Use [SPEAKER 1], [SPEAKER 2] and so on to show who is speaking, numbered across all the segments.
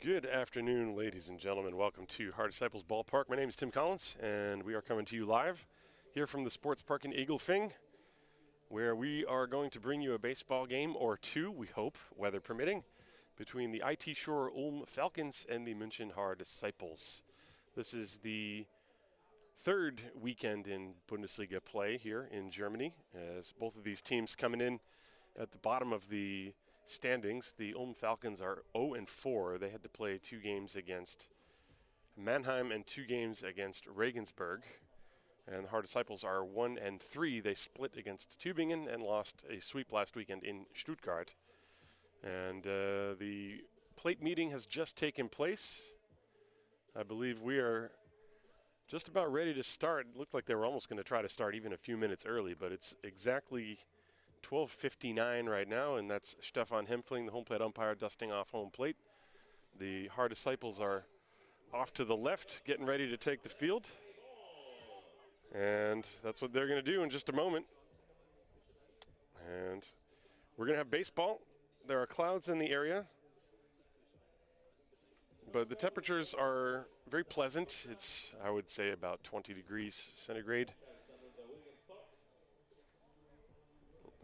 [SPEAKER 1] Good afternoon, ladies and gentlemen. Welcome to Haar Disciples Ballpark. My name is Tim Collins, and we are coming to you live here from the Sports Park in Eaglefing, where we are going to bring you a baseball game or two, we hope, weather permitting, between the IT Shore Ulm Falcons and the München-Haar Disciples. This is the third weekend in Bundesliga play here in Germany, as both of these teams coming in at the bottom of the standings. The Ulm Falcons are 0-4. They had to play 2 games against Mannheim and 2 games against Regensburg. And the Haar Disciples are 1-3. They split against Tübingen and lost a sweep last weekend in Stuttgart. And the plate meeting has just taken place. I believe we are just about ready to start. It looked like they were almost going to try to start even a few minutes early, but it's exactly 12:59 right now, and that's Stefan Hempfling, the home plate umpire, dusting off home plate. The Haar Disciples are off to the left, getting ready to take the field. And that's what they're going to do in just a moment. And we're going to have baseball. There are clouds in the area, but the temperatures are very pleasant. It's, I would say, about 20 degrees centigrade.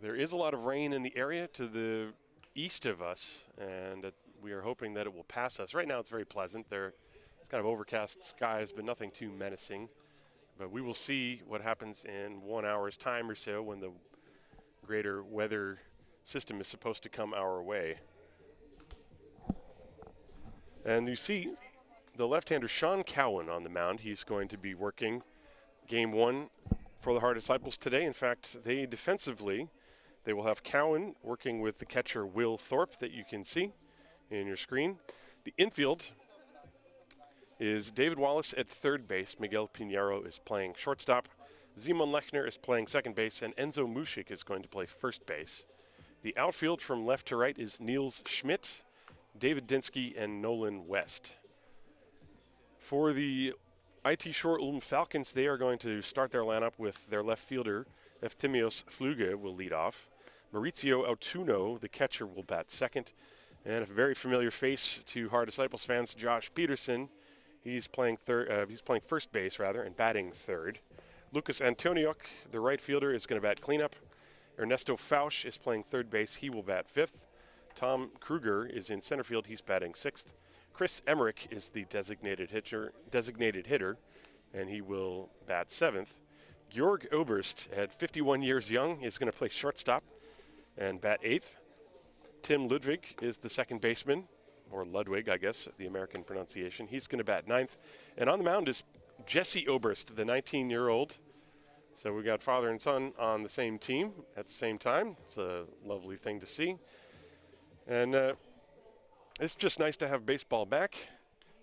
[SPEAKER 1] There is a lot of rain in the area to the east of us, and we are hoping that it will pass us. Right now it's very pleasant. It's kind of overcast skies, but nothing too menacing. But we will see what happens in 1 hour's time or so when the greater weather system is supposed to come our way. And you see the left-hander Sean Cowan on the mound. He's going to be working game 1 for the Haar Disciples today. In fact, they defensively, they will have Cowan working with the catcher Will Thorpe that you can see in your screen. The infield is David Wallace at third base. Miguel Pinheiro is playing shortstop. Simon Lechner is playing second base, and Enzo Muschik is going to play first base. The outfield from left to right is Niels Schmidt, David Dinsky, and Nolan West. For the IT Shore Ulm Falcons, they are going to start their lineup with their left fielder, Efthymios Fluge, will lead off. Maurizio Autuno, the catcher, will bat second. And a very familiar face to Haar Disciples fans, Josh Peterson. He's playing first base, and batting third. Lucas Antoniuk, the right fielder, is going to bat cleanup. Ernesto Fausch is playing third base. He will bat fifth. Tom Kruger is in center field. He's batting sixth. Chris Emmerich is the designated hitter, and he will bat seventh. Georg Oberst, at 51 years young, is going to play shortstop and bat eighth. Tim Ludwig is the second baseman, or Ludwig, I guess, the American pronunciation. He's going to bat ninth. And on the mound is Jesse Oberst, the 19-year-old. So we got father and son on the same team at the same time. It's a lovely thing to see. And it's just nice to have baseball back.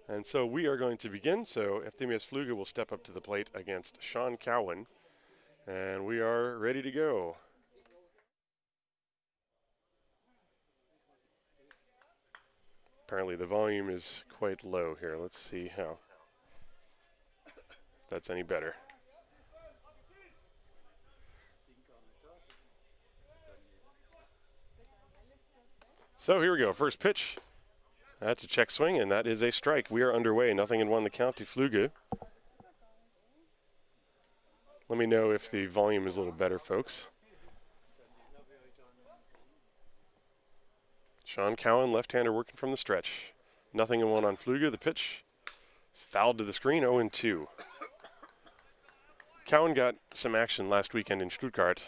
[SPEAKER 1] And so we are going to begin. So Efthymios Fluge will step up to the plate against Sean Cowan. And we are ready to go. Apparently the volume is quite low here. Let's see how that's any better. So here we go. First pitch. That's a check swing, and that is a strike. We are underway. 0-1 the count to Fluge. Let me know if the volume is a little better, folks. Sean Cowan, left-hander, working from the stretch. 0-1 on Fluge. The pitch fouled to the screen, 0-2. Cowan got some action last weekend in Stuttgart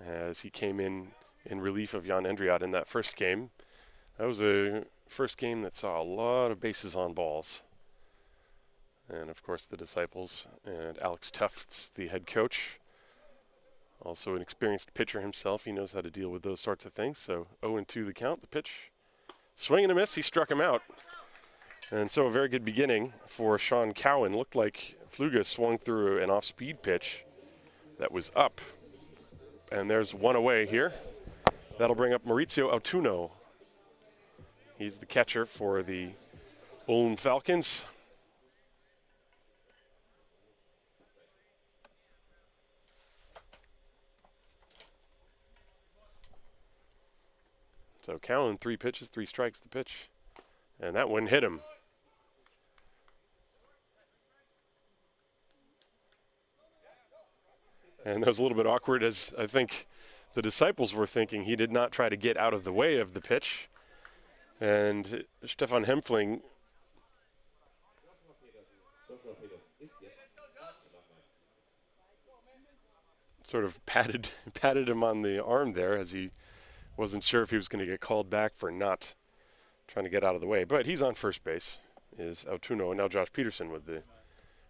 [SPEAKER 1] as he came in relief of Jan Endriat in that first game. That was a first game that saw a lot of bases on balls. And, of course, the Disciples and Alex Tufts, the head coach, also an experienced pitcher himself. He knows how to deal with those sorts of things. So 0-2 the count. The pitch, swing and a miss. He struck him out. And so a very good beginning for Sean Cowan. Looked like Fluge swung through an off-speed pitch that was up. And there's one away here. That'll bring up Maurizio Autuno. He's the catcher for the Ulm Falcons. So Cowan, 3 pitches, 3 strikes. The pitch And that one hit him. And that was a little bit awkward, as I think the Disciples were thinking. He did not try to get out of the way of the pitch. And Stefan Hempfling sort of patted him on the arm there, as he wasn't sure if he was going to get called back for not trying to get out of the way. But he's on first base, is Autuno, and now Josh Peterson with the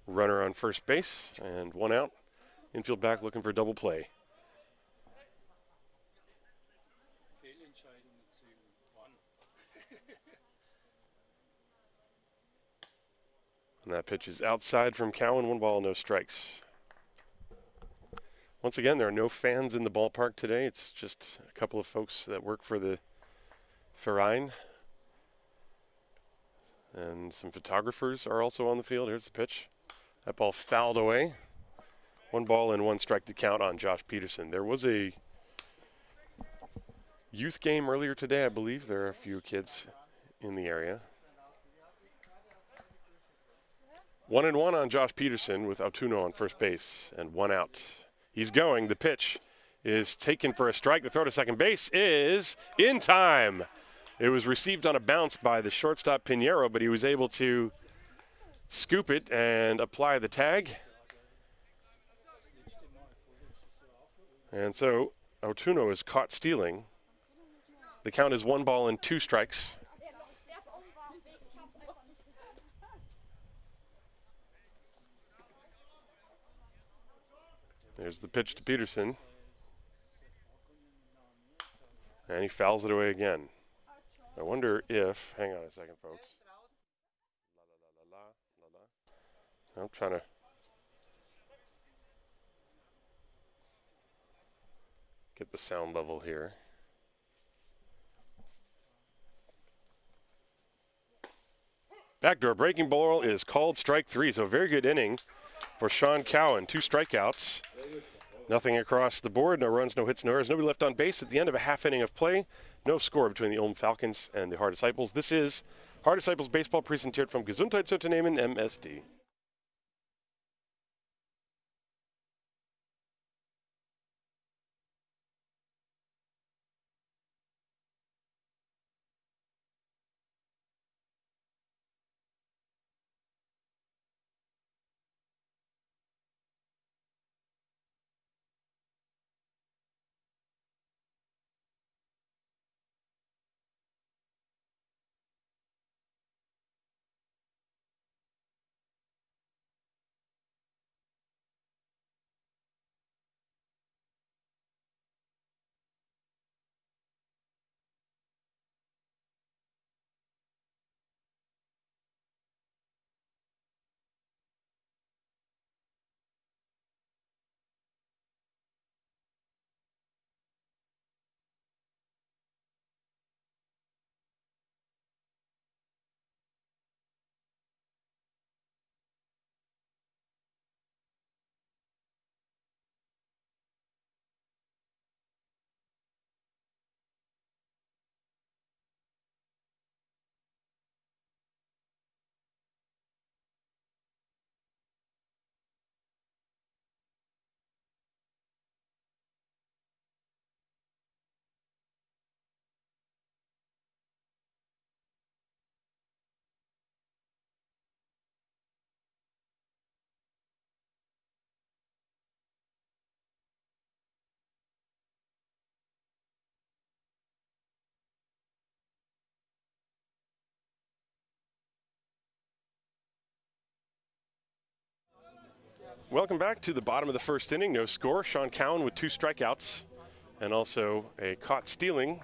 [SPEAKER 1] runner on first base, and one out. Infield back looking for a double play. And that pitch is outside from Cowan. 1 ball, no strikes. Once again, there are no fans in the ballpark today. It's just a couple of folks that work for the Verein. And some photographers are also on the field. Here's the pitch. That ball fouled away. 1 ball and 1 strike to count on Josh Peterson. There was a youth game earlier today, I believe. There are a few kids in the area. 1-1 on Josh Peterson with Autuno on first base and 1 out. He's going. The pitch is taken for a strike. The throw to second base is in time. It was received on a bounce by the shortstop Pinheiro, but he was able to scoop it and apply the tag. And so Autuno is caught stealing. The count is 1 ball and 2 strikes. There's the pitch to Peterson. And he fouls it away again. I wonder if, hang on a second, folks. I'm trying to get the sound level here. Backdoor breaking ball is called strike 3. So very good inning for Sean Cowan. 2 strikeouts. Nothing across the board. No runs, no hits, no errors. Nobody left on base at the end of a half inning of play. No score between the Ulm Falcons and the Haar Disciples. This is Haar Disciples Baseball, presented from Gesundheitsunternehmen MSD. Welcome back to the bottom of the first inning. No score. Sean Cowan with 2 strikeouts and also a caught stealing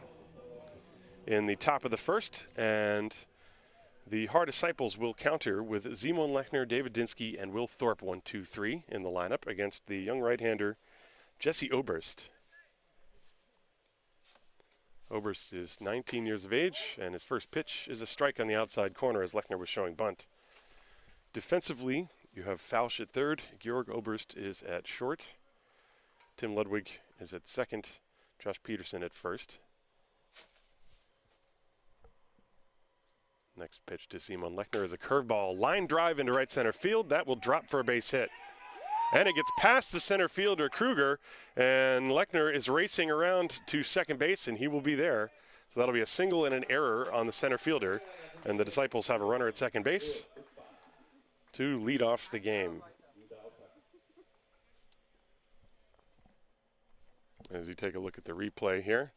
[SPEAKER 1] in the top of the first. And the Haar Disciples will counter with Simon Lechner, David Dinsky, and Will Thorpe 1-2-3 in the lineup against the young right-hander Jesse Oberst. Oberst is 19 years of age, and his first pitch is a strike on the outside corner as Lechner was showing bunt. Defensively, you have Fausch at third. Georg Oberst is at short. Tim Ludwig is at second. Josh Peterson at first. Next pitch to Simon Lechner is a curveball. Line drive into right center field. That will drop for a base hit. And it gets past the center fielder, Kruger, and Lechner is racing around to second base, and he will be there. So that'll be a single and an error on the center fielder, and the Disciples have a runner at second base to lead off the game. As you take a look at the replay here,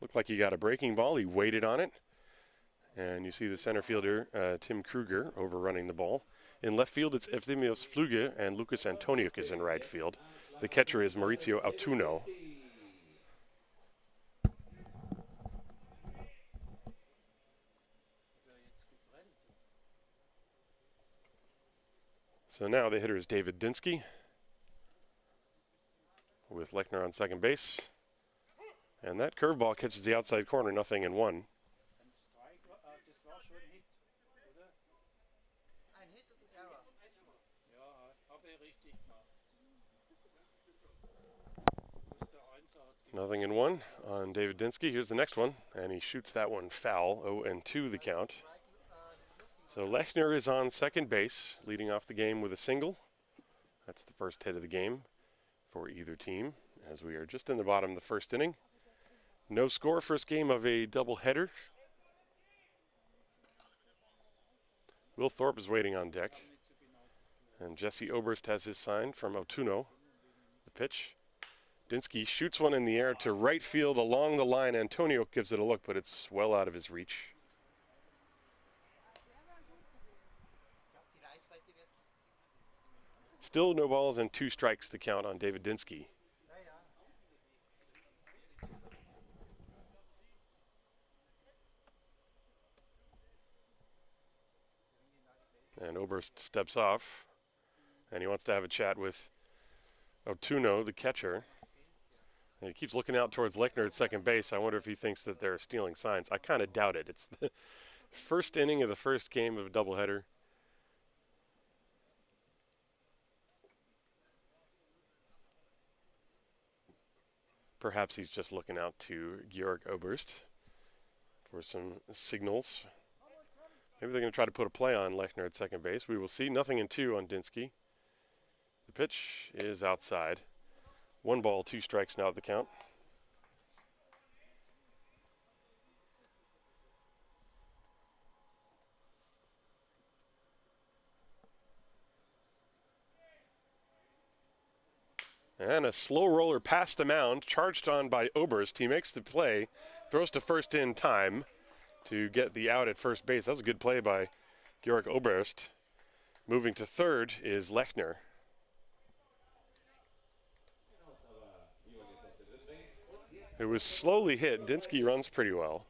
[SPEAKER 1] looked like he got a breaking ball. He waited on it, and you see the center fielder, Tim Kruger, overrunning the ball. In left field, it's Evthemios Fluge, and Lucas Antoniuk is in right field. The catcher is Maurizio Autuno. So now the hitter is David Dinsky, with Lechner on second base. And that curveball catches the outside corner, 0-1. Nothing in one on David Dinsky. Here's the next one, and he shoots that one foul. 0-2 the count. So Lechner is on second base, leading off the game with a single. That's the first hit of the game for either team, as we are just in the bottom of the first inning. No score, first game of a doubleheader. Will Thorpe is waiting on deck, and Jesse Oberst has his sign from Autuno. The pitch. Dinsky shoots one in the air to right field along the line. Antonio gives it a look, but it's well out of his reach. Still no balls and 2 strikes the count on David Dinsky. And Oberst steps off, and he wants to have a chat with Autuno, the catcher. And he keeps looking out towards Lechner at second base. I wonder if he thinks that they're stealing signs. I kind of doubt it. It's the first inning of the first game of a doubleheader. Perhaps he's just looking out to Georg Oberst for some signals. Maybe they're going to try to put a play on Lechner at second base. We will see. 0-2 on Dinsky. The pitch is outside. 1 ball, 2 strikes now at the count. And a slow roller past the mound, charged on by Oberst. He makes the play, throws to first in time to get the out at first base. That was a good play by Georg Oberst. Moving to third is Lechner. It was slowly hit. Dinsky runs pretty well,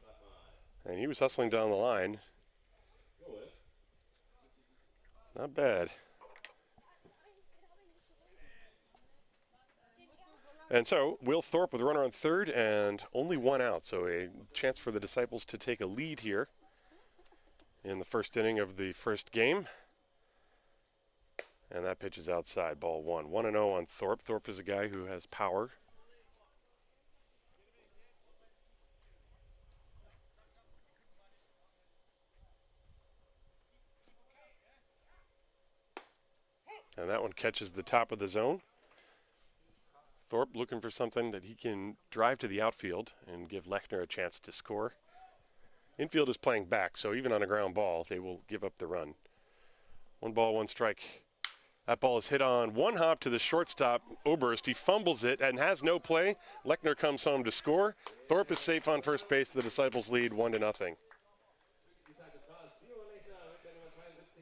[SPEAKER 1] and he was hustling down the line. Not bad. And so, Will Thorpe with a runner on third and only 1 out, so a chance for the Disciples to take a lead here in the first inning of the first game. And that pitch is outside, ball 1. 1-0 on Thorpe. Thorpe is a guy who has power. And that one catches the top of the zone. Thorpe looking for something that he can drive to the outfield and give Lechner a chance to score. Infield is playing back, so even on a ground ball, they will give up the run. 1 ball, 1 strike. That ball is hit on 1 hop to the shortstop, Oberst. He fumbles it and has no play. Lechner comes home to score. Thorpe is safe on first base. The Disciples lead 1-0.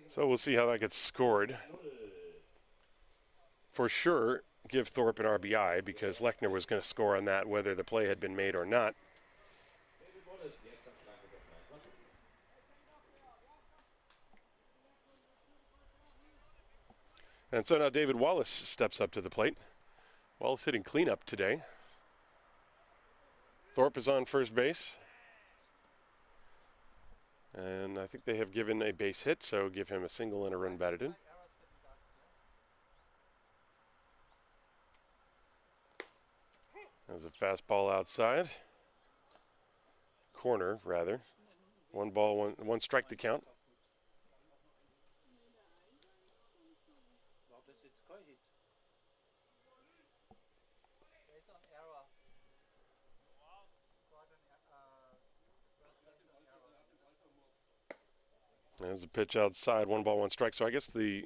[SPEAKER 1] So we'll see how that gets scored. For sure, give Thorpe an RBI because Lechner was going to score on that whether the play had been made or not. And so now David Wallace steps up to the plate. Wallace hitting cleanup today. Thorpe is on first base. And I think they have given a base hit, so give him a single and a run batted in. There's a fastball outside. Corner, rather. 1 ball, 1 strike the count. There's a pitch outside, 1 ball, 1 strike. So I guess the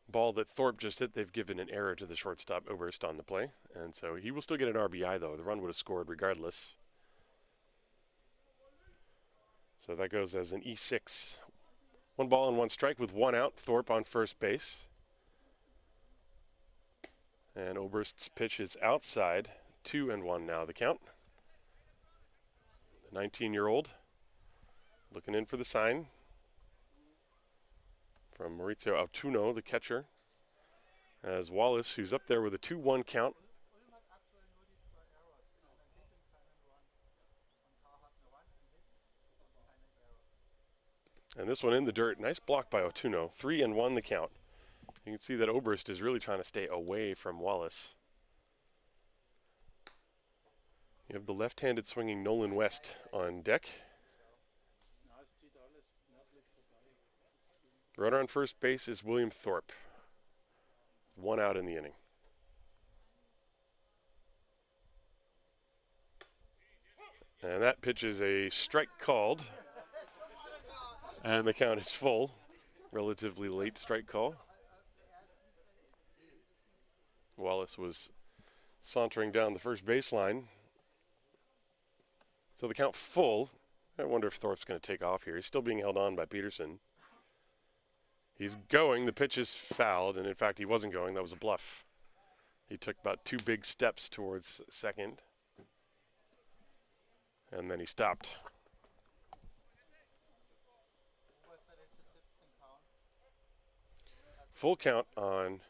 [SPEAKER 1] ball that Thorpe just hit, they've given an error to the shortstop Oberst on the play. And so he will still get an RBI, though. The run would have scored regardless. So that goes as an E6. 1 ball and 1 strike with 1 out. Thorpe on first base. And Oberst's pitch is outside. 2-1 now the count. The 19-year-old looking in for the sign from Maurizio Autuno, the catcher, as Wallace, who's up there with a 2-1 count. And this one in the dirt. Nice block by Autuno. 3-1 the count. You can see that Oberst is really trying to stay away from Wallace. You have the left-handed swinging Nolan West on deck. Runner on first base is William Thorpe. 1 out in the inning. And that pitch is a strike called. And the count is full. Relatively late strike call. Wallace was sauntering down the first baseline. So the count full. I wonder if Thorpe's going to take off here. He's still being held on by Peterson. He's going. The pitch is fouled, and in fact, he wasn't going. That was a bluff. He took about 2 big steps towards second, and then he stopped. Full count on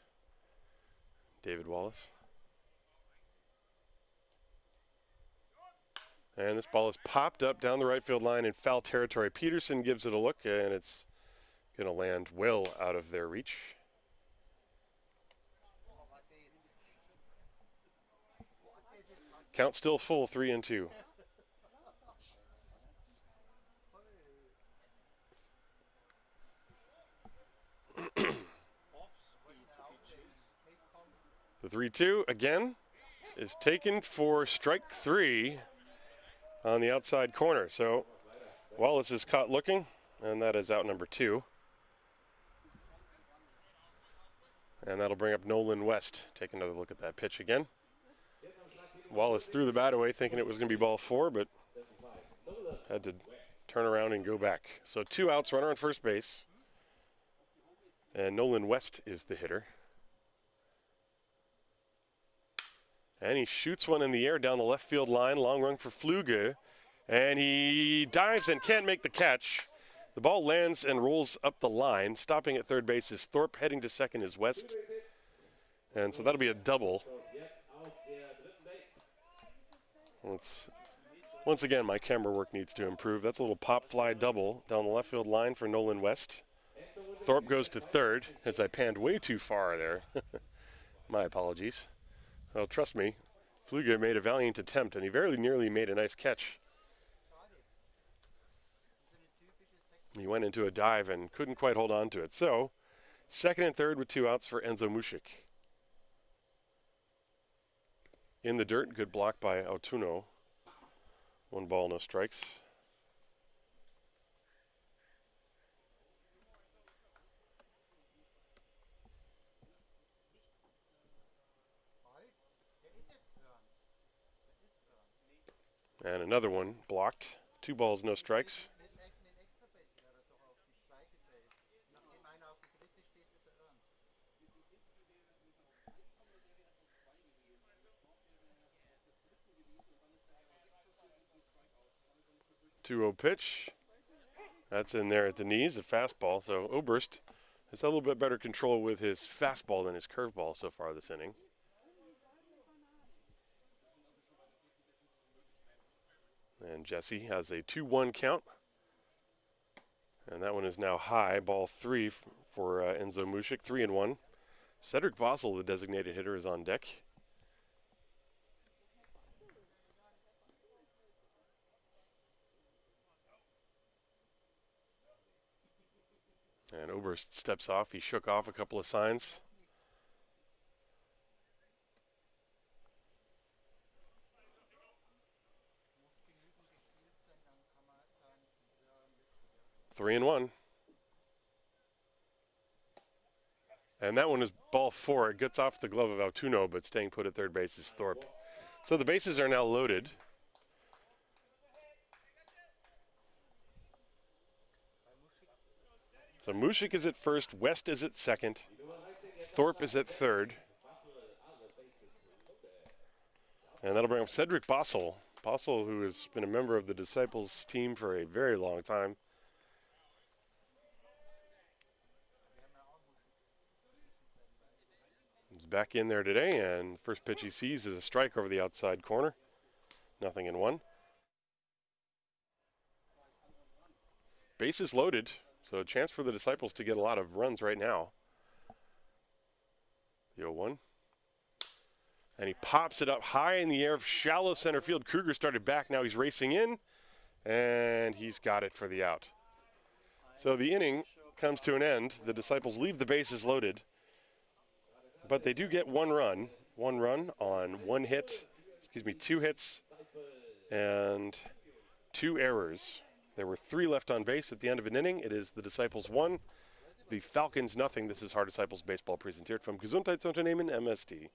[SPEAKER 1] David Wallace. And this ball is popped up down the right field line in foul territory. Peterson gives it a look, and it's going to land well out of their reach. Count still full, 3-2. The 3-2 again is taken for strike 3 on the outside corner. So Wallace is caught looking, and that is out number 2. And that'll bring up Nolan West. Take another look at that pitch again. Wallace threw the bat away thinking it was going to be ball 4, but had to turn around and go back. So 2 outs, runner on first base. And Nolan West is the hitter. And he shoots one in the air down the left field line. Long run for Fluge. And he dives and can't make the catch. The ball lands and rolls up the line. Stopping at third base is Thorpe. Heading to second is West. And so that'll be a double. Once again, my camera work needs to improve. That's a little pop fly double down the left field line for Nolan West. Thorpe goes to third as I panned way too far there. My apologies. Well, trust me, Fluge made a valiant attempt, and he very nearly made a nice catch. He went into a dive and couldn't quite hold on to it. So, second and third with 2 outs for Enzo Mushik. In the dirt, good block by Autuno. 1 ball, no strikes. And another one blocked. 2 balls, no strikes. Two-oh pitch. That's in there at the knees, a fastball. So Oberst has a little bit better control with his fastball than his curveball so far this inning. And Jesse has a 2-1 count. And that one is now high, ball 3 for Enzo Mushik, 3-1. Cedric Bossel, the designated hitter, is on deck. And Oberst steps off. He shook off a couple of signs. Three and one. And that one is ball four. It gets off the glove of Altuno, but staying put at third base is Thorpe. So the bases are now loaded. So Mushik is at first, West is at second, Thorpe is at third. And that'll bring up Cedric Bossel. Bossel, who has been a member of the Disciples team for a very long time. He's back in there today, and first pitch he sees is a strike over the outside corner. 0-1. Bases loaded, so a chance for the Disciples to get a lot of runs right now. The 0-1. And he pops it up high in the air, shallow center field. Kruger started back, now he's racing in, and he's got it for the out. So the inning comes to an end. The Disciples leave the bases loaded, but they do get one run on two hits and 2 errors. There were 3 left on base at the end of an inning. It is the Disciples 1, the Falcons nothing. This is Haar Disciples Baseball präsentiert vom Gesundheitsunternehmen MSD.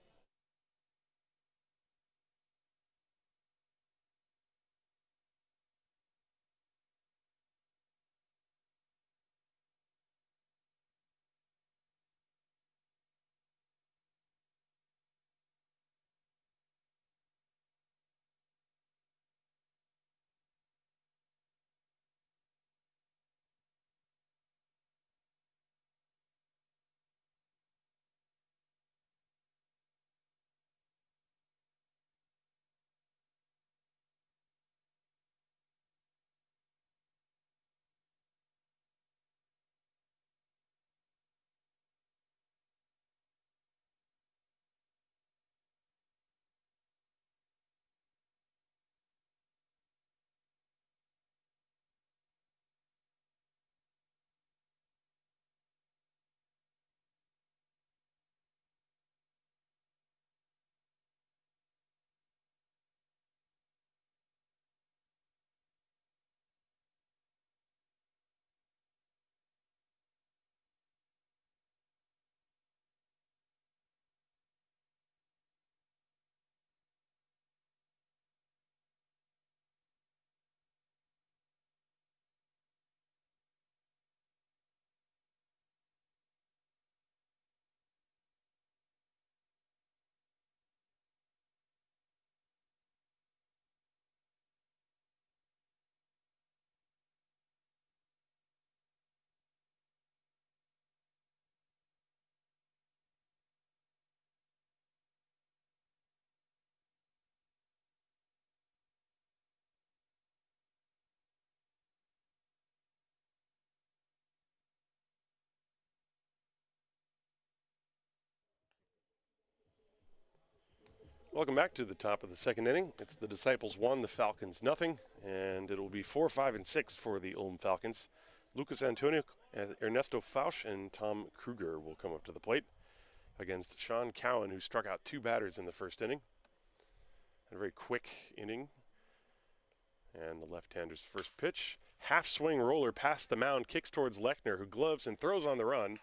[SPEAKER 1] Welcome back to the top of the second inning. It's the Disciples 1, the Falcons nothing, and it'll be 4, 5, and 6 for the Ulm Falcons. Lucas Antonio, Ernesto Fausch, and Tom Kruger will come up to the plate against Sean Cowan, who struck out 2 batters in the first inning. A very quick inning. And the left-hander's first pitch. Half-swing roller past the mound, kicks towards Lechner, who gloves and throws on the run.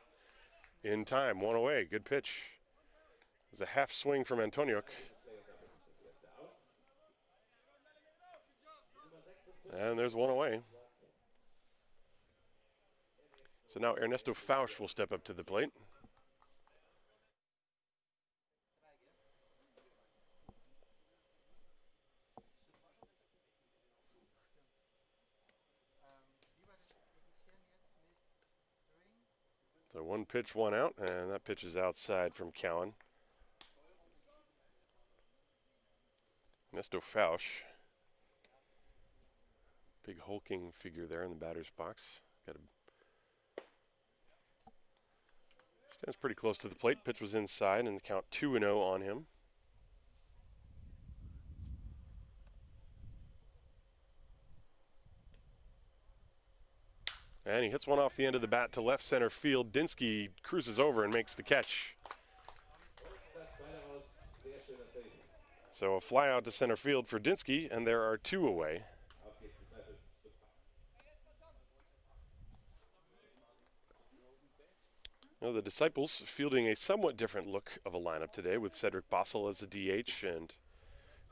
[SPEAKER 1] In time, 1 away. Good pitch. It was a half-swing from Antoniuk. And there's 1 away. So now Ernesto Fausch will step up to the plate. So 1 pitch, 1 out, and that pitch is outside from Cowan. Ernesto Fausch. Big hulking figure there in the batter's box. Stands pretty close to the plate. Pitch was inside, and the count 2-0 on him. And he hits one off the end of the bat to left center field. Dinsky cruises over and makes the catch. So a fly out to center field for Dinsky, and there are 2 away. Now the Disciples fielding a somewhat different look of a lineup today with Cedric Bossel as the DH and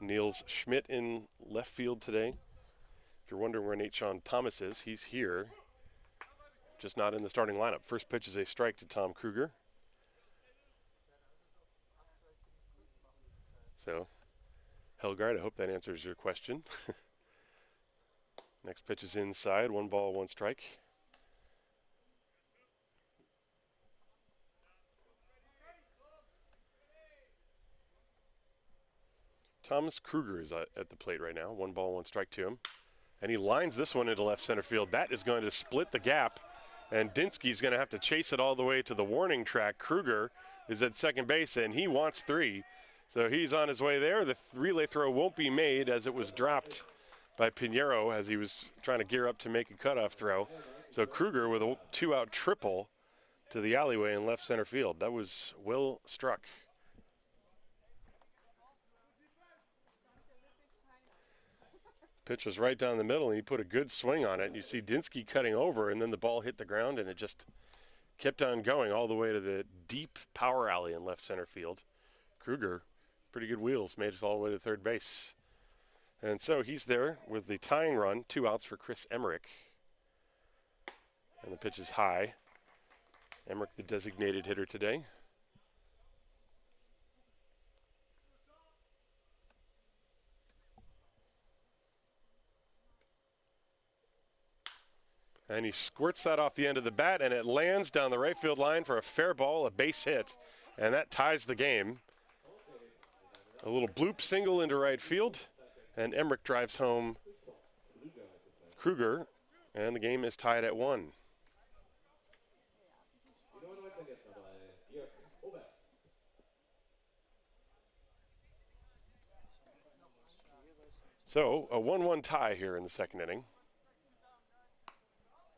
[SPEAKER 1] Niels Schmidt in left field today. If you're wondering where Nate Sean Thomas is, he's here, just not in the starting lineup. First pitch is a strike to Tom Kruger. So, Helgard, I hope that answers your question. Next pitch is inside, 1 ball, 1 strike. Thomas Kruger is at the plate right now. 1 ball, 1 strike to him. And he lines this one into left center field. That is going to split the gap. And Dinsky's going to have to chase it all the way to the warning track. Kruger is at second base, and he wants 3. So he's on his way there. The relay throw won't be made as it was dropped by Pinheiro as he was trying to gear up to make a cutoff throw. So Kruger with a 2-out triple to the alleyway in left center field. That was well struck. Pitch was right down the middle, and he put a good swing on it. You see Dinsky cutting over, and then the ball hit the ground, and it just kept on going all the way to the deep power alley in left center field. Kruger, pretty good wheels, made us all the way to third base. And so he's there with the tying run, 2 outs for Chris Emmerich. And the pitch is high. Emmerich, the designated hitter today. And he squirts that off the end of the bat, and it lands down the right field line for a fair ball, a base hit, and that ties the game. A little bloop single into right field, and Emmerich drives home Kruger, and the game is tied at 1. So a 1-1 tie here in the second inning.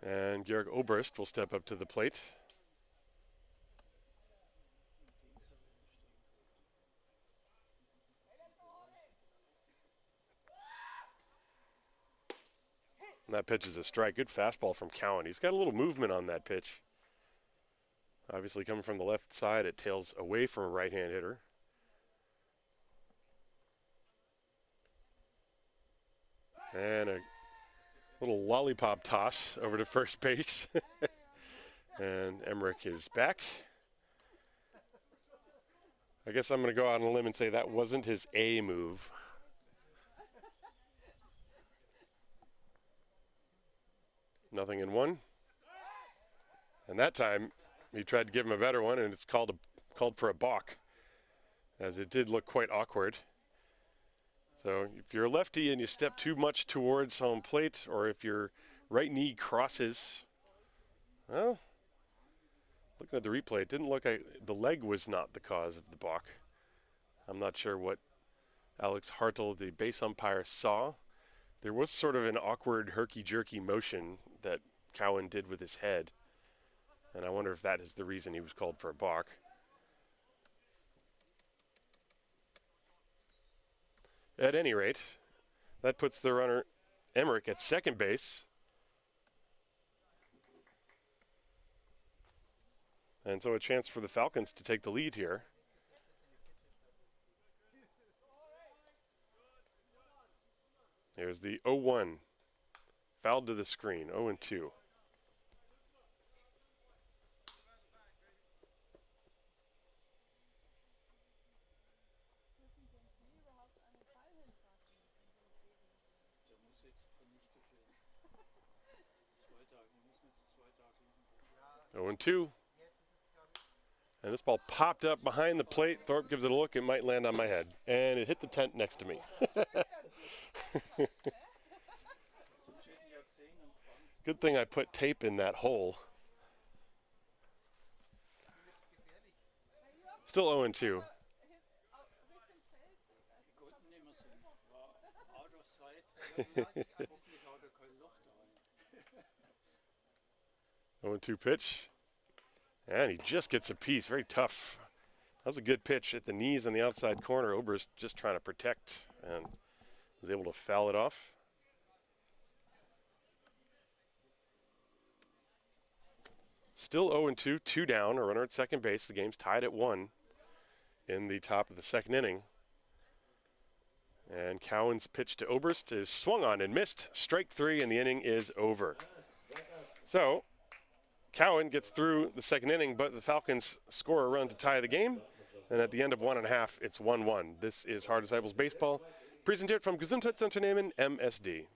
[SPEAKER 1] And Georg Oberst will step up to the plate. And that pitch is a strike. Good fastball from Cowan. He's got a little movement on that pitch. Obviously coming from the left side, it tails away from a right-hand hitter. And a little lollipop toss over to first base. And Emmerich is back. I guess I'm going to go out on a limb and say that wasn't his A move. Nothing in 1. And that time he tried to give him a better one, and it's called for a balk, as it did look quite awkward. So if you're a lefty and you step too much towards home plate, or if your right knee crosses, well, looking at the replay, it didn't look like the leg was not the cause of the balk. I'm not sure what Alex Hartle, the base umpire, saw. There was sort of an awkward herky-jerky motion that Cowan did with his head, and I wonder if that is the reason he was called for a balk. At any rate, that puts the runner Emmerich at second base. And so a chance for the Falcons to take the lead here. Here's the 0-1. Fouled to the screen, 0-2. And 2. And this ball popped up behind the plate. Thorpe gives it a look. It might land on my head. And it hit the tent next to me. Good thing I put tape in that hole. Still 0-2. 0-2 pitch. And he just gets a piece. Very tough. That was a good pitch at the knees on the outside corner. Oberst just trying to protect and was able to foul it off. Still 0-2, 2 down, a runner at second base. The game's tied at 1 in the top of the second inning. And Cowan's pitch to Oberst is swung on and missed. Strike 3, and the inning is over. So Cowan gets through the second inning, but the Falcons score a run to tie the game. And at the end of 1.5, it's 1-1. This is Haar Disciples Baseball, präsentiert vom Gesundheitsunternehmen MSD.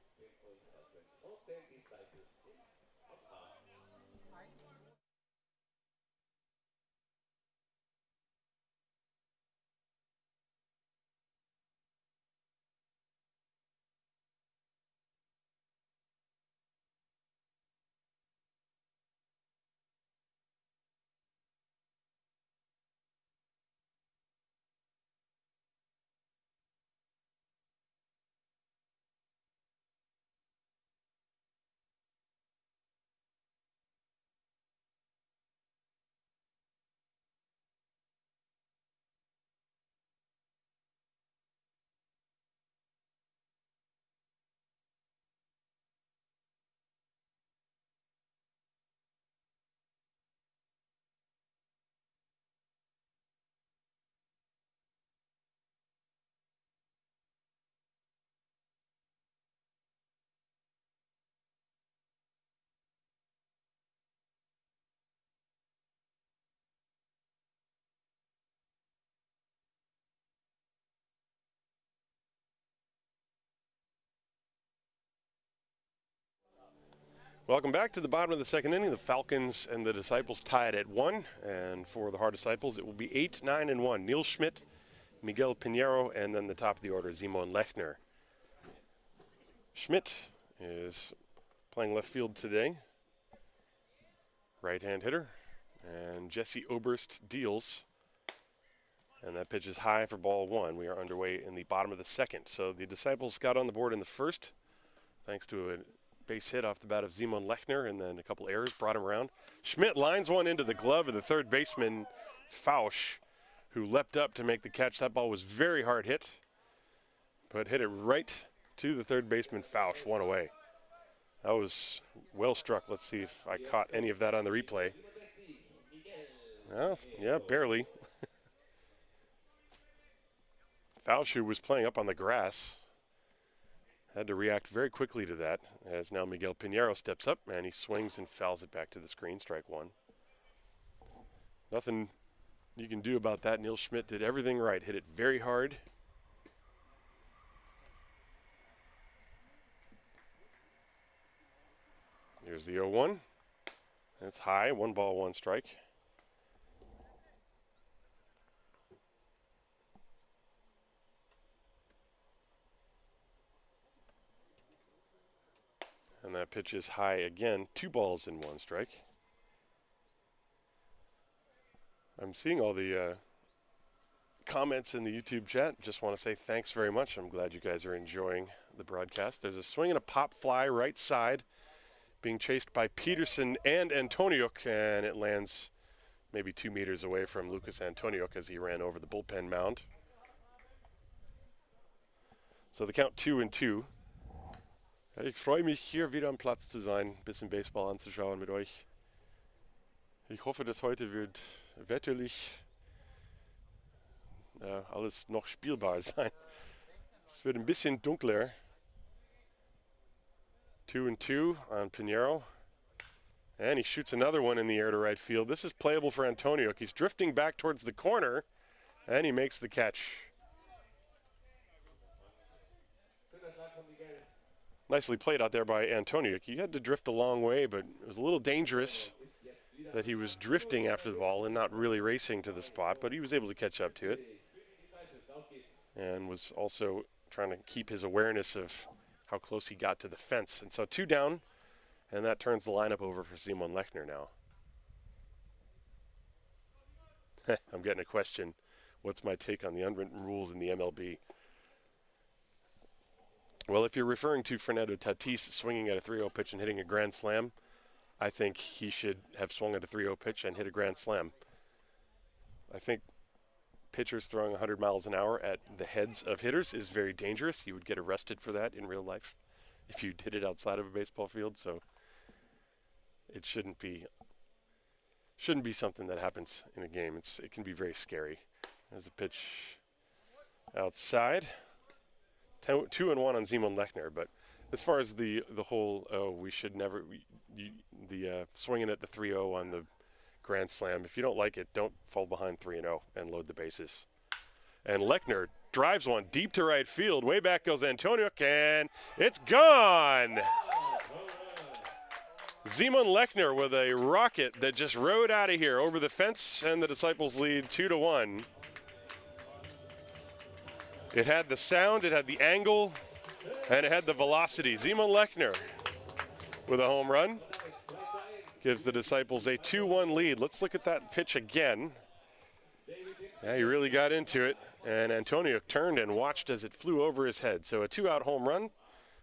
[SPEAKER 1] Welcome back to the bottom of the second inning. The Falcons and the Disciples tied at 1, and for the Haar Disciples, it will be 8, 9, and 1. Neil Schmidt, Miguel Pinheiro, and then the top of the order, Simon Lechner. Schmidt is playing left field today, right-hand hitter, and Jesse Oberst deals, and that pitch is high for ball 1. We are underway in the bottom of the second. So the Disciples got on the board in the first, thanks to a base hit off the bat of Simon Lechner, and then a couple errors brought him around. Schmidt lines one into the glove of the third baseman, Fausch, who leapt up to make the catch. That ball was very hard hit, but hit it right to the third baseman, Fausch, one away. That was well struck. Let's see if I caught any of that on the replay. Well, yeah, barely. Fausch, who was playing up on the grass, had to react very quickly to that, as now Miguel Pinheiro steps up, and he swings and fouls it back to the screen, strike 1. Nothing you can do about that. Neil Schmidt did everything right, hit it very hard. Here's the 0-1. That's high, 1 ball, 1 strike. And that pitch is high again, 2 balls and 1 strike. I'm seeing all the comments in the YouTube chat. Just want to say thanks very much. I'm glad you guys are enjoying the broadcast. There's a swing and a pop fly right side being chased by Peterson and Antoniuk, and it lands maybe 2 meters away from Lucas Antoniuk as he ran over the bullpen mound. So the count 2-2. Ja, ich freue mich, hier wieder am Platz zu sein, ein bisschen Baseball anzuschauen mit euch. Ich hoffe, dass heute wird wetterlich alles noch spielbar sein. Es wird ein bisschen dunkler. 2-2 on Pinheiro. And he shoots another one in the air to right field. This is playable for Antoniuk. He's drifting back towards the corner, and he makes the catch. Nicely played out there by Antoniuk. He had to drift a long way, but it was a little dangerous that he was drifting after the ball and not really racing to the spot, but he was able to catch up to it and was also trying to keep his awareness of how close he got to the fence. And so 2 down, and that turns the lineup over for Simon Lechner now. I'm getting a question. What's my take on the unwritten rules in the MLB? Well, if you're referring to Fernando Tatis swinging at a 3-0 pitch and hitting a grand slam, I think he should have swung at a 3-0 pitch and hit a grand slam. I think pitchers throwing 100 miles an hour at the heads of hitters is very dangerous. You would get arrested for that in real life if you did it outside of a baseball field. So it shouldn't be something that happens in a game. It can be very scary. As a pitch outside, 2-1 on Simon Lechner. But as far as the whole, we should never, swinging at the 3-0 on the grand slam, if you don't like it, don't fall behind 3-0 and load the bases. And Lechner drives one deep to right field. Way back goes Antoniuk, and it's gone. Simon Lechner with a rocket that just rode out of here over the fence, and the Disciples lead 2-1. It had the sound, it had the angle, and it had the velocity. Simon Lechner with a home run gives the Disciples a 2-1 lead. Let's look at that pitch again. Yeah, he really got into it, and Antonio turned and watched as it flew over his head. So a 2-out home run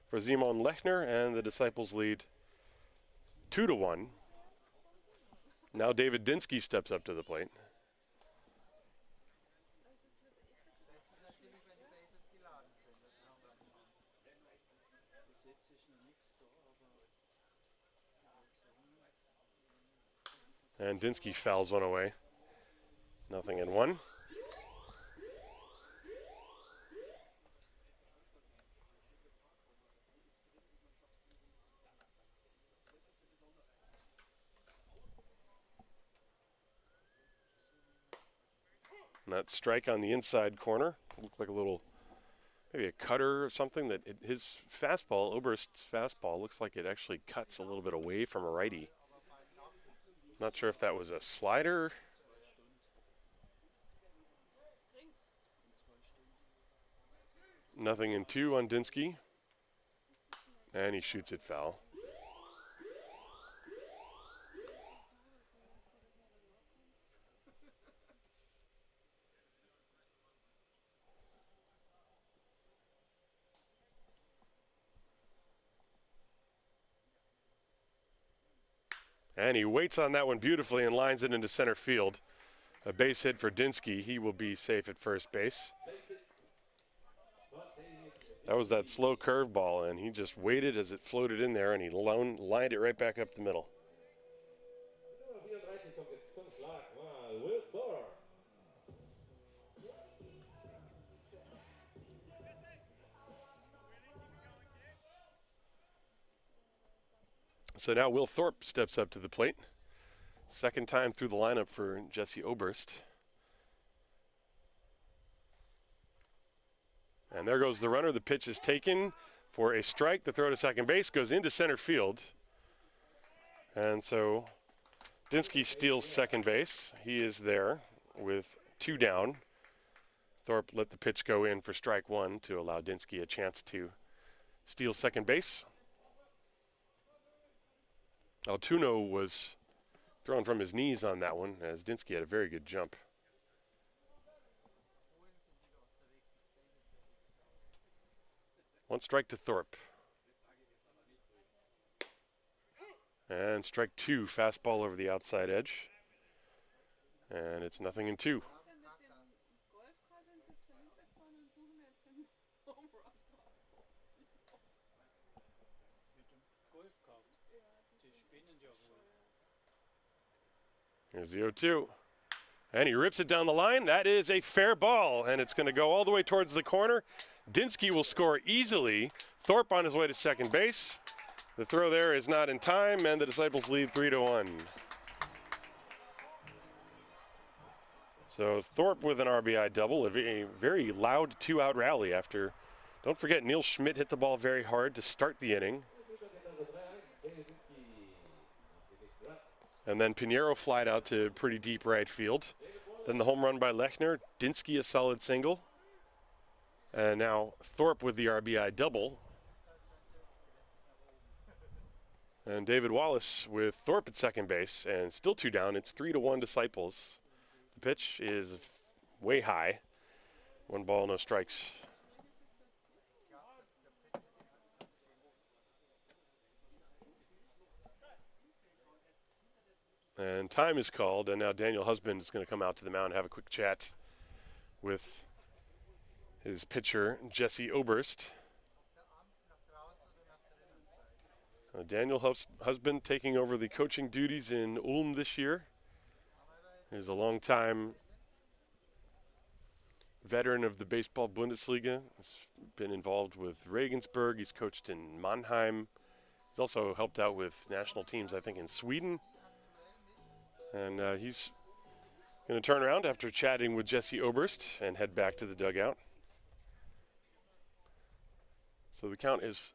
[SPEAKER 1] for Simon Lechner, and the Disciples lead 2-1. Now David Dinsky steps up to the plate. And Dinsky fouls one away. 0-1. And that strike on the inside corner looked like a little, maybe a cutter or something. His fastball, Oberst's fastball, looks like it actually cuts a little bit away from a righty. Not sure if that was a slider. Nothing in 2 on Dinsky. And he shoots it foul. And he waits on that one beautifully and lines it into center field. A base hit for Dinsky. He will be safe at first base. That was that slow curveball, and he just waited as it floated in there, and he lined it right back up the middle. So now Will Thorpe steps up to the plate. Second time through the lineup for Jesse Oberst. And there goes the runner. The pitch is taken for a strike. The throw to second base goes into center field. And so Dinsky steals second base. He is there with 2 down. Thorpe let the pitch go in for strike 1 to allow Dinsky a chance to steal second base. Altuno was thrown from his knees on that one, as Dinsky had a very good jump. One strike to Thorpe. And strike 2, fastball over the outside edge. And it's 0-2. Here's the 0-2. And he rips it down the line. That is a fair ball, and it's going to go all the way towards the corner. Dinsky will score easily. Thorpe on his way to second base. The throw there is not in time, and the Disciples lead 3-1. So Thorpe with an RBI double, a very loud 2-out rally after, don't forget, Neil Schmidt hit the ball very hard to start the inning. And then Pinheiro flied out to pretty deep right field. Then the home run by Lechner. Dinsky a solid single. And now Thorpe with the RBI double. And David Wallace with Thorpe at second base. And still 2 down. It's 3-1 Disciples. The pitch is way high. 1 ball, no strikes. And time is called, and now Daniel Husband is going to come out to the mound and have a quick chat with his pitcher, Jesse Oberst. Daniel Husband taking over the coaching duties in Ulm this year. He's a longtime veteran of the baseball Bundesliga. He's been involved with Regensburg. He's coached in Mannheim. He's also helped out with national teams, I think, in Sweden. And he's going to turn around after chatting with Jesse Oberst and head back to the dugout. So the count is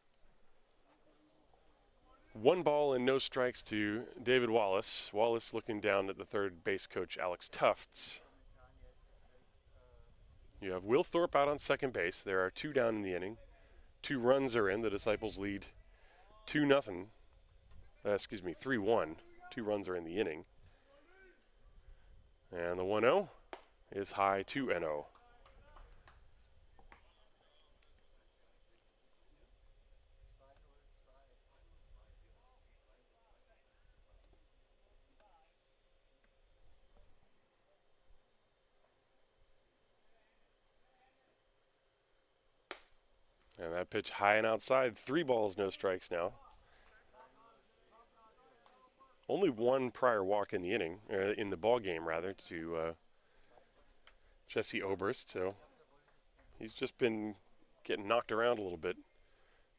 [SPEAKER 1] 1 ball and no strikes to David Wallace. Wallace looking down at the third base coach, Alex Tufts. You have Will Thorpe out on second base. There are 2 down in the inning. 2 runs are in. The Disciples lead 2-0. 3-1. 2 runs are in the inning. And the 1-0 is high 2-0. And that pitch high and outside. 3 balls, no strikes now. Only 1 prior walk in the inning, in the ball game rather, to Jesse Oberst. So he's just been getting knocked around a little bit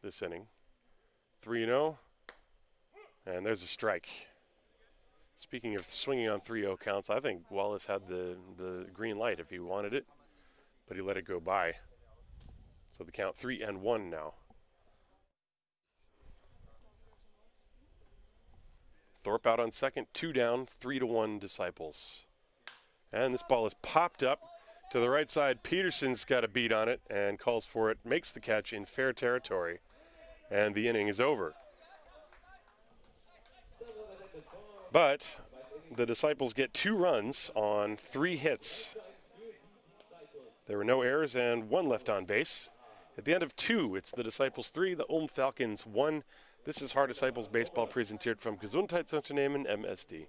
[SPEAKER 1] this inning. 3-0, and there's a strike. Speaking of swinging on 3-0 counts, I think Wallace had the green light if he wanted it, but he let it go by. So the count 3-1 now. Thorpe out on second, 2 down, 3-1 Disciples. And this ball is popped up to the right side. Peterson's got a beat on it and calls for it, makes the catch in fair territory, and the inning is over. But the Disciples get 2 runs on 3 hits. There were no errors and 1 left on base. At the end of 2, it's the Disciples 3, the Ulm Falcons 1. This is Haar Disciples Baseball präsentiert vom Gesundheitsunternehmen MSD.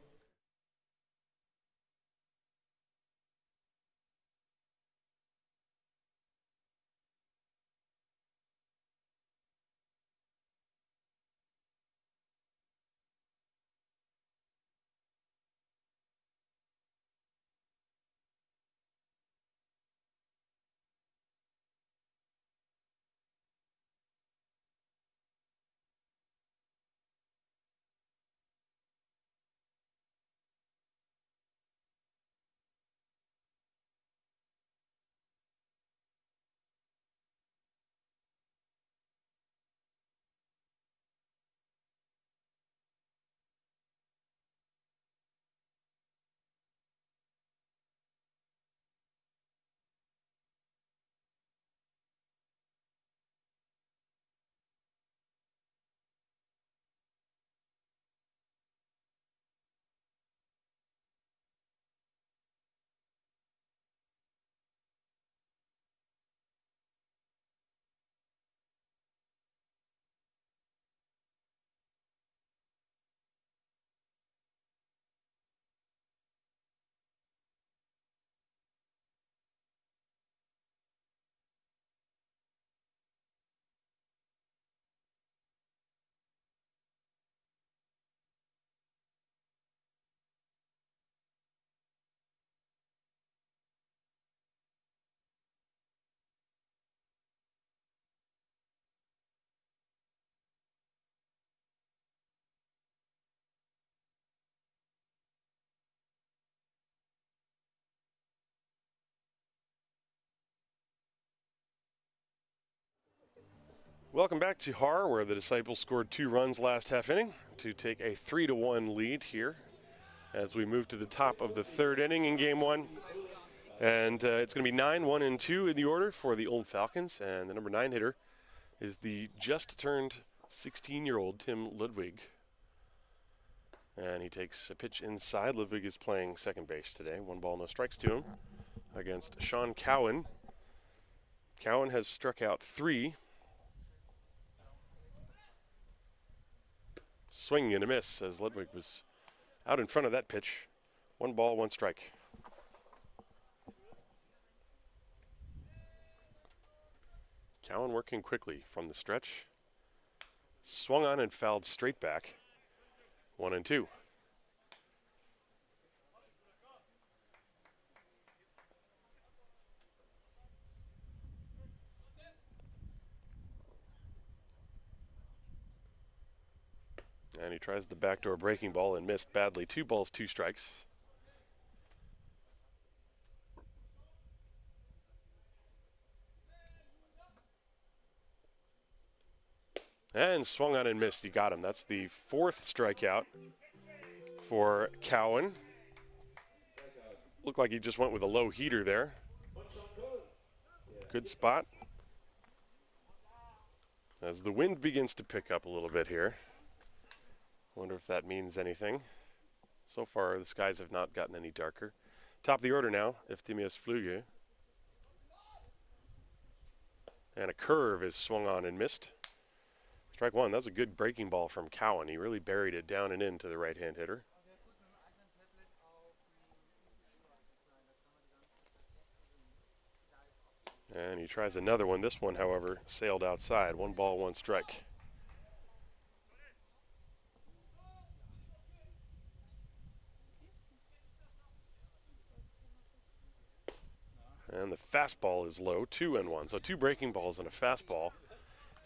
[SPEAKER 1] Welcome back to Haar, where the Disciples scored 2 runs last half inning to take a 3-1 lead here as we move to the top of the 3rd inning in Game 1. And it's going to be 9, 1, and 2 in the order for the Ulm Falcons. And the number 9 hitter is the just-turned 16-year-old Tim Ludwig. And he takes a pitch inside. Ludwig is playing second base today. 1 ball, no strikes to him against Sean Cowan. Cowan has struck out 3. Swinging and a miss as Ludwig was out in front of that pitch. 1 ball, 1 strike. Cowan working quickly from the stretch. Swung on and fouled straight back. 1-2. And he tries the backdoor breaking ball and missed badly. 2 balls, 2 strikes. And swung on and missed. He got him. That's the 4th strikeout for Cowan. Looked like he just went with a low heater there. Good spot. As the wind begins to pick up a little bit here. Wonder if that means anything. So far, the skies have not gotten any darker. Top of the order now, Eftimios Flüge. And a curve is swung on and missed. Strike 1. That was a good breaking ball from Cowan. He really buried it down and into the right-hand hitter. And he tries another one. This one, however, sailed outside. 1 ball, 1 strike. And the fastball is low, 2-1. So 2 breaking balls and a fastball.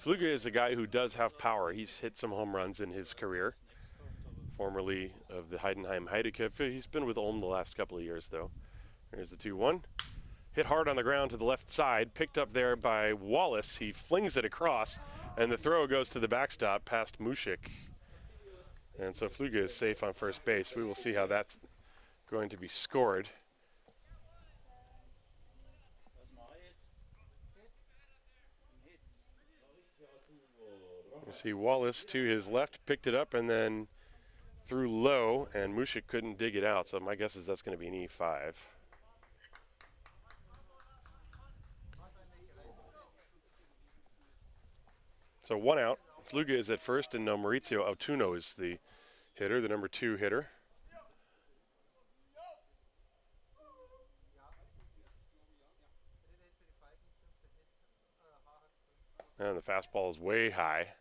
[SPEAKER 1] Flüge is a guy who does have power. He's hit some home runs in his career. Formerly of the Heidenheim Heidecke. He's been with Ulm the last couple of years, though. There's the 2-1. Hit hard on the ground to the left side. Picked up there by Wallace. He flings it across, and the throw goes to the backstop past Mushik. And so Flüge is safe on first base. We will see how that's going to be scored. You see Wallace to his left, picked it up, and then threw low, and Mushik couldn't dig it out. So my guess is that's going to be an E5. So 1 out. Flüge is at first, and now Maurizio Autuno is the hitter, the number 2 hitter. And the fastball is way high.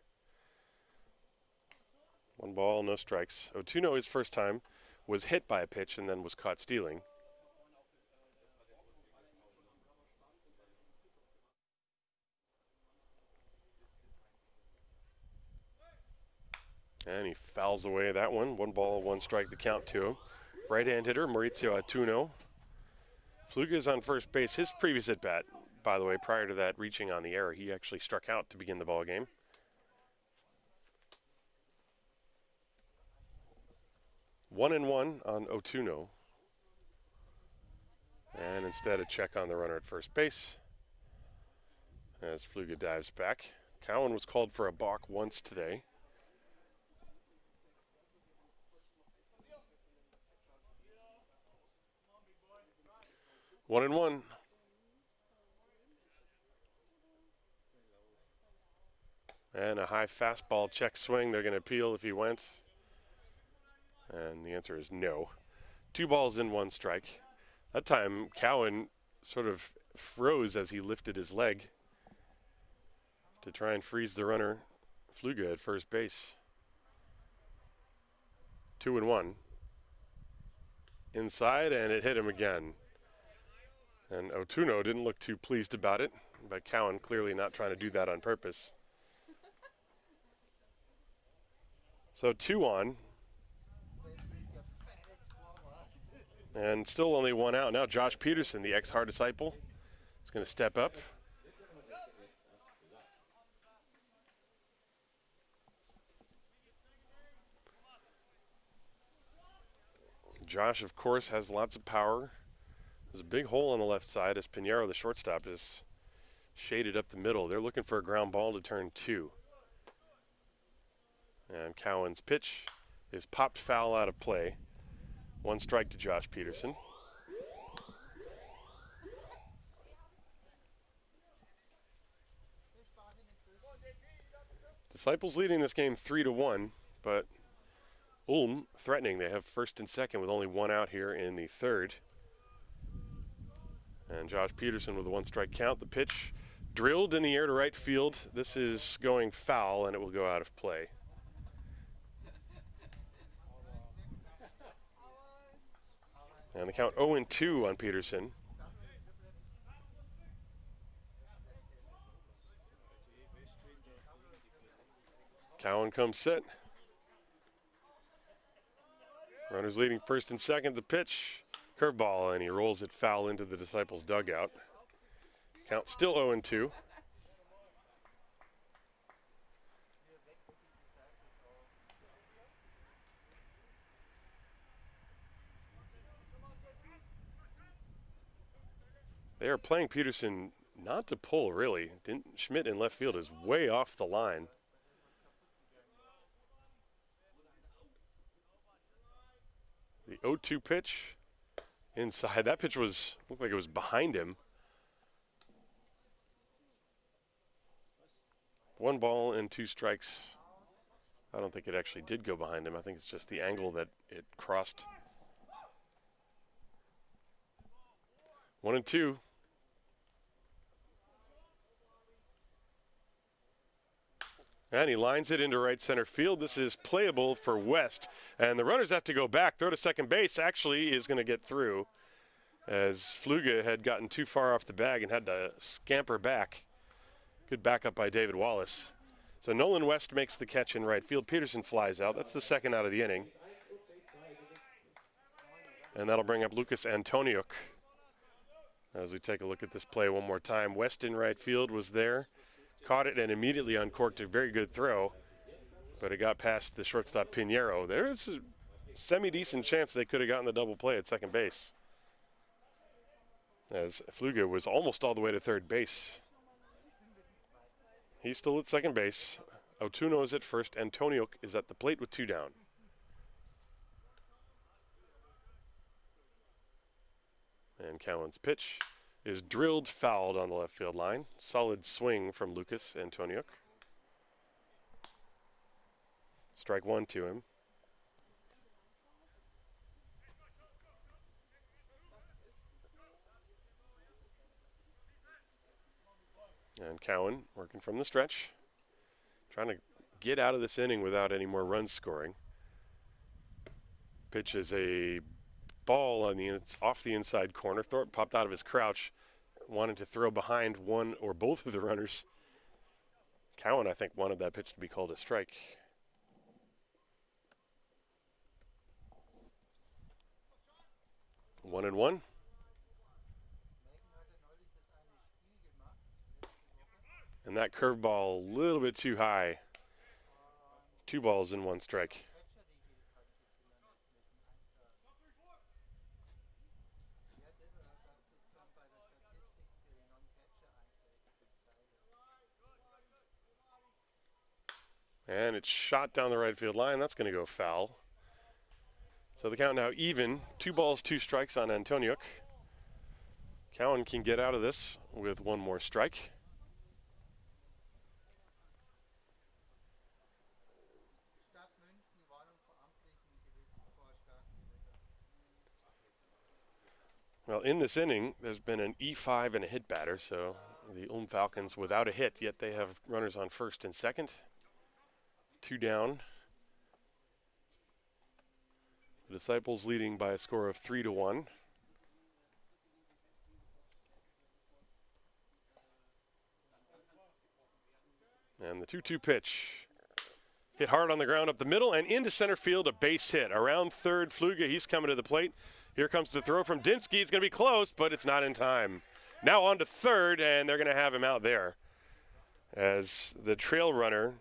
[SPEAKER 1] 1 ball, no strikes. Autuno, his first time, was hit by a pitch and then was caught stealing. And he fouls away that one. 1 ball, 1 strike, the count to him. Right-hand hitter, Maurizio Autuno. Flüge is on first base. His previous at-bat, by the way, prior to that reaching on the error, he actually struck out to begin the ball game. 1-1 on Autuno. And instead a check on the runner at first base as Flüge dives back. Cowan was called for a balk once today. One and one. And a high fastball check swing. They're going to appeal if he went. And the answer is no. 2 balls in 1 strike. That time, Cowan sort of froze as he lifted his leg to try and freeze the runner, Flüge, at first base. 2-1. Inside, and it hit him again. And Autuno didn't look too pleased about it, but Cowan clearly not trying to do that on purpose. So 2 on. And still only 1 out. Now Josh Peterson, the ex-Haar Disciple, is going to step up. Josh, of course, has lots of power. There's a big hole on the left side as Pinheiro, the shortstop, is shaded up the middle. They're looking for a ground ball to turn 2. And Cowan's pitch is popped foul out of play. 1 strike to Josh Peterson. Disciples leading this game 3-1, but Ulm threatening. They have first and second with only one out here in the third. And Josh Peterson with a one-strike count. The pitch drilled in the air to right field. This is going foul, and it will go out of play. And the count 0-2 on Peterson. Cowan comes set. Runners leading first and second. The pitch, curveball, and he rolls it foul into the Disciples dugout. Count still 0-2. They are playing Peterson not to pull, really. Schmidt in left field is way off the line. The 0-2 pitch inside. That pitch looked like it was behind him. 1 ball and 2 strikes. I don't think it actually did go behind him. I think it's just the angle that it crossed. 1-2. And he lines it into right center field. This is playable for West. And the runners have to go back. Throw to second base actually is going to get through, as Fluge had gotten too far off the bag and had to scamper back. Good backup by David Wallace. So Nolan West makes the catch in right field. Peterson flies out. That's the second out of the inning. And that'll bring up Lucas Antoniuk. As we take a look at this play one more time, West in right field was there. Caught it and immediately uncorked a very good throw, but it got past the shortstop Pinheiro. There is a semi-decent chance they could have gotten the double play at second base, as Fluge was almost all the way to third base. He's still at second base. Otuno is at first. Antoniuk is at the plate with 2 down. And Cowan's pitch is drilled fouled on the left field line. Solid swing from Lucas Antoniuk. Strike 1 to him. And Cowan working from the stretch, trying to get out of this inning without any more runs scoring. Pitch is a ball on off the inside corner. Thorpe popped out of his crouch, wanted to throw behind one or both of the runners. Cowan, I think, wanted that pitch to be called a strike. One and one. And that curveball a little bit too high. 2 balls and 1 strike. And it's shot down the right field line. That's going to go foul. So the count now even. 2 balls, 2 strikes on Antoniuk. Cowan can get out of this with 1 more strike. Well, in this inning, there's been an E5 and a hit batter, so the Ulm Falcons without a hit, yet they have runners on first and second. 2 down. The Disciples leading by a score of 3-1. And the 2-2 pitch. Hit hard on the ground up the middle and into center field, a base hit. Around third, Fluge, he's coming to the plate. Here comes the throw from Dinsky. It's going to be close, but it's not in time. Now on to third, and they're going to have him out there, as the trail runner,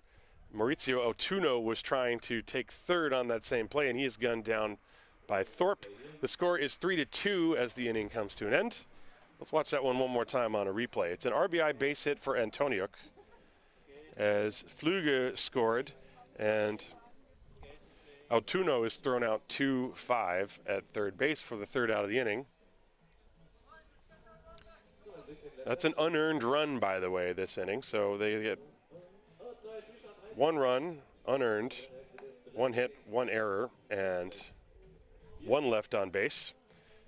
[SPEAKER 1] Maurizio Otuno, was trying to take third on that same play, and he is gunned down by Thorpe. The score is 3-2 as the inning comes to an end. Let's watch that one more time on a replay. It's an RBI base hit for Antoniuk, as Fluge scored, and Otuno is thrown out 2-5 at third base for the third out of the inning. That's an unearned run, by the way, this inning. So they get 1 run, unearned, 1 hit, 1 error, and 1 left on base.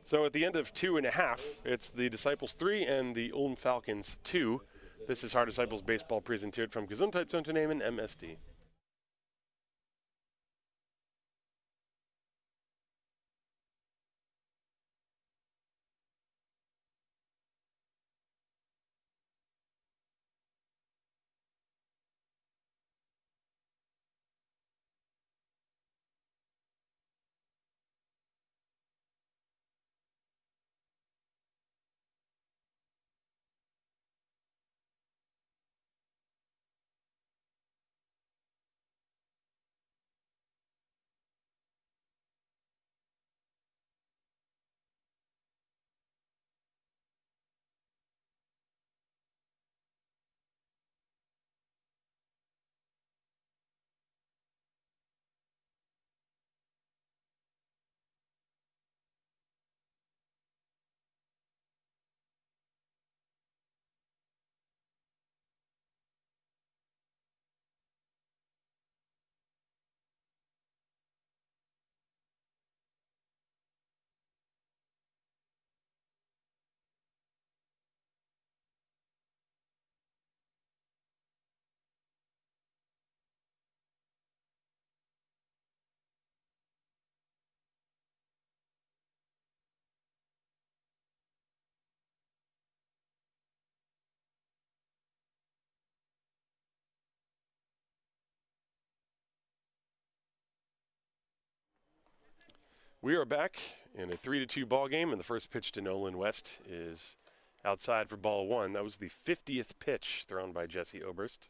[SPEAKER 1] So at the end of 2.5, it's the Disciples 3 and the Ulm Falcons 2. This is Haar Disciples Baseball präsentiert vom Gesundheitsunternehmen MSD. We are back in a 3-2 ball game, and the first pitch to Nolan West is outside for ball 1. That was the 50th pitch thrown by Jesse Oberst.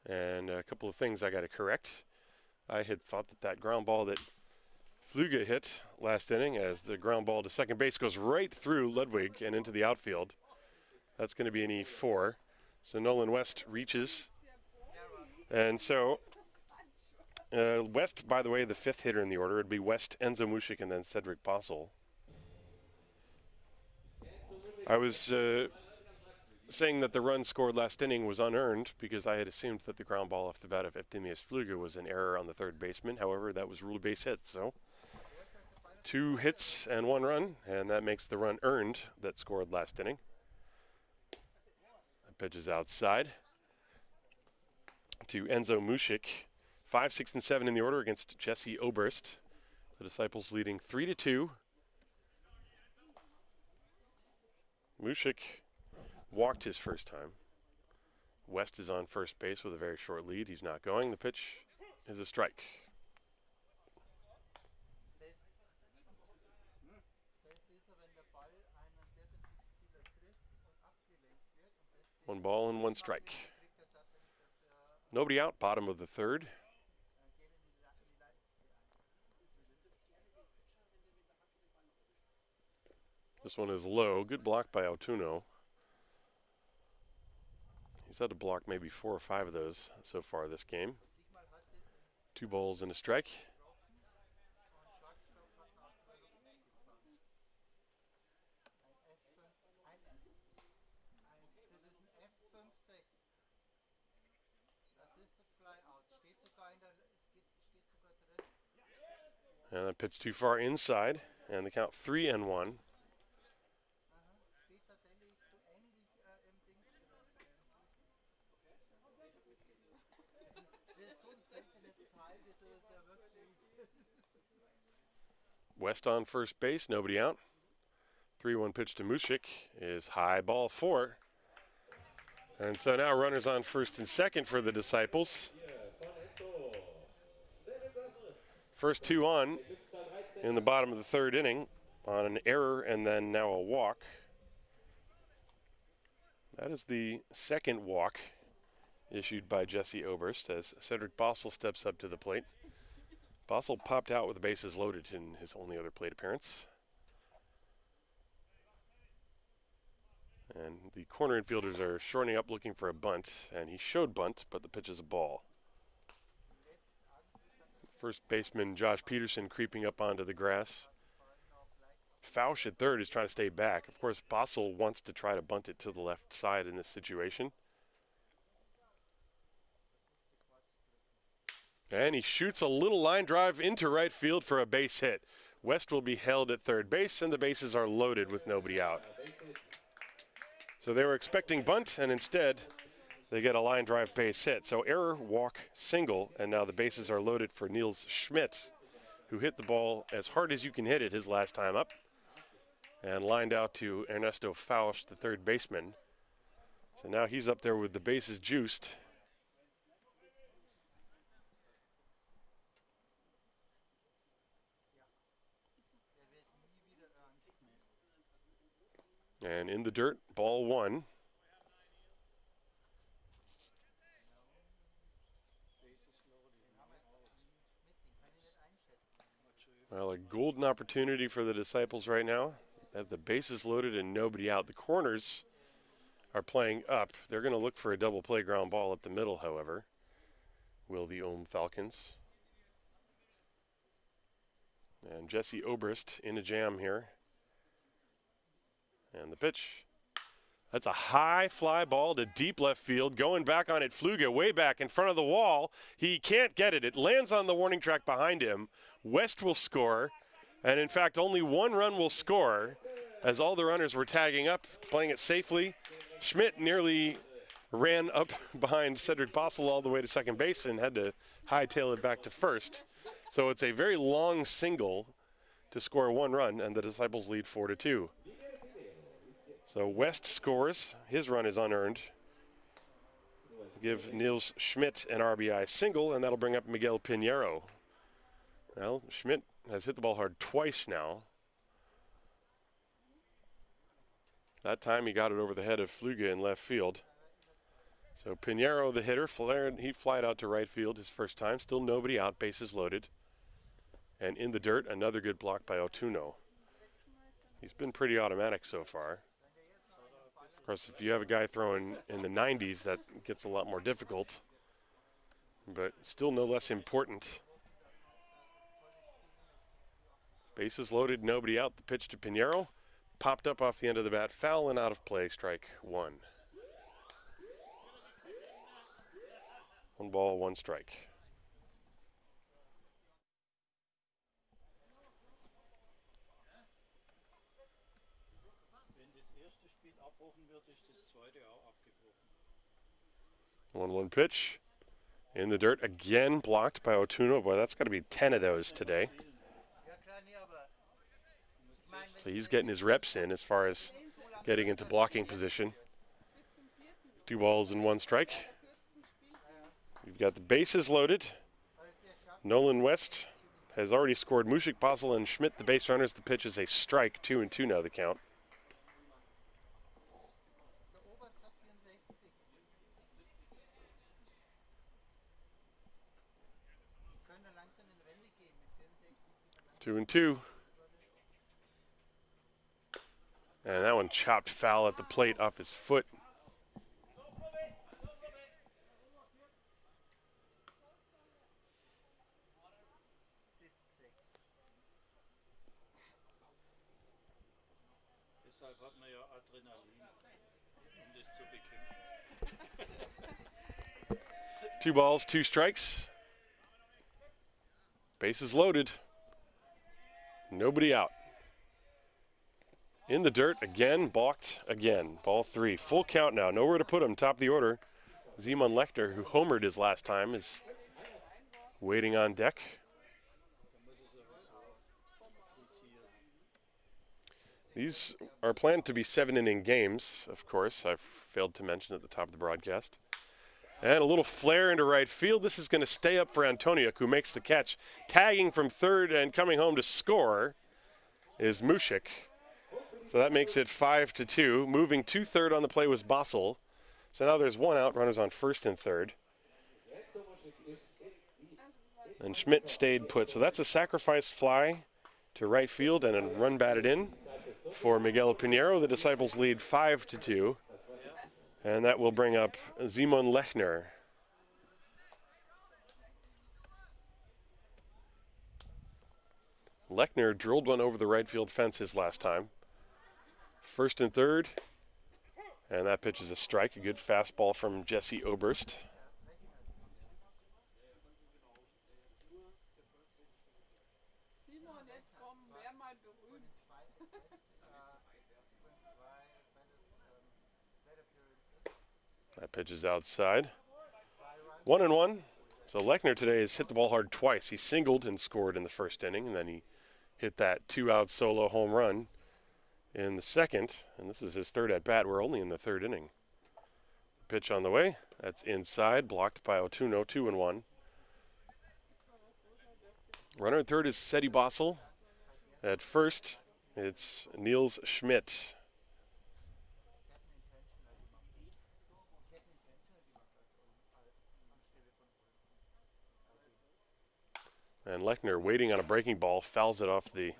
[SPEAKER 1] And a couple of things I got to correct. I had thought that ground ball that Fluge hit last inning, as the ground ball to second base goes right through Ludwig and into the outfield. That's going to be an E4. So Nolan West reaches. And so West, by the way, the 5th hitter in the order. It'd be West, Enzo Mushik, and then Cedric Bossel. I was saying that the run scored last inning was unearned because I had assumed that the ground ball off the bat of Eftimius Fluge was an error on the third baseman. However, that was rule base hit. So 2 hits and 1 run, and that makes the run earned that scored last inning. That pitch is outside to Enzo Mushik. 5, 6, and 7 in the order against Jesse Oberst. The Disciples leading 3-2. Mushik walked his first time. West is on first base with a very short lead. He's not going. The pitch is a strike. 1 ball and 1 strike. Nobody out, bottom of the 3rd. This one is low. Good block by Autuno. He's had to block maybe 4 or 5 of those so far this game. 2 balls and a strike. And that pitch too far inside, and the count 3-1. West on first base, nobody out. 3-1 pitch to Mushik is high, ball 4. And so now runners on first and second for the Disciples. First 2 on in the bottom of the 3rd inning on an error and then now a walk. That is the 2nd walk issued by Jesse Oberst as Cedric Bossel steps up to the plate. Bossel popped out with the bases loaded in his only other plate appearance. And the corner infielders are shortening up looking for a bunt, and he showed bunt, but the pitch is a ball. First baseman Josh Peterson creeping up onto the grass. Fausch at third is trying to stay back. Of course, Bossel wants to try to bunt it to the left side in this situation. And he shoots a little line drive into right field for a base hit. West will be held at third base, and the bases are loaded with nobody out. So they were expecting bunt, and instead they get a line drive base hit. So error, walk, single, and now the bases are loaded for Niels Schmidt, who hit the ball as hard as you can hit it his last time up, and lined out to Ernesto Faust, the third baseman. So now he's up there with the bases juiced. And in the dirt, ball one. Well, a golden opportunity for the Disciples right now. They have the bases loaded and nobody out. The corners are playing up. They're going to look for a double play ground ball up the middle, however, will the Ulm Falcons. And Jesse Oberst in a jam here. And the pitch. That's a high fly ball to deep left field. Going back on it, Fluge way back in front of the wall. He can't get it. It lands on the warning track behind him. West will score. And in fact, only one run will score as all the runners were tagging up, playing it safely. Schmidt nearly ran up behind Cedric Bossel all the way to second base and had to hightail it back to first. So it's a very long single to score one run, and the Disciples lead 4-2. So West scores. His run is unearned. Give Niels Schmidt an RBI single, and that'll bring up Miguel Pinheiro. Well, Schmidt has hit the ball hard twice now. That time he got it over the head of Fluge in left field. So Pinheiro, the hitter, he flied out to right field his first time. Still nobody out, bases loaded. And in the dirt, another good block by Otuno. He's been pretty automatic so far. Of course, if you have a guy throwing in the 90s, that gets a lot more difficult. But still no less important. Bases loaded, nobody out. The pitch to Pinheiro. Popped up off the end of the bat, foul and out of play, strike one. 1 ball, 1 strike. One pitch. In the dirt, again blocked by Otuno. Boy, that's got to be 10 of those today. So he's getting his reps in as far as getting into blocking position. 2 balls and 1 strike. We've got the bases loaded. Nolan West has already scored. Mushik, Bossel, and Schmidt, the base runners. The pitch is a strike, 2-2 now the count. Two and two. And that one chopped foul at the plate off his foot. Two balls, 2 strikes. Bases loaded. Nobody out. In the dirt again, balked again. Ball 3. Full count now. Nowhere to put him. Top of the order. Simon Lechner, who homered his last time, is waiting on deck. These are planned to be 7-inning games, of course. I've failed to mention at the top of the broadcast. And a little flare into right field. This is going to stay up for Antoniuk, who makes the catch. Tagging from third and coming home to score is Mushik. So that makes it 5-2. Moving to third on the play was Bossel. So now there's 1 out, runners on first and third. And Schmidt stayed put. So that's a sacrifice fly to right field and a run batted in for Miguel Pinheiro. The Disciples lead 5-2. And that will bring up Simon Lechner. Lechner drilled one over the right field fence his last time. First and third. And that pitch is a strike. A good fastball from Jesse Oberst. That pitch is outside. 1-1. So Lechner today has hit the ball hard twice. He singled and scored in the first inning, and then he hit that 2-out solo home run in the second. And this is his third at bat. We're only in the third inning. Pitch on the way. That's inside, blocked by Otuno. 2-1. Runner at third is Seti Bossel. At first, it's Niels Schmidt. And Lechner, waiting on a breaking ball, fouls it off the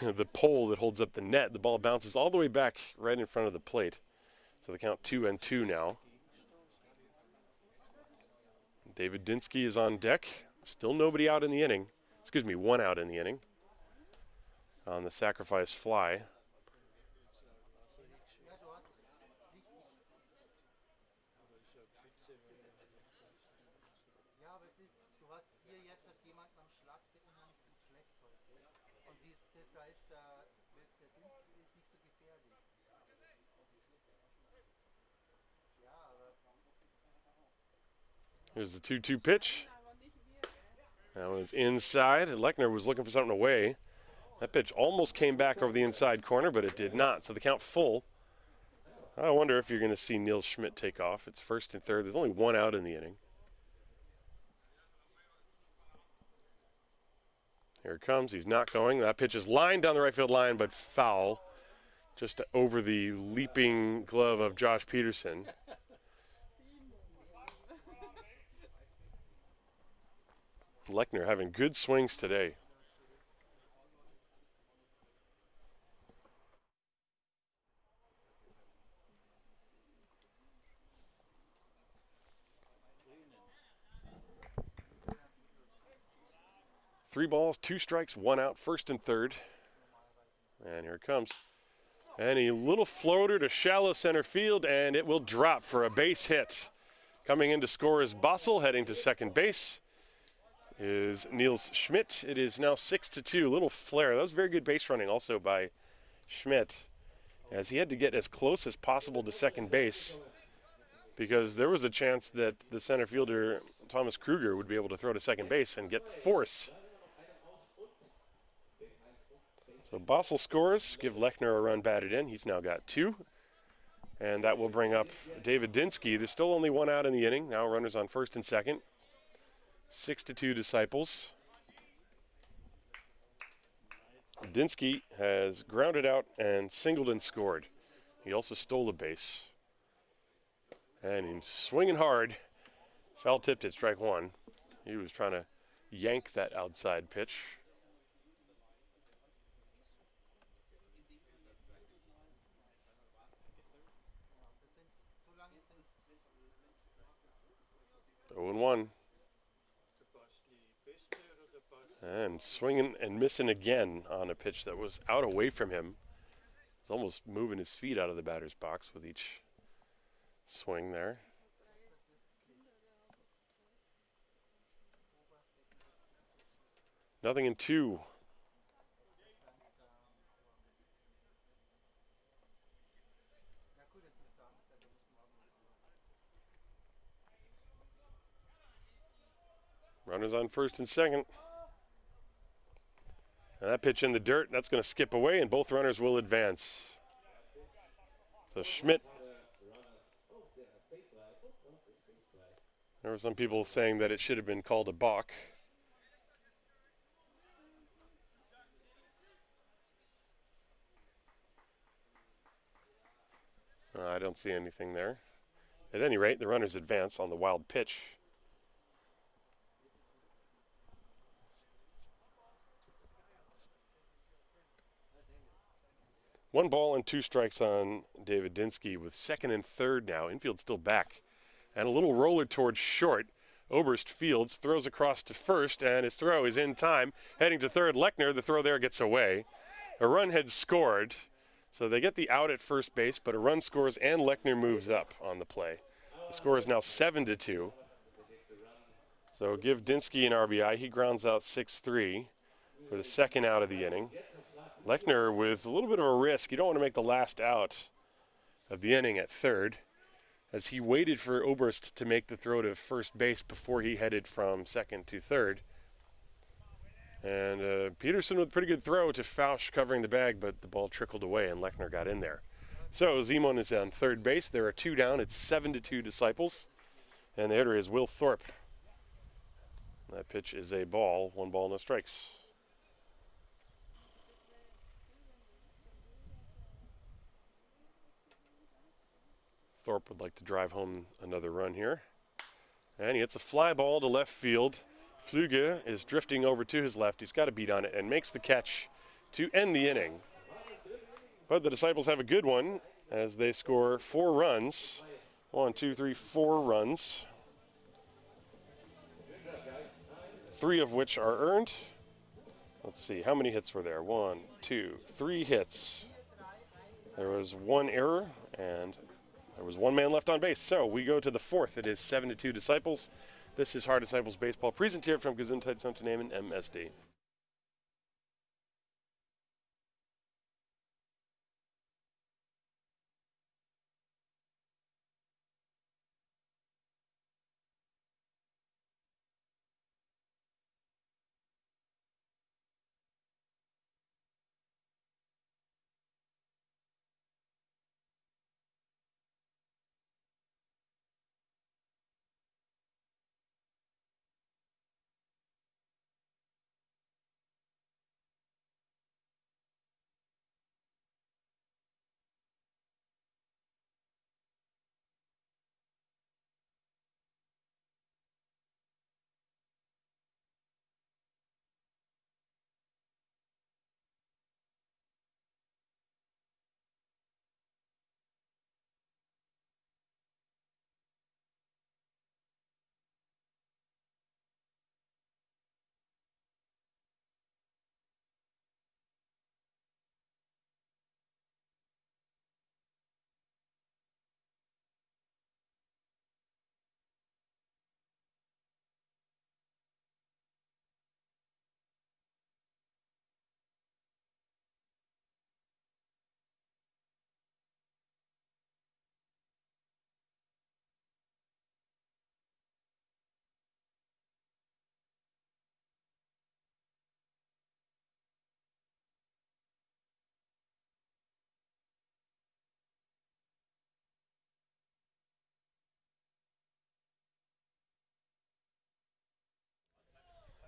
[SPEAKER 1] the pole that holds up the net. The ball bounces all the way back right in front of the plate. So the count 2-2 now. David Dinsky is on deck. Still nobody out in the inning. Excuse me, 1 out in the inning on the sacrifice fly. Here's the 2-2 pitch. That was inside. Lechner was looking for something away. That pitch almost came back over the inside corner, but it did not. So the count full. I wonder if you're going to see Niels Schmidt take off. It's first and third. There's only 1 out in the inning. Here it comes. He's not going. That pitch is lined down the right field line, but foul. Just over the leaping glove of Josh Peterson. Lechner having good swings today. Three balls, 2 strikes, 1 out, first and third. And here it comes. And a little floater to shallow center field, and it will drop for a base hit. Coming in to score is Bossel, heading to second base is Niels Schmidt. It is now 6-2. Little flare. That was very good base running also by Schmidt, as he had to get as close as possible to second base because there was a chance that the center fielder Thomas Kruger would be able to throw to second base and get force. So Bossel scores, give Lechner a run batted in. He's now got 2. And that will bring up David Dinsky. There's still only 1 out in the inning. Now runners on first and second. 6-2 Disciples. Dinsky has grounded out and singled and scored. He also stole a base. And he's swinging hard. Foul tipped at strike 1. He was trying to yank that outside pitch. Oh, 0-1. And swinging and missing again on a pitch that was out away from him. He's almost moving his feet out of the batter's box with each swing there. Nothing in 2. Runners on first and second. And that pitch in the dirt, that's going to skip away, and both runners will advance. So Schmidt. There were some people saying that it should have been called a balk. I don't see anything there. At any rate, the runners advance on the wild pitch. One ball and 2 strikes on David Dinsky with second and third now. Infield still back. And a little roller towards short. Oberst fields, throws across to first, and his throw is in time. Heading to third, Lechner, the throw there gets away. A run had scored, so they get the out at first base, but a run scores and Lechner moves up on the play. The score is now 7-2. So give Dinsky an RBI. He grounds out 6-3 for the second out of the inning. Lechner with a little bit of a risk. You don't want to make the last out of the inning at third. as he waited for Oberst to make the throw to first base before he headed from second to third. And Peterson with a pretty good throw to Fausch covering the bag, but the ball trickled away and Lechner got in there. So Zeman is on third base. There are 2 down. It's 7-2 Disciples. And the hitter is Will Thorpe. That pitch is a ball. 1 ball, no strikes. Thorpe would like to drive home another run here. And he hits a fly ball to left field. Flüge is drifting over to his left. He's got a beat on it and makes the catch to end the inning. But the Disciples have a good one as they score 4 runs. 1, 2, 3, 4 runs. 3 of which are earned. Let's see, how many hits were there? 1, 2, 3 hits. There was 1 error and there was 1 man left on base. So we go to the 4th. It is 7-2 Disciples. This is Haar Disciples Baseball, presented from Gesundheitsunternehmen MSD.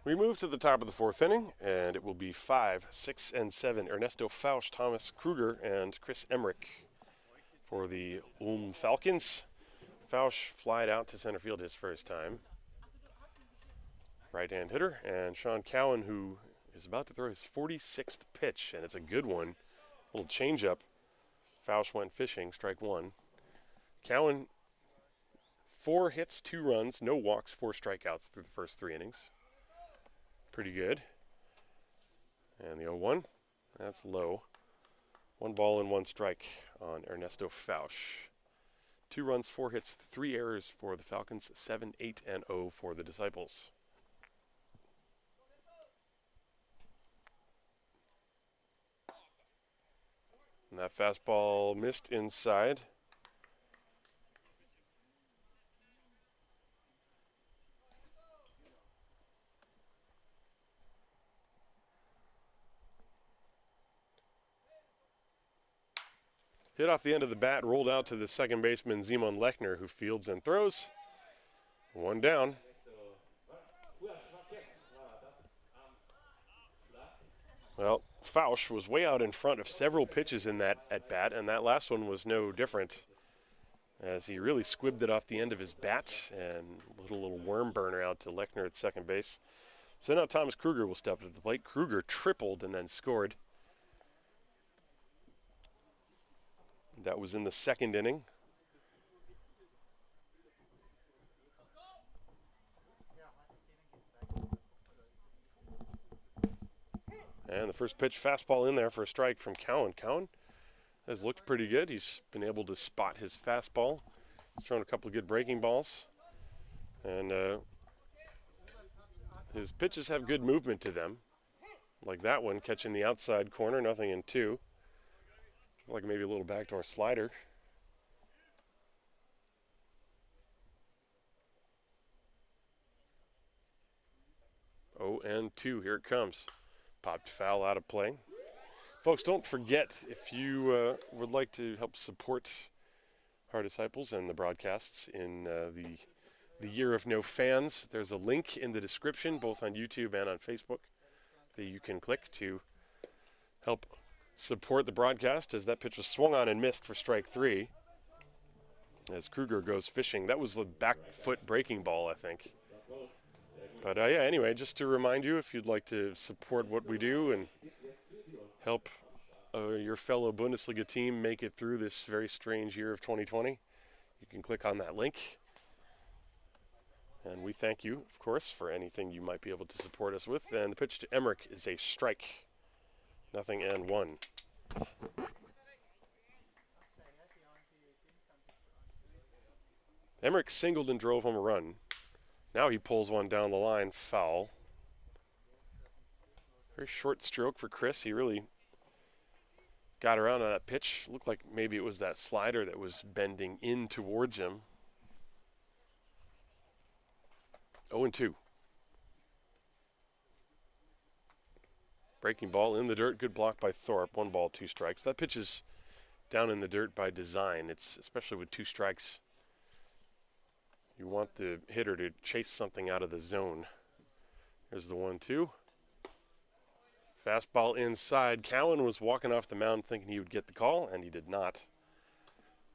[SPEAKER 1] We move to the top of the 4th inning, and it will be 5, 6, and 7. Ernesto Fausch, Thomas Kruger, and Chris Emmerich for the Ulm Falcons. Fausch flied out to center field his first time. Right-hand hitter, and Sean Cowan, who is about to throw his 46th pitch, and it's a good one. A little changeup. Fausch went fishing, strike 1. Cowan, 4 hits, 2 runs, no walks, 4 strikeouts through the first 3 innings. Pretty good. And the 0-1, that's low. 1 ball and 1 strike on Ernesto Fausch. 2 runs, 4 hits, 3 errors for the Falcons, 7, 8, and 0 for the Disciples. And that fastball missed inside. Hit off the end of the bat, rolled out to the second baseman, Zeman Lechner, who fields and throws. 1 down. Well, Fausch was way out in front of several pitches in that at-bat, and that last one was no different, as he really squibbed it off the end of his bat and little worm burner out to Lechner at second base. So now Thomas Kruger will step to the plate. Kruger tripled and then scored. That was in the 2nd inning. And the first pitch, fastball in there for a strike from Cowan. Cowan has looked pretty good. He's been able to spot his fastball. He's thrown a couple of good breaking balls. And his pitches have good movement to them. Like that one, catching the outside corner, nothing in 2. Like maybe a little backdoor slider. 2. Here it comes. Popped foul out of play. Folks, don't forget, if you would like to help support Haar Disciples and the broadcasts in the year of no fans, there's a link in the description, both on YouTube and on Facebook, that you can click to help support the broadcast, as that pitch was swung on and missed for strike 3 as Kruger goes fishing. That was the back foot breaking ball, I think. But yeah, anyway, just to remind you, if you'd like to support what we do and help your fellow Bundesliga team make it through this very strange year of 2020, you can click on that link. And we thank you, of course, for anything you might be able to support us with. And the pitch to Emmerich is a strike. 0-1. Emmerich singled and drove home a run. Now he pulls one down the line, foul. Very short stroke for Chris. He really got around on that pitch. Looked like maybe it was that slider that was bending in towards him. 0-2. Breaking ball in the dirt. Good block by Thorpe. 1 ball, 2 strikes. That pitch is down in the dirt by design. It's especially with 2 strikes. You want the hitter to chase something out of the zone. There's the 1-2. Fastball inside. Cowan was walking off the mound thinking he would get the call, and he did not.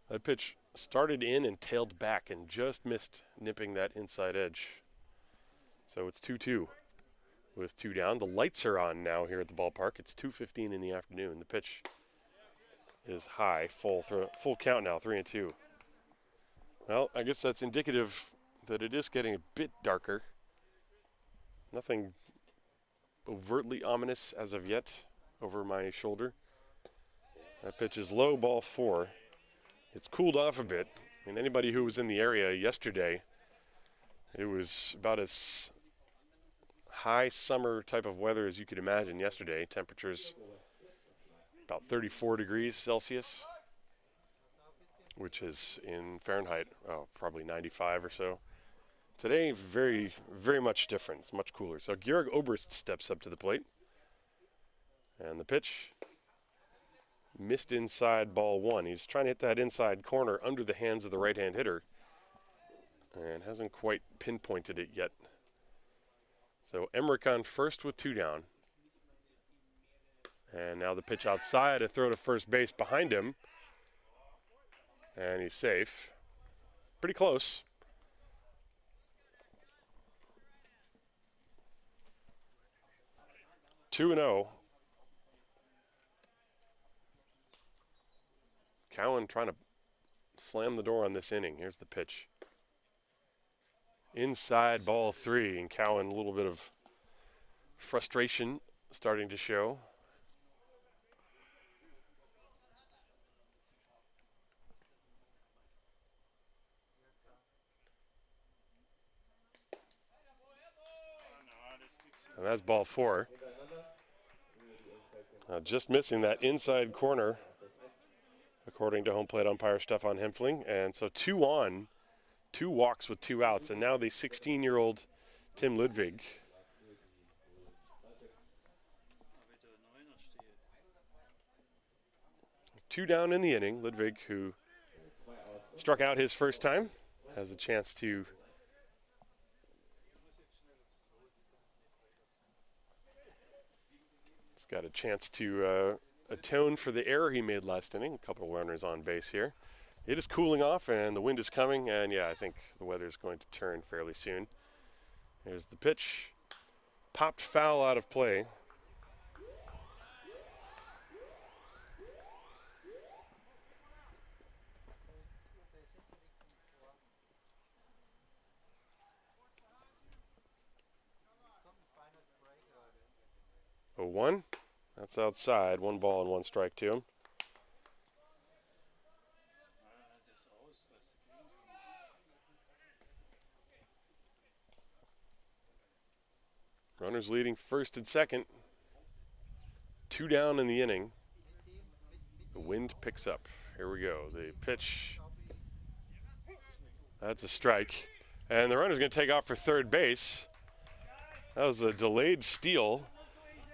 [SPEAKER 1] That pitch started in and tailed back and just missed nipping that inside edge. So it's 2-2 with 2 down. The lights are on now here at the ballpark. It's 2:15 in the afternoon. The pitch is high, full count now, 3-2. Well, I guess that's indicative that it is getting a bit darker. Nothing overtly ominous as of yet over my shoulder. That pitch is low, ball 4. It's cooled off a bit. And anybody who was in the area yesterday, it was about as high summer type of weather as you could imagine yesterday. Temperatures about 34 degrees Celsius, which is in Fahrenheit, probably 95 or so. Today, very, very much different. It's much cooler. So Georg Oberst steps up to the plate. And the pitch missed inside, ball 1. He's trying to hit that inside corner under the hands of the right-hand hitter and hasn't quite pinpointed it yet. So Emmerich on first with 2 down. And now the pitch outside, a throw to first base behind him. And he's safe. Pretty close. Two and 0. Cowan trying to slam the door on this inning. Here's the pitch. Inside, ball 3, and Cowan a little bit of frustration starting to show. And that's ball 4. Just missing that inside corner, according to home plate umpire Stefan Hempfling. And so 2 on, 2 walks with 2 outs. And now the 16-year-old Tim Ludwig. Two down in the inning. Ludwig, who struck out his first time, has a chance to got a chance to atone for the error he made last inning. A couple of runners on base here. It is cooling off and the wind is coming, and yeah, I think the weather is going to turn fairly soon. Here's the pitch. Popped foul out of play. Oh, 1. That's outside. 1 ball and 1 strike to him. Runners leading first and second. 2 down in the inning. The wind picks up. Here we go. The pitch. That's a strike. And the runner's going to take off for third base. That was a delayed steal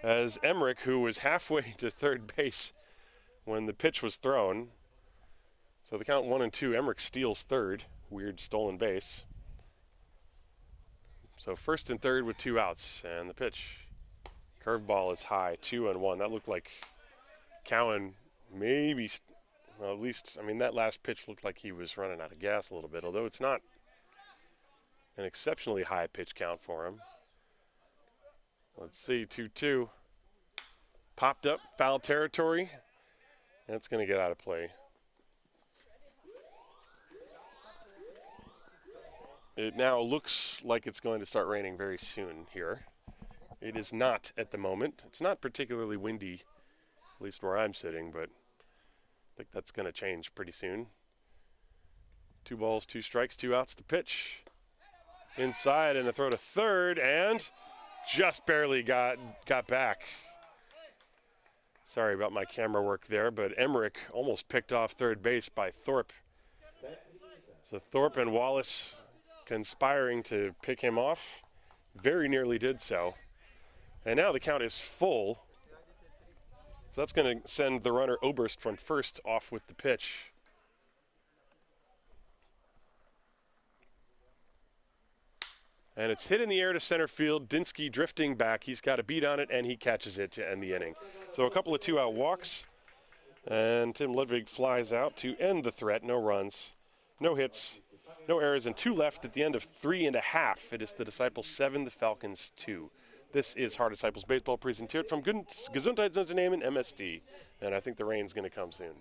[SPEAKER 1] as Emmerich, who was halfway to third base when the pitch was thrown. So the count 1-2, Emmerich steals third. Weird stolen base. So first and third with 2 outs, and the pitch. Curveball is high, 2-1. That looked like Cowan maybe, well, at least, I mean, that last pitch looked like he was running out of gas a little bit, although it's not an exceptionally high pitch count for him. Let's see, 2-2. Popped up, foul territory. That's going to get out of play. It now looks like it's going to start raining very soon here. It is not at the moment. It's not particularly windy, at least where I'm sitting, but I think that's going to change pretty soon. 2 balls, 2 strikes, 2 outs to pitch. Inside and a throw to third, and just barely got back. Sorry about my camera work there, but Emmerich almost picked off third base by Thorpe. So Thorpe and Wallace conspiring to pick him off, very nearly did so. And now the count is full. So that's going to send the runner Oberst from first off with the pitch. And it's hit in the air to center field. Dinsky drifting back. He's got a beat on it, and he catches it to end the inning. So a couple of 2-out walks. And Tim Ludwig flies out to end the threat. No runs, no hits, no errors, and 2 left at the end of 3.5. It is the Disciples 7, the Falcons 2. This is Haar Disciples Baseball präsentiert from Gesundheitsunternehmen MSD. And I think the rain's going to come soon.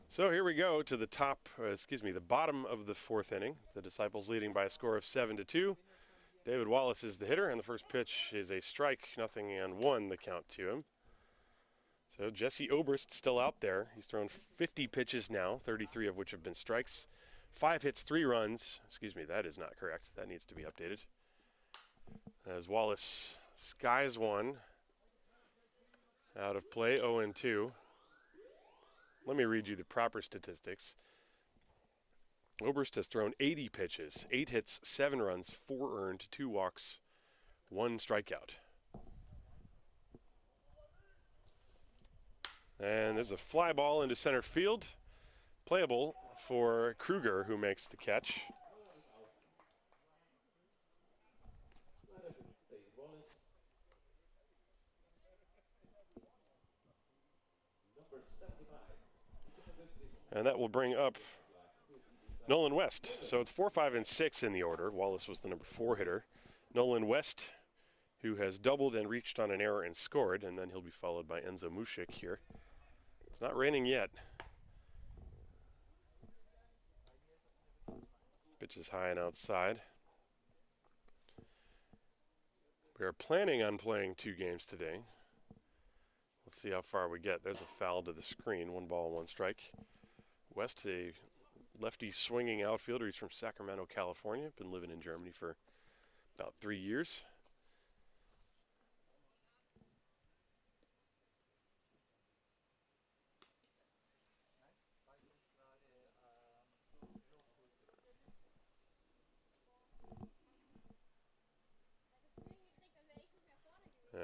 [SPEAKER 1] So here we go to the the bottom of the 4th inning. The Disciples leading by a score of 7-2. David Wallace is the hitter, and the first pitch is a strike, 0-1 the count to him. So Jesse Oberst still out there. He's thrown 50 pitches now, 33 of which have been strikes. 5 hits, 3 runs. Excuse me, that is not correct. That needs to be updated. As Wallace skies one out of play, 0-2. Let me read you the proper statistics. Oberst has thrown 80 pitches, 8 hits, 7 runs, 4 earned, 2 walks, 1 strikeout. And there's a fly ball into center field. Playable for Kruger, who makes the catch. And that will bring up Nolan West. So it's 4, 5, and 6 in the order. Wallace was the number 4 hitter. Nolan West, who has doubled and reached on an error and scored, and then he'll be followed by Enzo Mushik here. It's not raining yet. Pitch is high and outside. We are planning on playing 2 games today. Let's see how far we get. There's a foul to the screen. 1 ball, 1 strike. West, a lefty swinging outfielder. He's from Sacramento, California. Been living in Germany for about 3 years.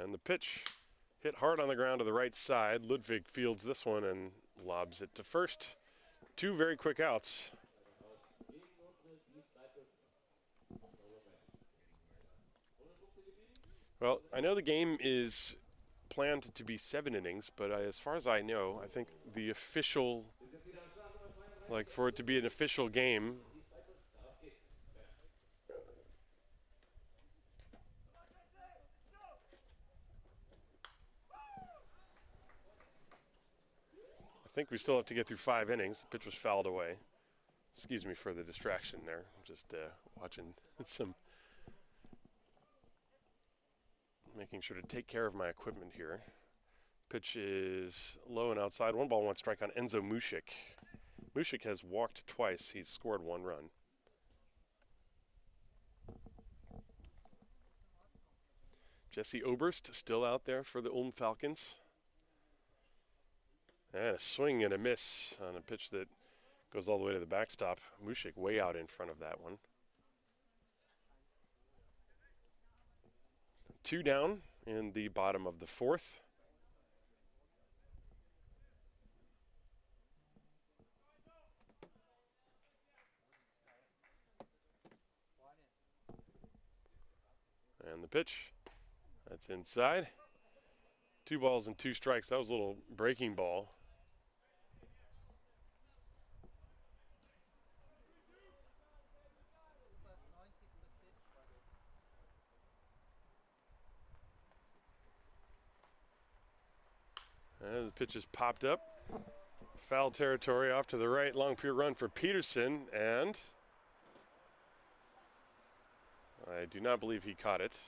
[SPEAKER 1] And the pitch hit hard on the ground to the right side. Ludwig fields this one and lobs it to first. 2 very quick outs. Well, I know the game is planned to be 7 innings, but as far as I know, I think the official, like for it to be an official game, I think we still have to get through 5 innings. The pitch was fouled away. Excuse me for the distraction there. I'm just watching some, making sure to take care of my equipment here. Pitch is low and outside. 1 ball, 1 strike on Enzo Mushik. Mushik has walked twice. He's scored 1 run. Jesse Oberst still out there for the Ulm Falcons. And a swing and a miss on a pitch that goes all the way to the backstop. Mushik way out in front of that one. 2 down in the bottom of the 4th. And the pitch, that's inside. 2 balls and 2 strikes. That was a little breaking ball. And the pitch is popped up. Foul territory off to the right. Long pure run for Peterson, and I do not believe he caught it.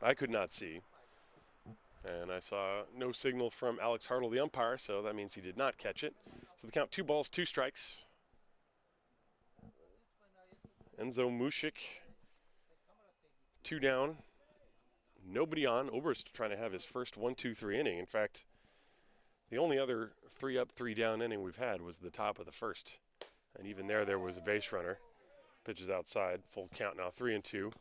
[SPEAKER 1] I could not see. And I saw no signal from Alex Hartle, the umpire, so that means he did not catch it. So the count 2 balls, 2 strikes. Enzo Mushik, 2 down. Nobody on. Oberst trying to have his first 1-2-3 inning. In fact, the only other 3 up, 3 down inning we've had was the top of the 1st. And even there was a base runner. Pitches outside. Full count now, 3-2.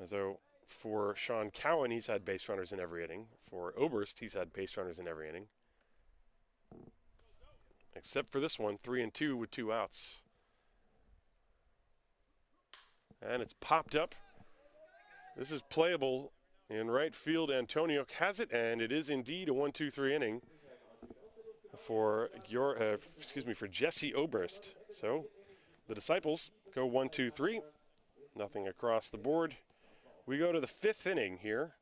[SPEAKER 1] So for Sean Cowan, he's had base runners in every inning. For Oberst, he's had base runners in every inning. Except for this one, 3-2 with 2 outs. And it's popped up. This is playable in right field. Antonio has it, and it is indeed a 1-2-3 inning for for Jesse Oberst. So the Disciples go 1-2-3. Nothing across the board. We go to the 5th inning here.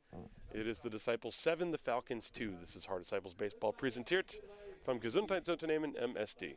[SPEAKER 1] It is the Disciples 7, the Falcons 2. This is Haar Disciples Baseball präsentiert vom Gesundheitsunternehmen MSD.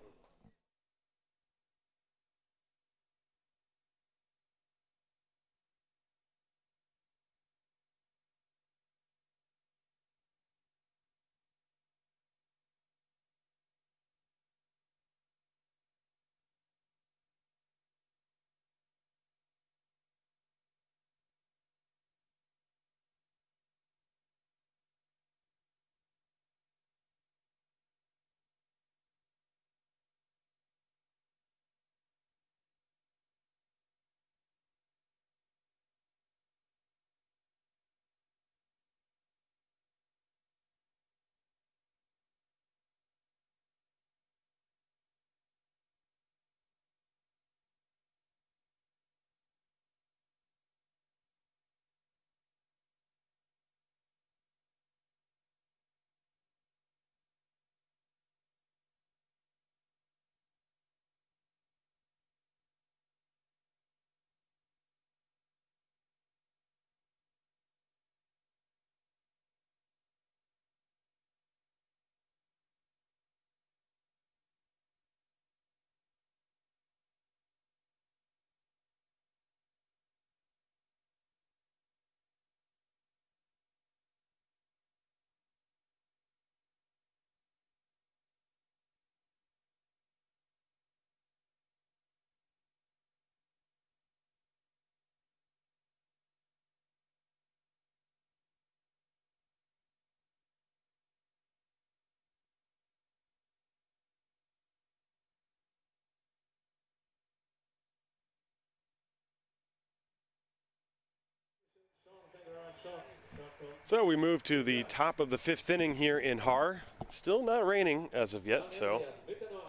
[SPEAKER 1] So we move to the top of the 5th inning here in Haar. Still not raining as of yet, so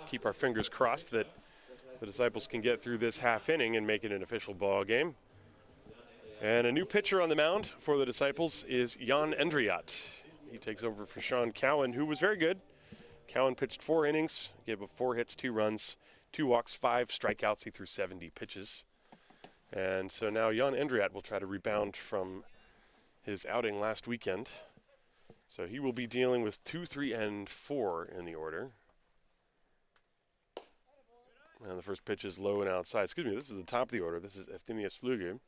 [SPEAKER 1] keep our fingers crossed that the Disciples can get through this half inning and make it an official ball game. And a new pitcher on the mound for the Disciples is Jan Endriat. He takes over for Sean Cowan, who was very good. Cowan pitched 4 innings, gave up 4 hits, 2 runs, 2 walks, 5 strikeouts. He threw 70 pitches. And so now Jan Endriat will try to rebound from his outing last weekend. So he will be dealing with 2, 3, and 4 in the order. And the first pitch is low and outside. Excuse me, this is the top of the order. This is Efthymios Flüge.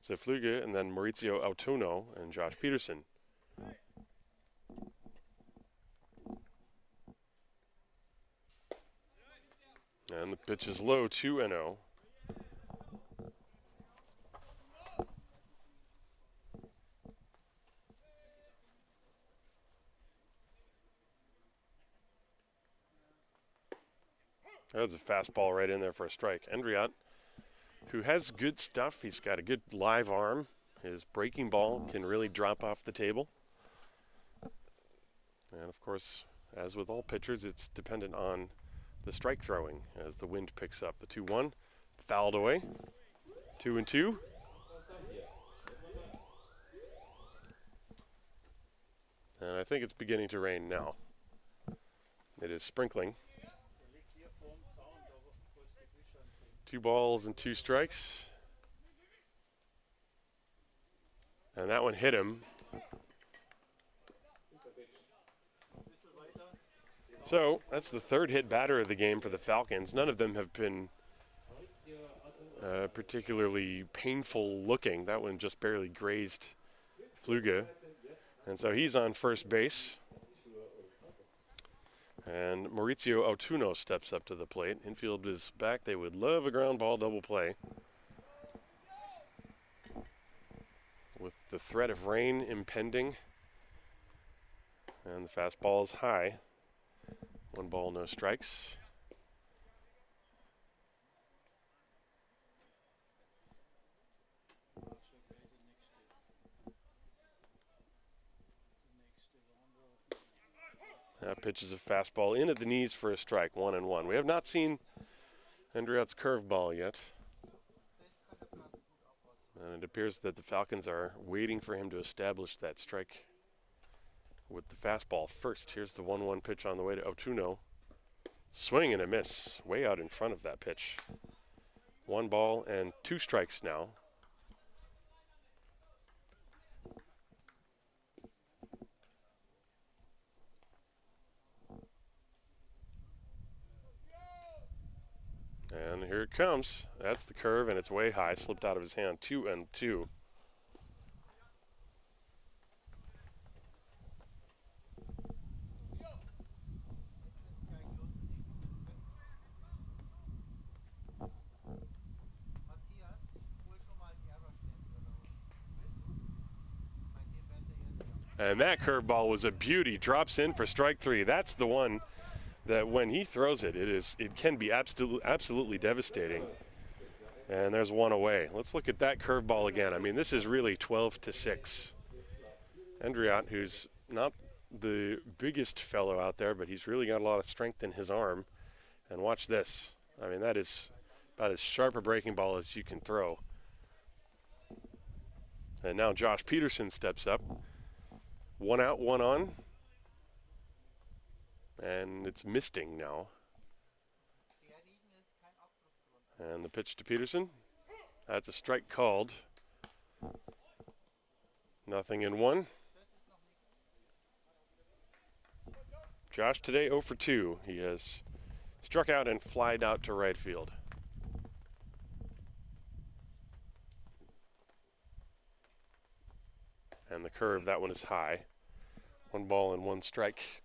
[SPEAKER 1] So Flüge and then Maurizio Autuno and Josh Peterson. And the pitch is low, 2-0. That's a fastball right in there for a strike. Endriat, who has good stuff. He's got a good live arm. His breaking ball can really drop off the table. And, of course, as with all pitchers, it's dependent on the strike throwing as the wind picks up. The 2-1, fouled away. 2-2. And I think it's beginning to rain now. It is sprinkling. 2 balls and 2 strikes. And that one hit him. So that's the 3rd hit batter of the game for the Falcons. None of them have been particularly painful looking. That one just barely grazed Flüge. And so he's on first base. And Maurizio Autuno steps up to the plate. Infield is back. They would love a ground ball double play. With the threat of rain impending. And the fastball is high. 1 ball, no strikes. That pitch is a fastball in at the knees for a strike, 1-1. We have not seen Endriat's curveball yet. And it appears that the Falcons are waiting for him to establish that strike with the fastball first. Here's the 1-1 pitch on the way to Autuno. Swing and a miss, way out in front of that pitch. 1 ball and 2 strikes now. And here it comes. That's the curve, and it's way high. Slipped out of his hand. 2-2. And that curveball was a beauty. Drops in for strike 3. That's the one that when he throws it, it can be absolutely devastating. And there's 1 away. Let's look at that curveball again. I mean, this is really 12-6. Endriat, who's not the biggest fellow out there, but he's really got a lot of strength in his arm. And watch this. I mean, that is about as sharp a breaking ball as you can throw. And now Josh Peterson steps up. 1 out, 1 on. And it's misting now. And the pitch to Peterson. That's a strike called. 0-1. Josh today 0 for 2. He has struck out and flied out to right field. And the curve, that one is high. 1 ball and 1 strike.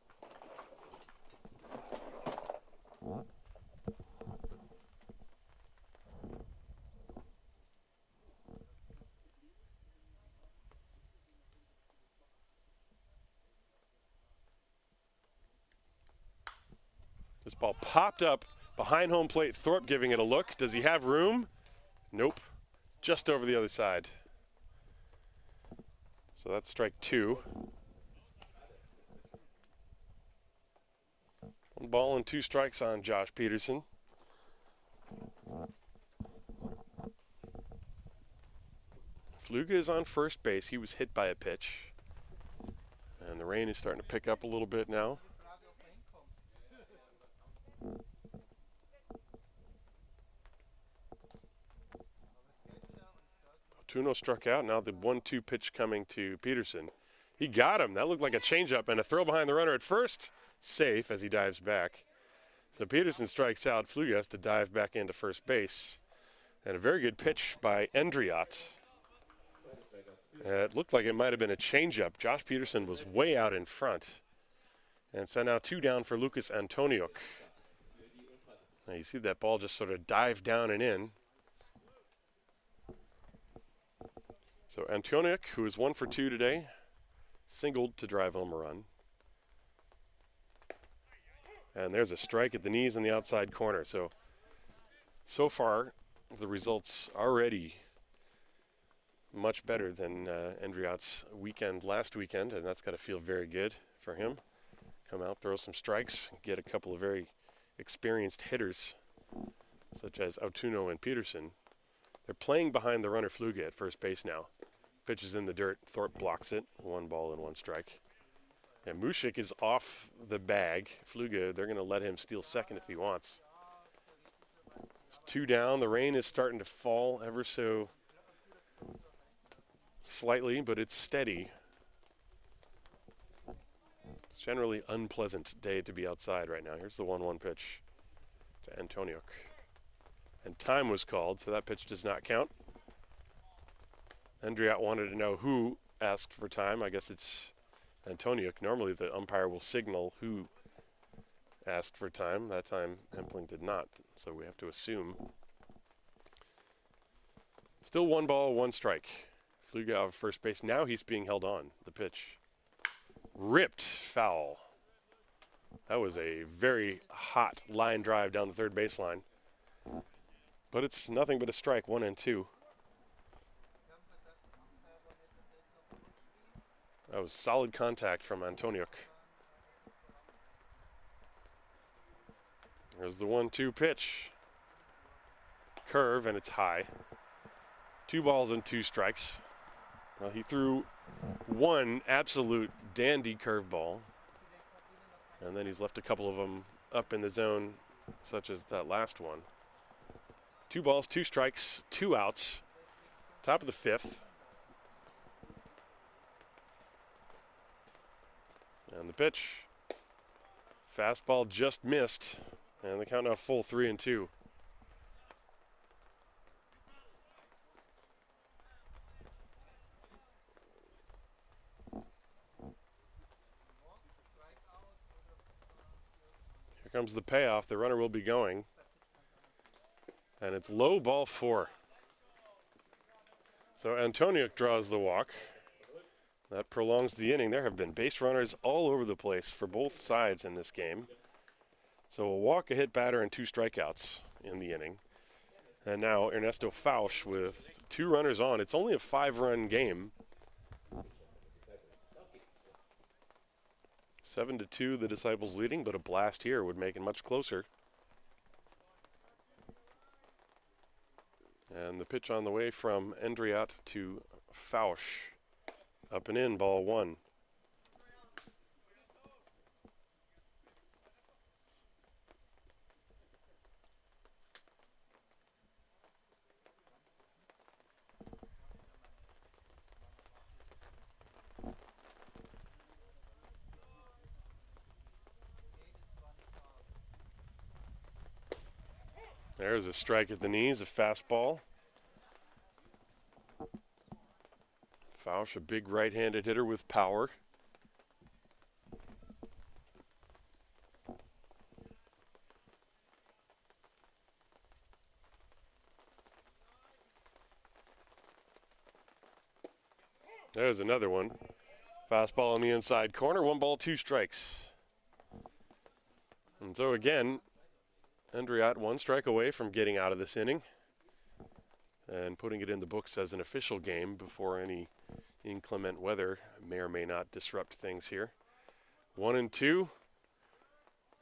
[SPEAKER 1] This ball popped up behind home plate. Thorpe giving it a look. Does he have room? Nope. Just over the other side. So that's strike 2. 1 ball and 2 strikes on Josh Peterson. Fluga is on first base. He was hit by a pitch. And the rain is starting to pick up a little bit now. Tuno struck out. Now the 1-2 pitch coming to Peterson. He got him. That looked like a changeup and a throw behind the runner at first. Safe as he dives back. So Peterson strikes out. Fluga has to dive back into first base. And a very good pitch by Endriat. It looked like it might have been a changeup. Josh Peterson was way out in front. And so now 2 down for Lucas Antoniuk. Now you see that ball just sort of dive down and in. So Antoniuk, who is 1 for 2 today, singled to drive home a run. And there's a strike at the knees in the outside corner. So far, the results already much better than Endriat's weekend last weekend, and that's got to feel very good for him. Come out, throw some strikes, get a couple of very experienced hitters, such as Autuno and Peterson. They're playing behind the runner Fluga at first base now. Pitch is in the dirt. Thorpe blocks it. 1 ball and 1 strike. And Mushik is off the bag. Fluga, they're going to let him steal second if he wants. It's 2 down. The rain is starting to fall ever so slightly, but it's steady. It's generally unpleasant day to be outside right now. Here's the 1-1 pitch to Antoniuk. And time was called, so that pitch does not count. Endriat wanted to know who asked for time. I guess it's Antoniuk. Normally the umpire will signal who asked for time. That time Hempling did not, so we have to assume. Still 1 ball, 1 strike. Fluga out of first base. Now he's being held on. The pitch. Ripped foul. That was a very hot line drive down the third baseline. But it's nothing but a strike, 1 and 2. That was solid contact from Antoniuk. There's the 1-2 pitch. Curve, and it's high. 2 balls and 2 strikes. Well, he threw 1 absolute dandy curveball. And then he's left a couple of them up in the zone, such as that last one. 2 balls, 2 strikes, 2 outs. Top of the 5th. And the pitch. Fastball just missed. And the count now full 3 and 2. Here comes the payoff. The runner will be going. And it's low, ball 4. So Antoniuk draws the walk. That prolongs the inning. There have been base runners all over the place for both sides in this game. So a walk, a hit batter, and 2 strikeouts in the inning. And now Ernesto Fausch with 2 runners on. It's only a 5-run game. 7-2, the Disciples leading, but a blast here would make it much closer. And the pitch on the way from Endriat to Fausch. Up and in, ball 1. There's a strike at the knees, a fastball. Fausch, a big right-handed hitter with power. There's another one. Fastball on the inside corner, 1 ball, 2 strikes. And so again, Endriat 1 strike away from getting out of this inning and putting it in the books as an official game before any Inclement weather may or may not disrupt things here. 1-2.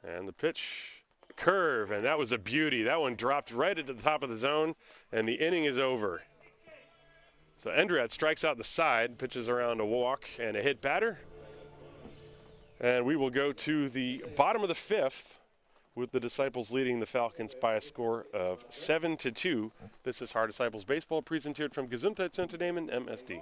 [SPEAKER 1] And the pitch, curve, and that was a beauty. That one dropped right at the top of the zone, and the inning is over. So Endrat strikes out the side, pitches around a walk and a hit batter. And we will go to the bottom of the fifth with the Disciples leading the Falcons by a score of 7-2. This is Haar Disciples Baseball, presented from Gesundheitsunternehmen MSD.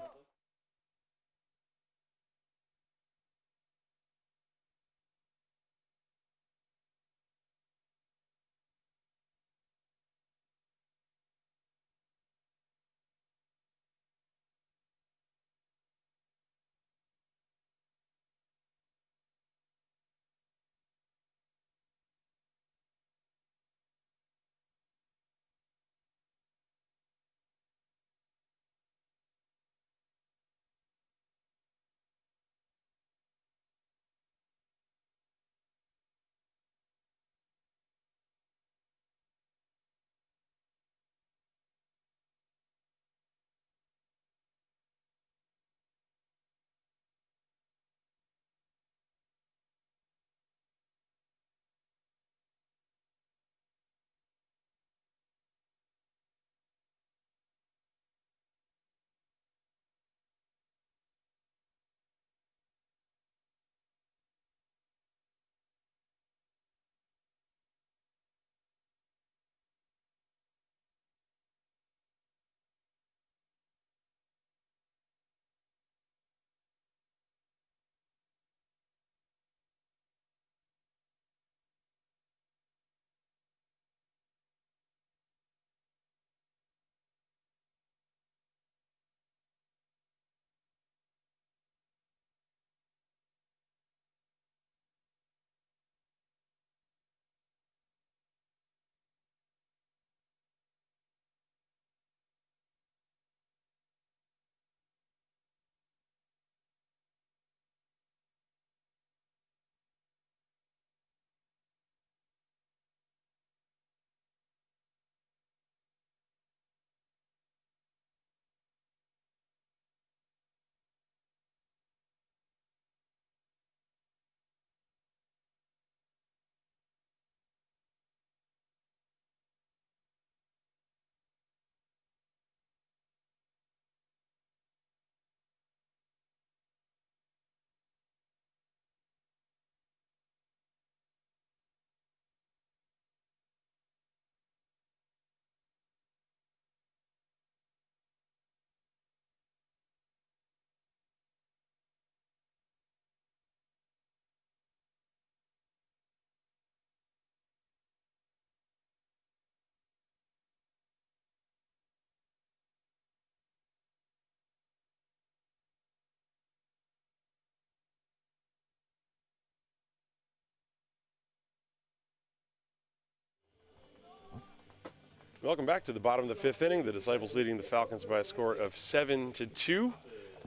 [SPEAKER 1] Welcome back to the bottom of the fifth inning. The Disciples leading the Falcons by a score of 7-2.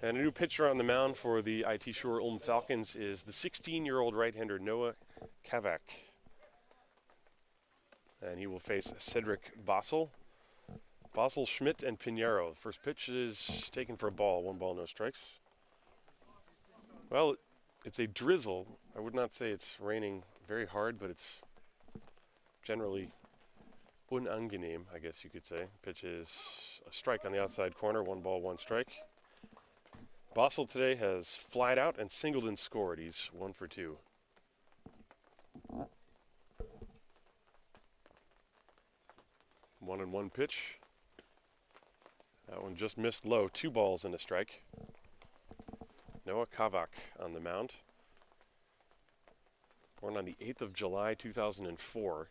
[SPEAKER 1] And a new pitcher on the mound for the IT Shore Ulm Falcons is the 16-year-old right-hander Noah Kavak. And he will face Cedric Bossel, Schmidt, and Pinheiro. The first pitch is taken for a ball. 1 ball, no strikes. Well, it's a drizzle. I would not say it's raining very hard, but it's generally unangenehm, I guess you could say. Pitch is a strike on the outside corner. 1 ball, 1 strike. Bossel today has flied out and singled and scored. He's 1 for 2. One and one pitch. That one just missed low. 2 balls and a strike. Noah Kavak on the mound. Born on the 8th of July, 2004.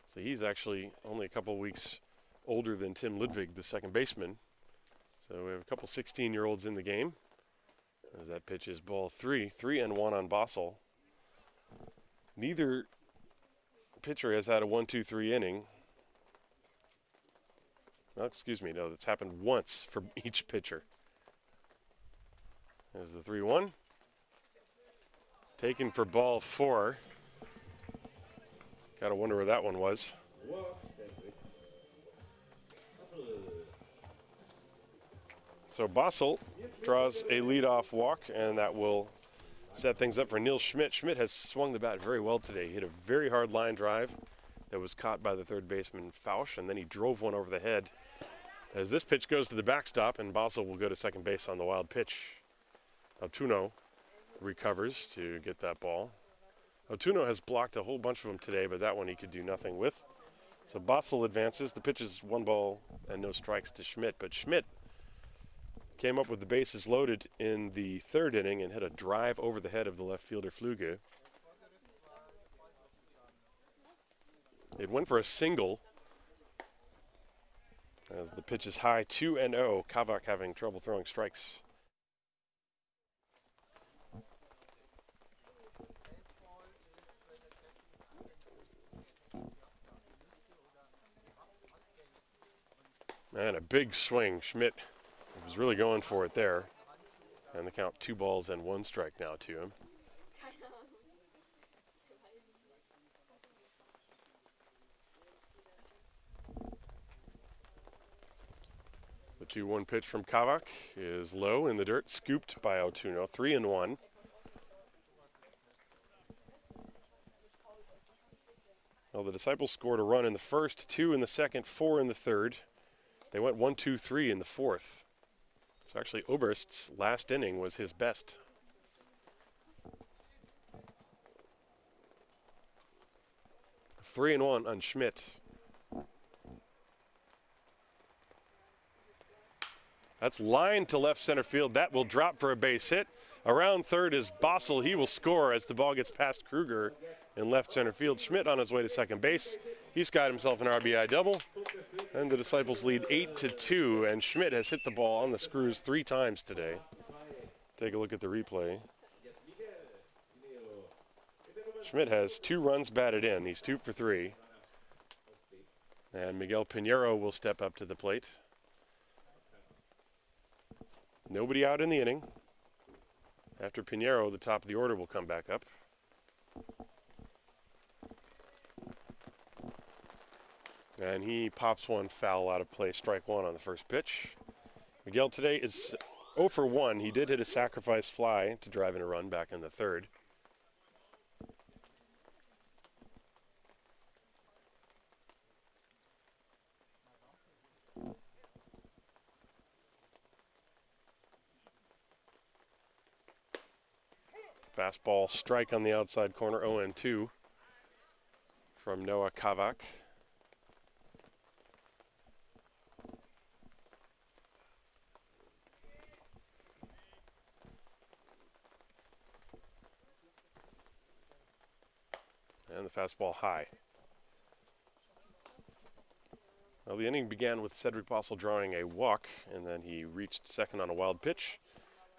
[SPEAKER 1] So he's actually only a couple weeks older than Tim Ludwig, the second baseman. So we have a couple 16-year-olds in the game. As that pitch is ball 3. 3-1 on Bossel. Neither pitcher has had a 1-2-3 inning. Well, excuse me, no, that's happened once for each pitcher. There's the 3-1. Taken for ball 4. Gotta wonder where that one was. So Bossel draws a leadoff walk, and that will set things up for Niels Schmidt. Schmidt has swung the bat very well today. He hit a very hard line drive that was caught by the third baseman Fausch, and then he drove one over the head. As this pitch goes to the backstop, and Bossel will go to second base on the wild pitch. Altuno recovers to get that ball. Altuno has blocked a whole bunch of them today, but that one he could do nothing with. So Bossel advances. The pitch is 1 ball and no strikes to Schmidt, but Schmidt came up with the bases loaded in the third inning and hit a drive over the head of the left fielder Fluge. It went for a single as the pitch is high, 2-0. Kavak having trouble throwing strikes. And a big swing. Schmidt was really going for it there. And the count 2 balls and 1 strike now to him. The 2-1 pitch from Kavak is low in the dirt, scooped by Altuno, 3-1. Well, the Disciples scored a run in the first, 2 in the second, 4 in the third. They went 1, 2, 3 in the fourth. So actually Oberst's last inning was his best. Three and one on Schmidt. That's lined to left center field. That will drop for a base hit. Around third is Bossel. He will score as the ball gets past Kruger in left center field. Schmidt on his way to second base. He's got himself an RBI double. And the Disciples lead 8-2, and Schmidt has hit the ball on the screws 3 times today. Take a look at the replay. Schmidt has 2 runs batted in. He's 2 for 3. And Miguel Pinheiro will step up to the plate. Nobody out in the inning. After Pinheiro, the top of the order will come back up. And he pops one foul out of play, strike 1 on the first pitch. Miguel today is 0 for 1. He did hit a sacrifice fly to drive in a run back in the third. Fastball strike on the outside corner, 0-2 from Noah Kavak. And the fastball high. Well, the inning began with Cedric Bossel drawing a walk, and then he reached second on a wild pitch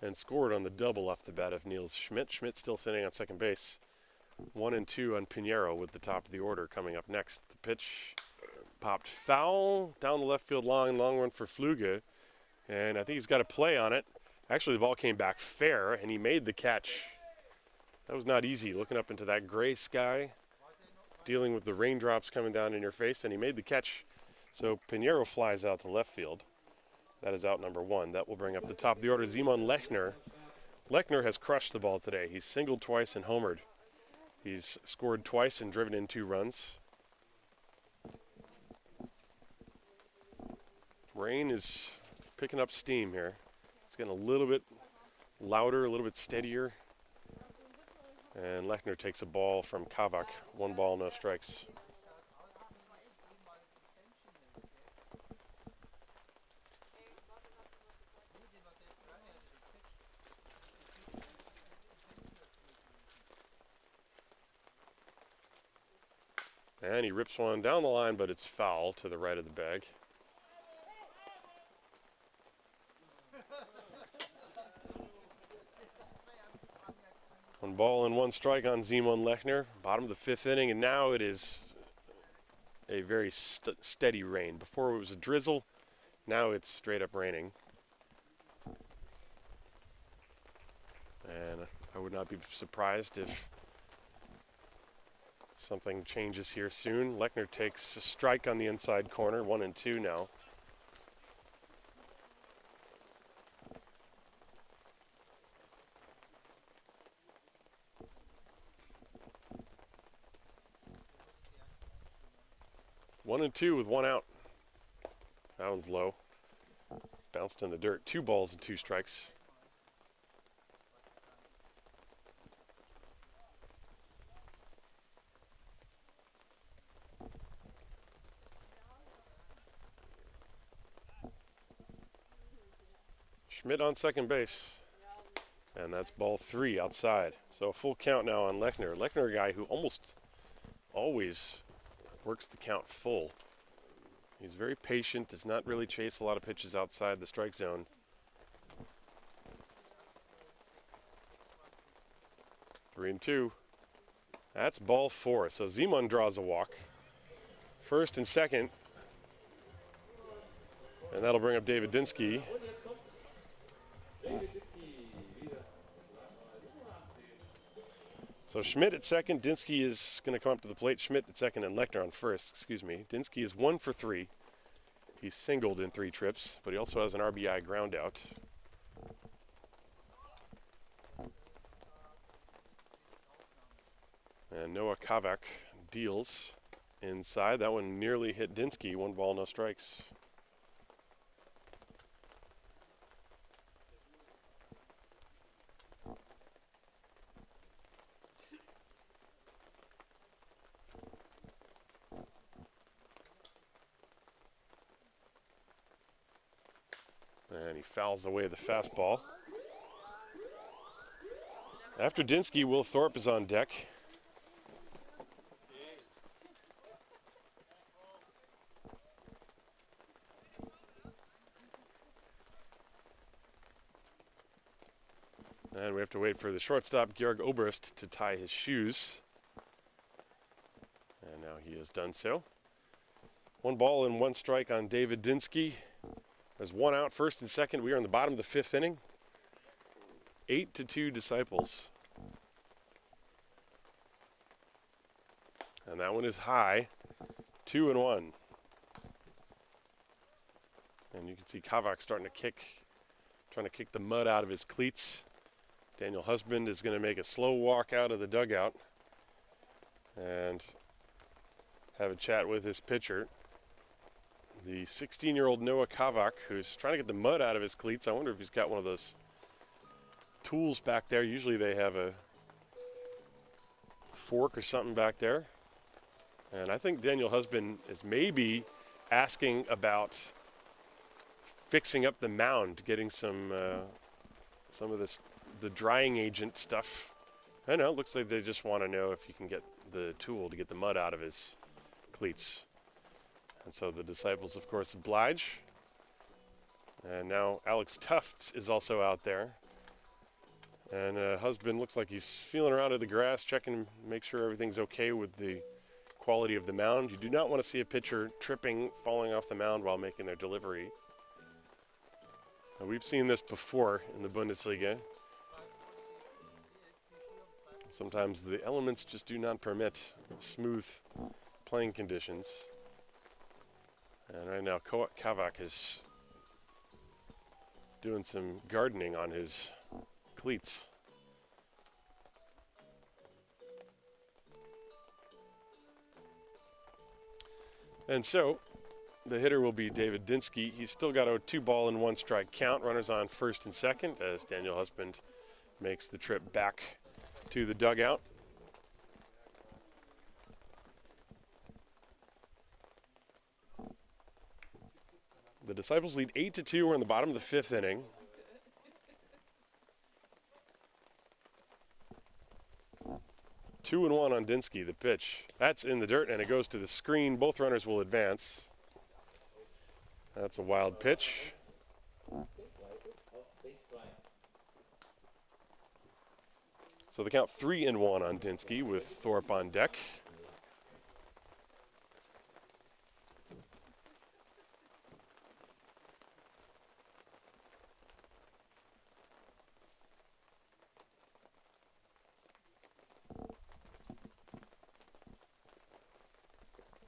[SPEAKER 1] and scored on the double off the bat of Niels Schmidt. Schmidt still sitting on second base. 1-2 on Pinheiro with the top of the order coming up next. The pitch popped foul down the left field line, long run for Fluge, and I think he's got a play on it. Actually, the ball came back fair, and he made the catch. That was not easy, looking up into that gray sky, dealing with the raindrops coming down in your face, and he made the catch. So Pinheiro flies out to left field. That is out number 1. That will bring up the top of the order, Simon Lechner. Lechner has crushed the ball today. He's singled twice and homered. He's scored twice and driven in 2 runs. Rain is picking up steam here. It's getting a little bit louder, a little bit steadier. And Lechner takes a ball from Kavak. 1 ball, no strikes. And he rips one down the line, but it's foul to the right of the bag. One ball and 1 strike on Simon Lechner. Bottom of the 5th inning, and now it is a very steady rain. Before it was a drizzle, now it's straight up raining. And I would not be surprised if something changes here soon. Lechner takes a strike on the inside corner, 1-2 now. 1-2 with 1 out. That one's low. Bounced in the dirt. 2 balls and 2 strikes. Schmidt on second base. And that's ball 3 outside. So a full count now on Lechner. Lechner, a guy who almost always works the count full. He's very patient, does not really chase a lot of pitches outside the strike zone. Three and 2. That's ball 4. So Zeman draws a walk. First and second. And that'll bring up David Dinsky. So Schmidt at second, Dinsky is going to come up to the plate. Schmidt at second and Lechner on first, excuse me. Dinsky is 1 for 3. He's singled in 3 trips, but he also has an RBI ground out. And Noah Kavak deals inside. That one nearly hit Dinsky. 1 ball, no strikes. And he fouls away the fastball. After Dinsky, Will Thorpe is on deck. And we have to wait for the shortstop, Georg Oberst, to tie his shoes. And now he has done so. 1 ball and 1 strike on David Dinsky. There's 1 out, first and second. We are in the bottom of the 5th inning. 8-2 Disciples. And that one is high. 2-1. And you can see Kavak starting to trying to kick the mud out of his cleats. Daniel Husband is going to make a slow walk out of the dugout and have a chat with his pitcher. The 16-year-old Noah Kavak, who's trying to get the mud out of his cleats. I wonder if he's got one of those tools back there. Usually they have a fork or something back there. And I think Daniel Husband is maybe asking about fixing up the mound, getting some of the drying agent stuff. I know, it looks like they just want to know if he can get the tool to get the mud out of his cleats. And so the Disciples, of course, oblige. And now Alex Tufts is also out there. And Husband looks like he's feeling around at the grass, checking to make sure everything's okay with the quality of the mound. You do not want to see a pitcher tripping, falling off the mound while making their delivery. Now, we've seen this before in the Bundesliga. Sometimes the elements just do not permit smooth playing conditions. And right now, Kavak is doing some gardening on his cleats. And so, the hitter will be David Dinsky. He's still got a 2 ball and 1 strike count. Runners on first and second as Daniel Husband makes the trip back to the dugout. The Disciples lead 8-2. We're in the bottom of the 5th inning. Two and 1 on Dinsky, the pitch. That's in the dirt, and it goes to the screen. Both runners will advance. That's a wild pitch. So the count 3-1 on Dinsky with Thorpe on deck.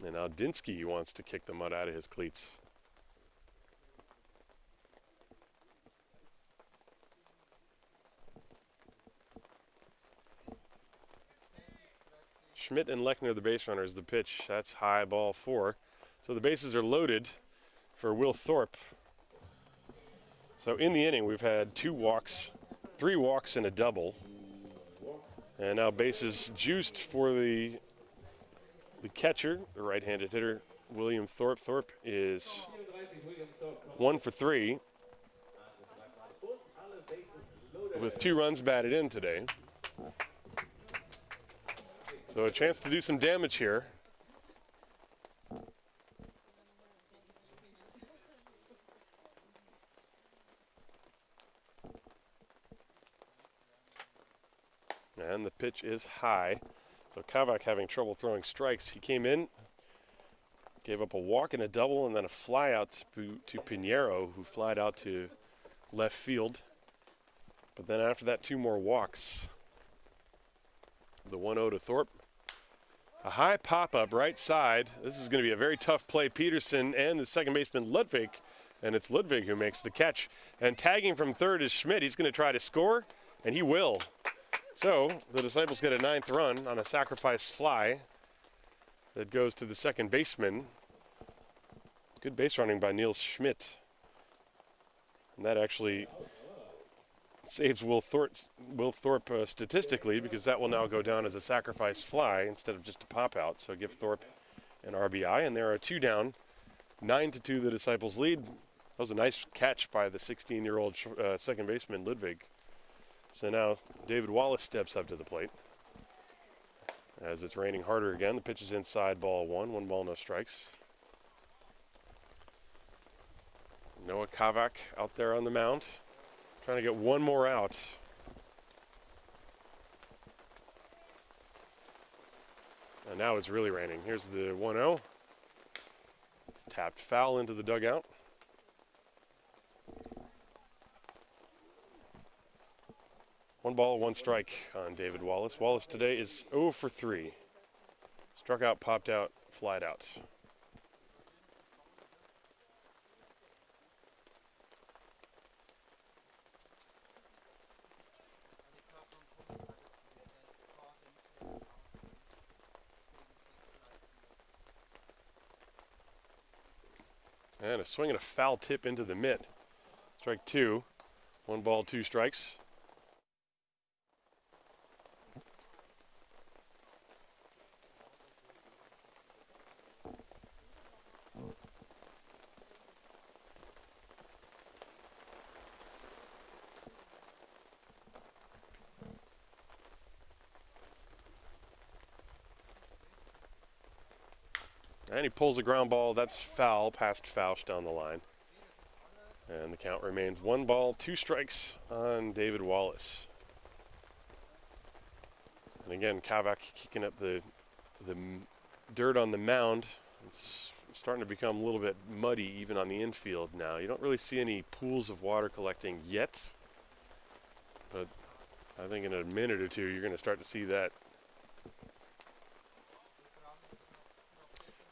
[SPEAKER 1] And now Dinsky wants to kick the mud out of his cleats. Schmidt and Lechner, the base runners, the pitch. That's high, ball 4. So the bases are loaded for Will Thorpe. So in the inning, we've had 2 walks, 3 walks and a double. And now bases juiced for the catcher, the right-handed hitter, William Thorpe. Thorpe is 1 for 3 with 2 runs batted in today. So a chance to do some damage here. And the pitch is high. So Kavak having trouble throwing strikes. He came in, gave up a walk and a double, and then a fly out to Pinheiro, who flied out to left field. But then after that, 2 more walks. The 1-0 to Thorpe. A high pop-up right side. This is going to be a very tough play. Peterson and the second baseman Ludwig, and it's Ludwig who makes the catch. And tagging from third is Schmidt. He's going to try to score, and he will. So the Disciples get a 9th run on a sacrifice fly that goes to the second baseman. Good base running by Niels Schmidt. And that actually saves Will Thorpe statistically, because that will now go down as a sacrifice fly instead of just a pop out. So give Thorpe an RBI, and there are 2 down. 9-2 the Disciples lead. That was a nice catch by the 16-year-old second baseman Ludwig. So now David Wallace steps up to the plate. As it's raining harder again, the pitch is inside, ball 1. 1 ball, no strikes. Noah Kavak out there on the mound, trying to get 1 more out. And now it's really raining. Here's the 1-0. It's tapped foul into the dugout. One ball, 1 strike on David Wallace. Wallace today is 0 for 3. Struck out, popped out, flied out. And a swing and a foul tip into the mitt. Strike 2. 1 ball, 2 strikes. And he pulls a ground ball. That's foul, past Fausch down the line. And the count remains 1 ball, 2 strikes on David Wallace. And again, Kavak kicking up the dirt on the mound. It's starting to become a little bit muddy even on the infield now. You don't really see any pools of water collecting yet, but I think in a minute or 2 you're going to start to see that.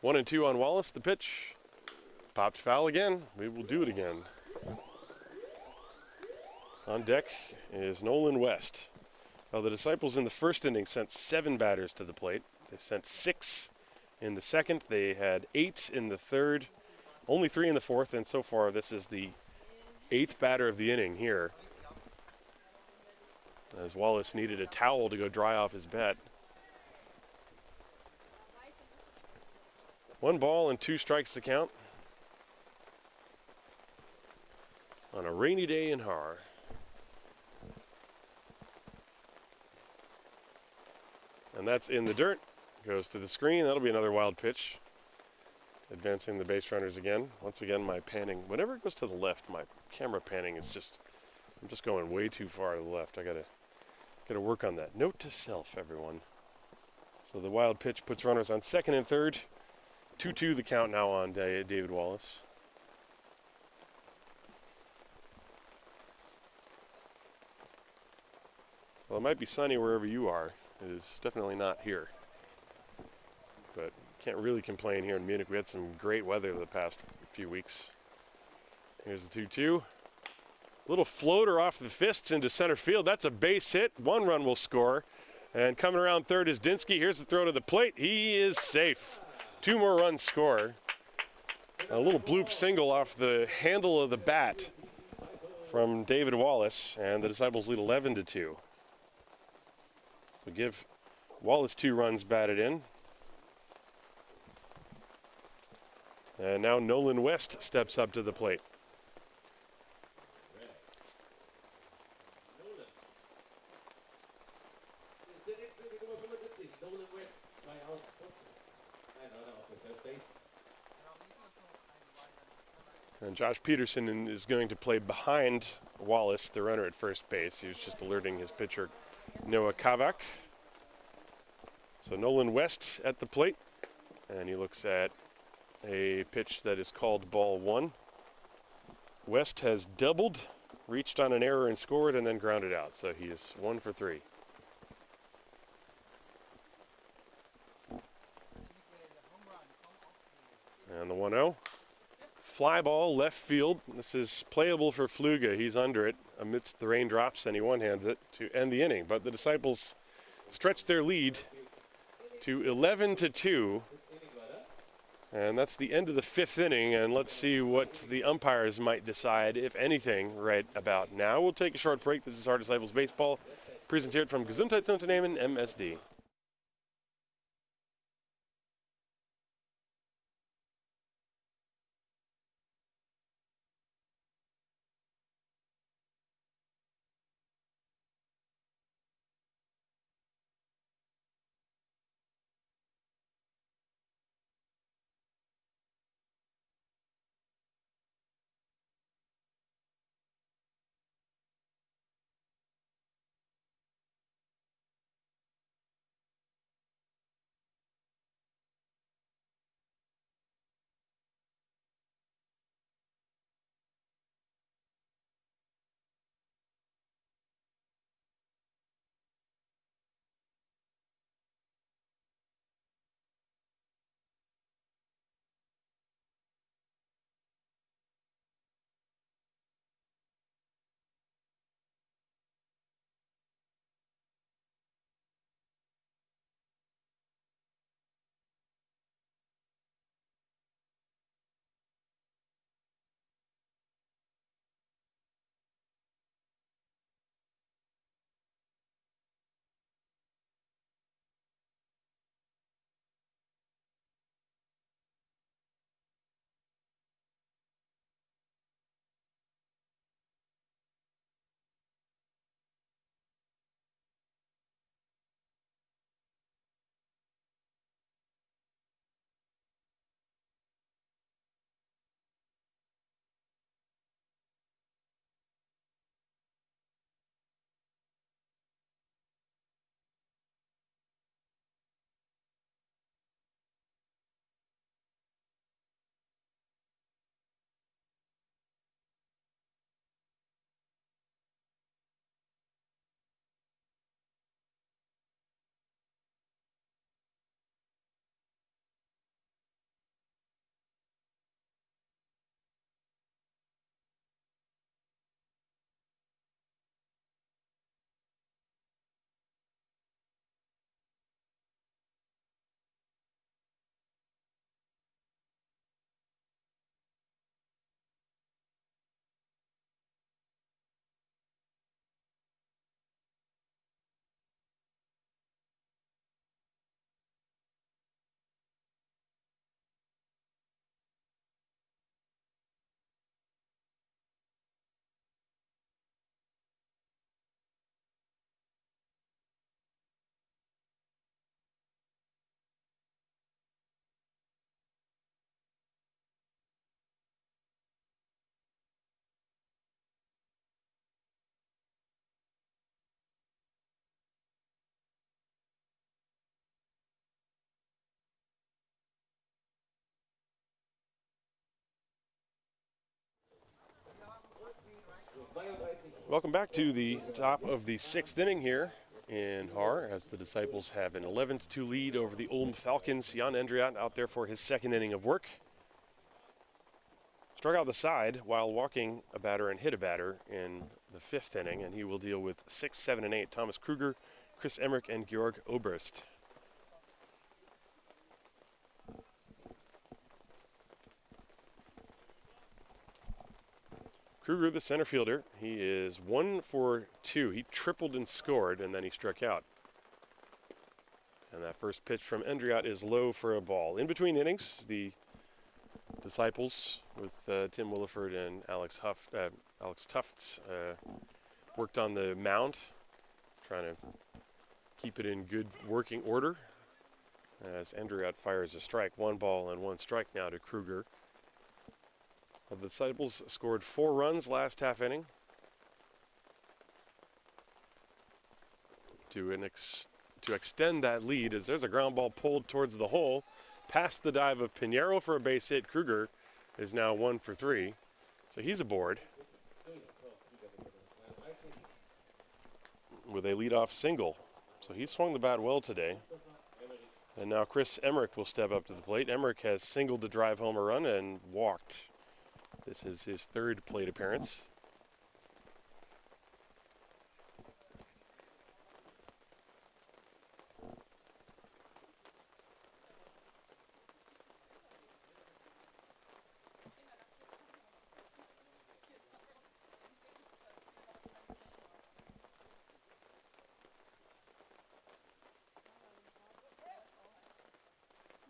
[SPEAKER 1] 1-2 on Wallace, the pitch. Popped foul again. We will do it again. On deck is Nolan West. Well, the Disciples in the first inning sent 7 batters to the plate. They sent 6 in the second. They had 8 in the third, only 3 in the fourth, and so far this is the 8th batter of the inning here, as Wallace needed a towel to go dry off his bat. 1 ball and 2 strikes to count on a rainy day in Haar. And that's in the dirt. Goes to the screen. That'll be another wild pitch. Advancing the base runners again. Once again, my panning, whenever it goes to the left, my camera panning is just, I'm just going way too far to the left. I gotta work on that. Note to self, everyone. So the wild pitch puts runners on second and third. 2-2 the count now on David Wallace. Well, it might be sunny wherever you are. It is definitely not here. But can't really complain here in Munich. We had some great weather the past few weeks. Here's the 2-2. Little floater off the fists into center field. That's a base hit. 1 run will score. And coming around third is Dinsky. Here's the throw to the plate. He is safe. 2 more runs score. A little bloop single off the handle of the bat from David Wallace, and the Disciples lead 11-2. So give Wallace 2 runs batted in. And now Nolan West steps up to the plate. And Josh Peterson is going to play behind Wallace, the runner at first base. He was just alerting his pitcher, Noah Kavak. So Nolan West at the plate, and he looks at a pitch that is called ball 1. West has doubled, reached on an error and scored, and then grounded out. So he is 1 for 3. And the 1-0. Fly ball, left field. This is playable for Fluga. He's under it amidst the raindrops, and he one-hands it to end the inning. But the Disciples stretch their lead to 11-2. And that's the end of the 5th inning, and let's see what the umpires might decide, if anything, right about now. We'll take a short break. This is Haar Disciples Baseball, presented from Gesundheitsunternehmen MSD. Welcome back to the top of the 6th inning here in Haar, as the Disciples have an 11-2 lead over the Ulm Falcons. Jan Endriat out there for his 2nd inning of work. Struck out the side while walking a batter and hit a batter in the 5th inning, and he will deal with 6, 7, and 8. Thomas Kruger, Chris Emmerich, and Georg Oberst. Kruger, the center fielder, he is 1 for 2. He tripled and scored, and then he struck out. And that first pitch from Endriot is low for a ball. In between innings, the Disciples with Tim Williford and Alex Tufts worked on the mound, trying to keep it in good working order as Endriot fires a strike. 1 ball and 1 strike now to Kruger. The Disciples scored 4 runs last half inning to extend that lead as there's a ground ball pulled towards the hole past the dive of Pinheiro for a base hit. Kruger is now 1 for 3, so he's aboard with a leadoff single. So he swung the bat well today. And now Chris Emmerich will step up to the plate. Emmerich has singled to drive home a run and walked. This is his 3rd plate appearance.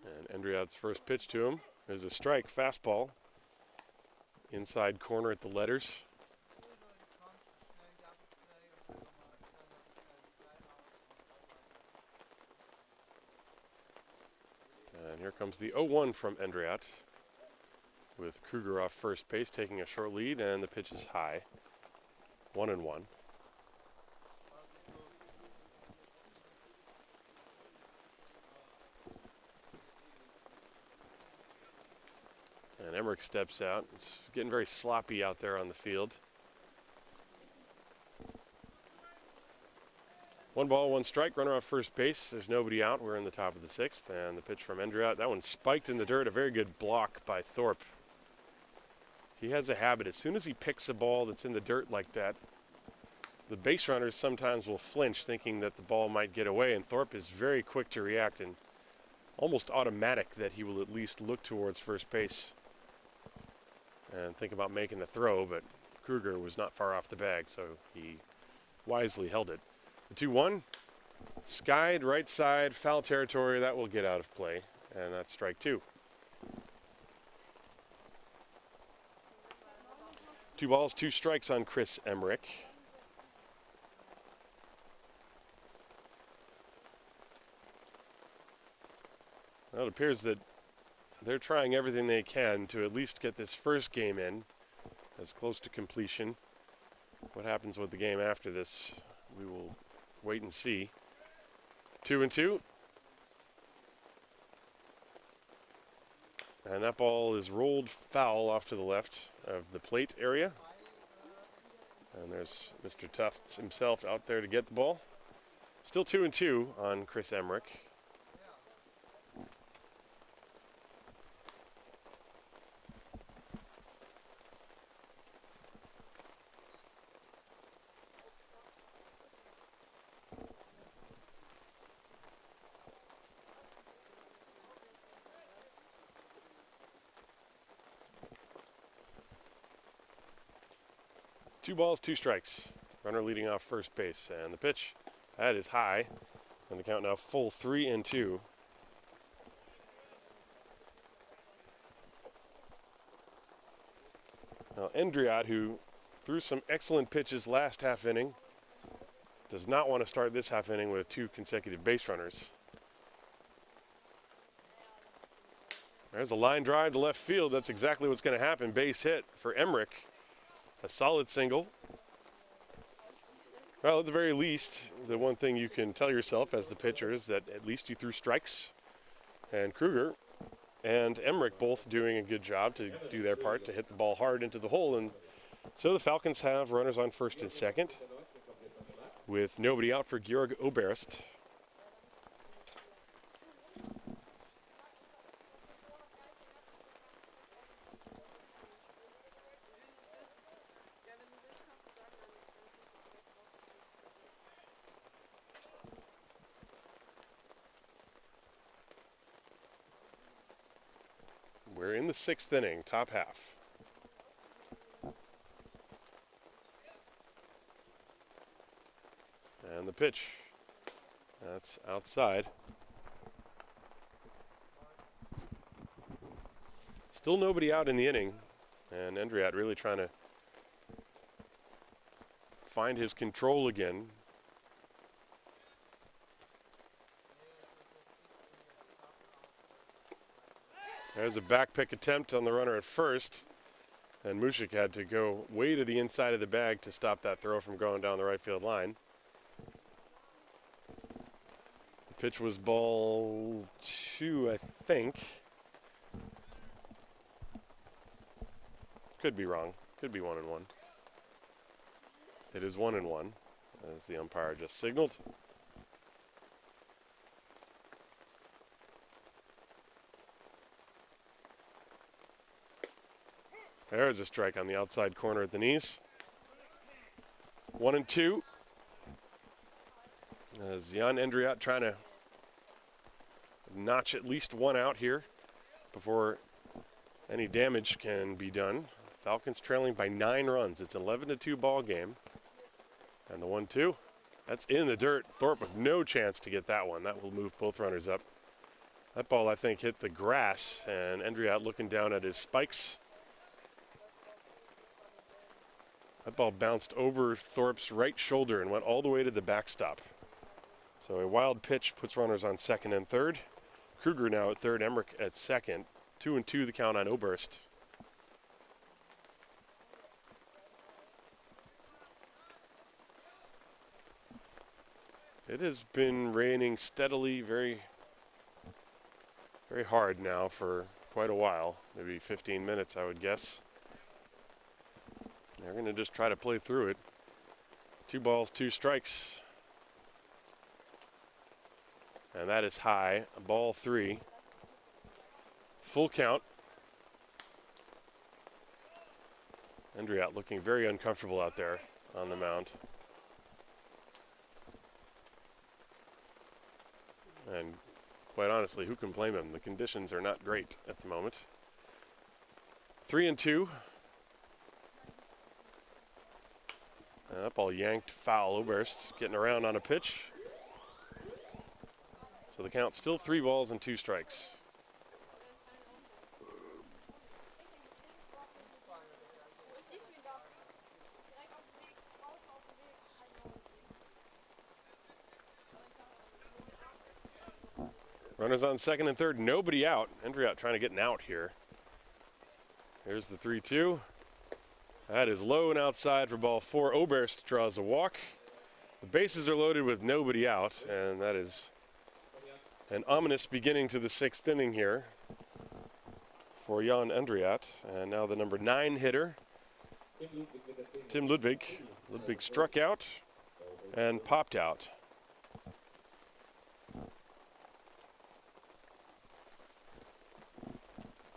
[SPEAKER 1] And Endriot's first pitch to him is a strike fastball. Inside corner at the letters. And here comes the 0-1 from Endriot with Kruger off first base taking a short lead, and the pitch is high. 1-1. And Emmerich steps out. It's getting very sloppy out there on the field. 1 ball, 1 strike, runner off first base. There's nobody out. We're in the top of the 6th, and the pitch from Endriot. That one spiked in the dirt. A very good block by Thorpe. He has a habit. As soon as he picks a ball that's in the dirt like that, the base runners sometimes will flinch thinking that the ball might get away, and Thorpe is very quick to react and almost automatic that he will at least look towards first base and think about making the throw, but Kruger was not far off the bag, so he wisely held it. The 2-1, skied right side, foul territory. That will get out of play, and that's strike 2. 2 balls, 2 strikes on Chris Emmerich. Well, it appears that they're trying everything they can to at least get this first game in as close to completion. What happens with the game after this, we will wait and see. 2-2. And that ball is rolled foul off to the left of the plate area. And there's Mr. Tufts himself out there to get the ball. Still 2-2 on Chris Emmerich. Two balls, 2 strikes. Runner leading off first base, and the pitch, that is high. And the count now full 3-2. Now Endriot, who threw some excellent pitches last half inning, does not want to start this half inning with 2 consecutive base runners. There's a line drive to left field. That's exactly what's going to happen. Base hit for Emmerich. A solid single. Well, at the very least, the one thing you can tell yourself as the pitcher is that at least you threw strikes. And Kruger and Emmerich both doing a good job to do their part to hit the ball hard into the hole. And so the Falcons have runners on first and second with nobody out for Georg Oberst. We're in the 6th inning, top half. the pitch. That's outside. Still nobody out in the inning, and Endriat really trying to find his control again. There's a back pick attempt on the runner at first, and Mushik had to go way to the inside of the bag to stop that throw from going down the right field line. The pitch was ball 2, I think. Could be wrong. Could be 1-1. It is 1-1, as the umpire just signaled. There's a strike on the outside corner at the knees. 1-2. As Jan Endriat trying to notch at least one out here before any damage can be done. Falcons trailing by 9 runs. It's an 11-2 ball game. And the 1-2, that's in the dirt. Thorpe with no chance to get that one. That will move both runners up. That ball, I think, hit the grass, and Endriat looking down at his spikes. That ball bounced over Thorpe's right shoulder and went all the way to the backstop. So a wild pitch puts runners on second and third. Kruger now at third, Emmerich at second. 2-2 the count on Oberst. It has been raining steadily, very hard now for quite a while, maybe 15 minutes, I would guess. They're going to just try to play through it. 2 balls, 2 strikes. And that is high, ball 3. Full count. Endriat looking very uncomfortable out there on the mound. And quite honestly, who can blame him? The conditions are not great at the moment. 3-2. That ball yanked foul. Oberst getting around on a pitch. So the count's still 3 balls and 2 strikes. Runners on second and third, nobody out. Endriat trying to get an out here. Here's the 3-2. That is low and outside for ball 4. Oberst draws a walk. The bases are loaded with nobody out, and that is an ominous beginning to the 6th inning here for Jan Endriat. And now the number 9 hitter, Tim Ludwig. Ludwig struck out and popped out.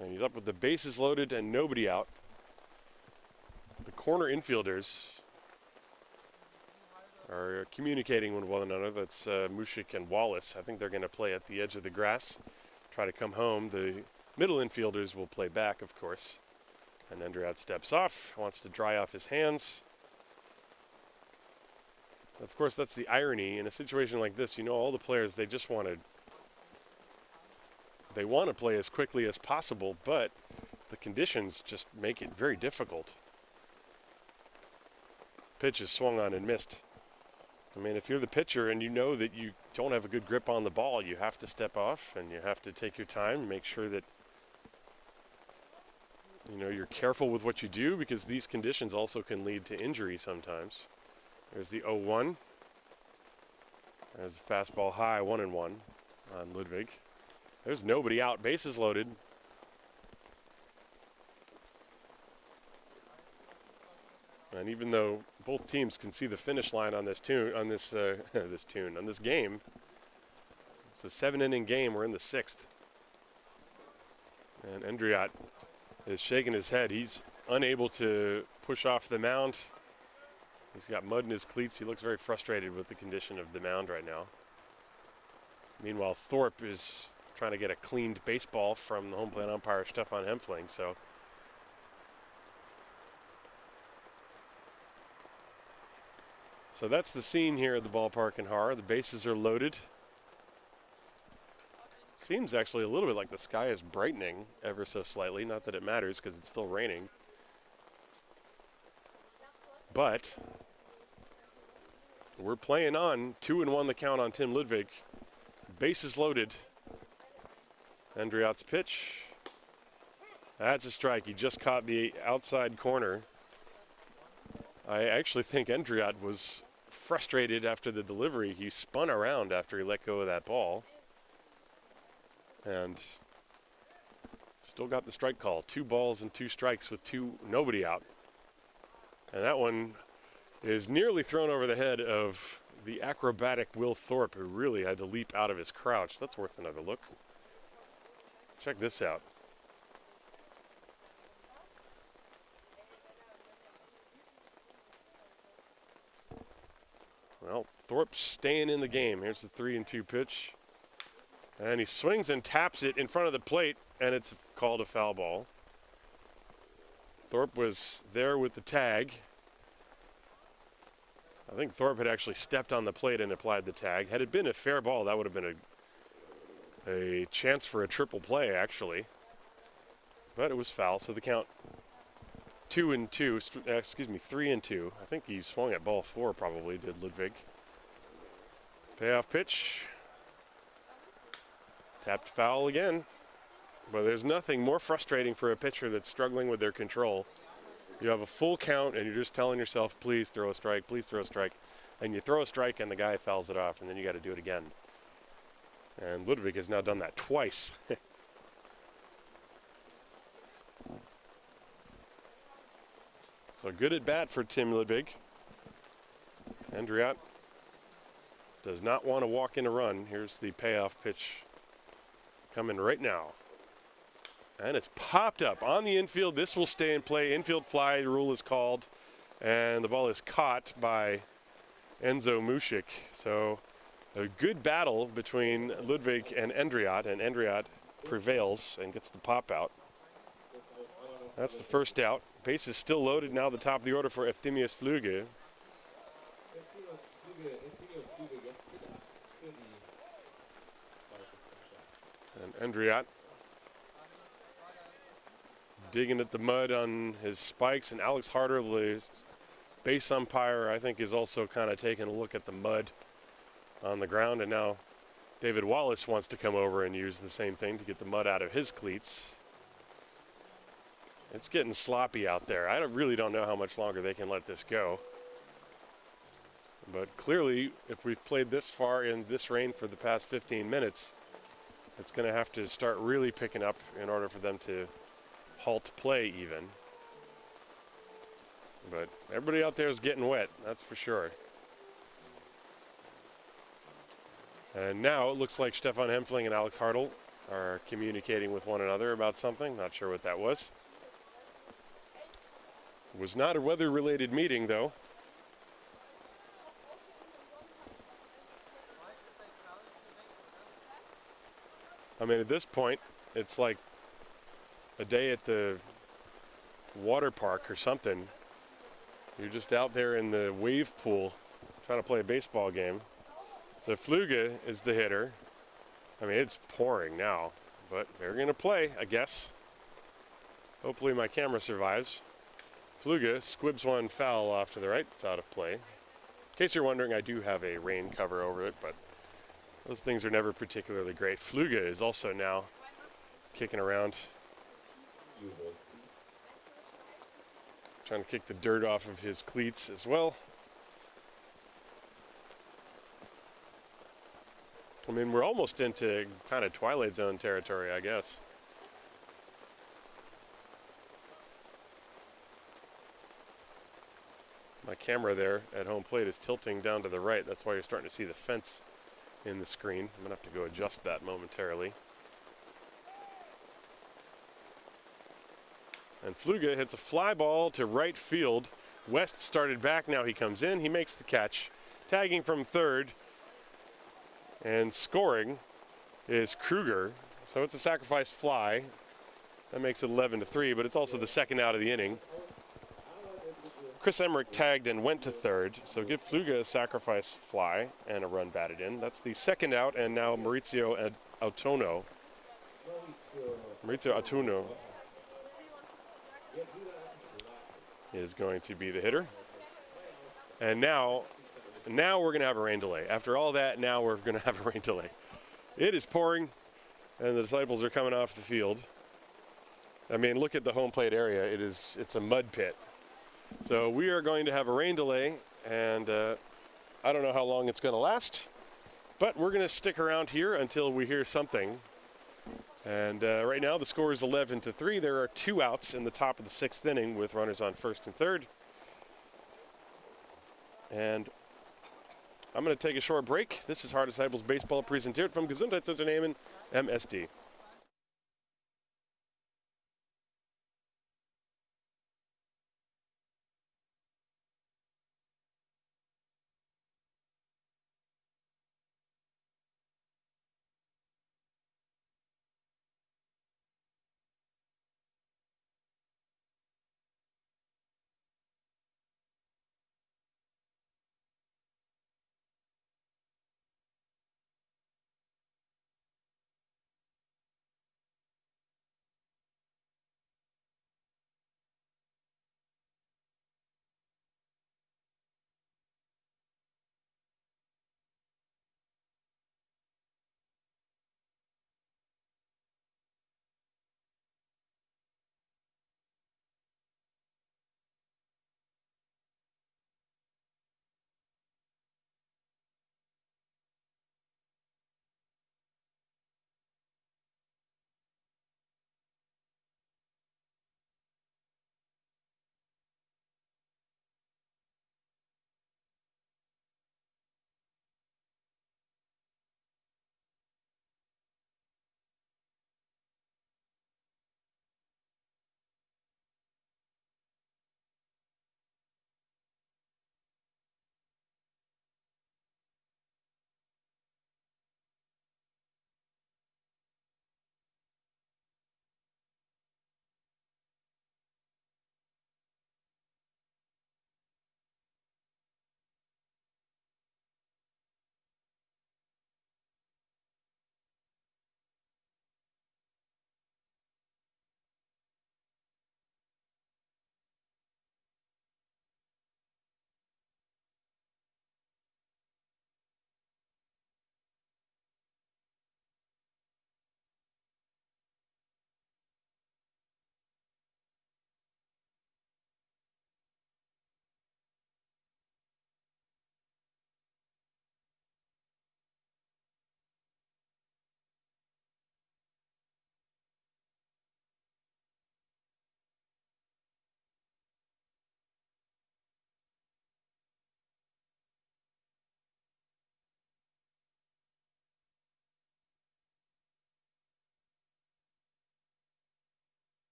[SPEAKER 1] And he's up with the bases loaded and nobody out. The corner infielders are communicating with one another. That's Mushik and Wallace. I think they're going to play at the edge of the grass, try to come home. The middle infielders will play back, of course. And Endriat steps off, wants to dry off his hands. Of course, that's the irony. In a situation like this, you know, all the players, they just want to play as quickly as possible, but the conditions just make it very difficult. Pitch is swung on and missed. I mean, if you're the pitcher and you know that you don't have a good grip on the ball, you have to step off and you have to take your time and make sure that, you know, you're careful with what you do, because these conditions also can lead to injury sometimes. There's the 0-1. There's a fastball high, 1-1 on Ludwig. There's nobody out, bases loaded. And even though both teams can see the finish line on this on this game, it's a 7-inning game. We're in the 6th, and Endriat is shaking his head. He's unable to push off the mound. He's got mud in his cleats. He looks very frustrated with the condition of the mound right now. Meanwhile, Thorpe is trying to get a cleaned baseball from the home plate umpire, Stefan Hempfling. So that's the scene here at the ballpark in Haar. The bases are loaded. Seems actually a little bit like the sky is brightening ever so slightly. Not that it matters because it's still raining. But we're playing on. 2-1 the count on Tim Ludwig. Bases loaded. Endriat's pitch. That's a strike. He just caught the outside corner. I actually think Endriat was frustrated after the delivery. He spun around after he let go of that ball. And still got the strike call. 2 balls and 2 strikes with nobody out. And that one is nearly thrown over the head of the acrobatic Will Thorpe, who really had to leap out of his crouch. That's worth another look. Check this out. Well, Thorpe's staying in the game. Here's the 3-2 pitch. And he swings and taps it in front of the plate, and it's called a foul ball. Thorpe was there with the tag. I think Thorpe had actually stepped on the plate and applied the tag. Had it been a fair ball, that would have been a chance for a triple play, actually. But it was foul, so the count 3-2. I think he swung at ball 4 probably, did Ludwig. Payoff pitch. Tapped foul again. But there's nothing more frustrating for a pitcher that's struggling with their control. You have a full count and you're just telling yourself, please throw a strike, please throw a strike. And you throw a strike and the guy fouls it off, and then you got to do it again. And Ludwig has now done that twice. So good at bat for Tim Ludwig. Endriat does not want to walk in a run. Here's the payoff pitch coming right now. And it's popped up on the infield. This will stay in play. Infield fly rule is called. And the ball is caught by Enzo Mushik. So a good battle between Ludwig and Endriat prevails and gets the pop out. That's the first out. Base is still loaded now. The top of the order for Efthymios Flüge. And Endriat digging at the mud on his spikes, and Alex Harder, the base umpire, I think is also kind of taking a look at the mud on the ground, and now David Wallace wants to come over and use the same thing to get the mud out of his cleats. It's getting sloppy out there. I really don't know how much longer they can let this go. But clearly, if we've played this far in this rain for the past 15 minutes, it's going to have to start really picking up in order for them to halt play even. But everybody out there is getting wet, that's for sure. And now it looks like Stefan Hempfling and Alex Hartl are communicating with one another about something. Not sure what that was. It was not a weather-related meeting, though. I mean, at this point, it's like a day at the water park or something. You're just out there in the wave pool trying to play a baseball game. So Flüge is the hitter. I mean, it's pouring now, but they're going to play, I guess. Hopefully my camera survives. Flüge squibs one foul off to the right. It's out of play. In case you're wondering, I do have a rain cover over it, but those things are never particularly great. Flüge is also now kicking around, trying to kick the dirt off of his cleats as well. I mean, we're almost into kind of Twilight Zone territory, I guess. My camera there at home plate is tilting down to the right. That's why you're starting to see the fence in the screen. I'm going to have to go adjust that momentarily. And Flüge hits a fly ball to right field. West started back. Now he comes in. He makes the catch. Tagging from third and scoring is Kruger. So it's a sacrifice fly. That makes it 11-3, but it's also the second out of the inning. Chris Emmerich tagged and went to third, so give Fluga a sacrifice fly and a run batted in. That's the second out, and now Maurizio Autuno is going to be the hitter. And now we're going to have a rain delay. After all that, now we're going to have a rain delay. It is pouring, and the Disciples are coming off the field. I mean, look at the home plate area. It's a mud pit. So we are going to have a rain delay, and I don't know how long it's going to last, but we're going to stick around here until we hear something. And right now the score is 11-3. There are 2 outs in the top of the 6th inning with runners on first and third. And I'm going to take a short break. This is Haar Disciples Baseball presented from Gesundheitsunternehmen MSD.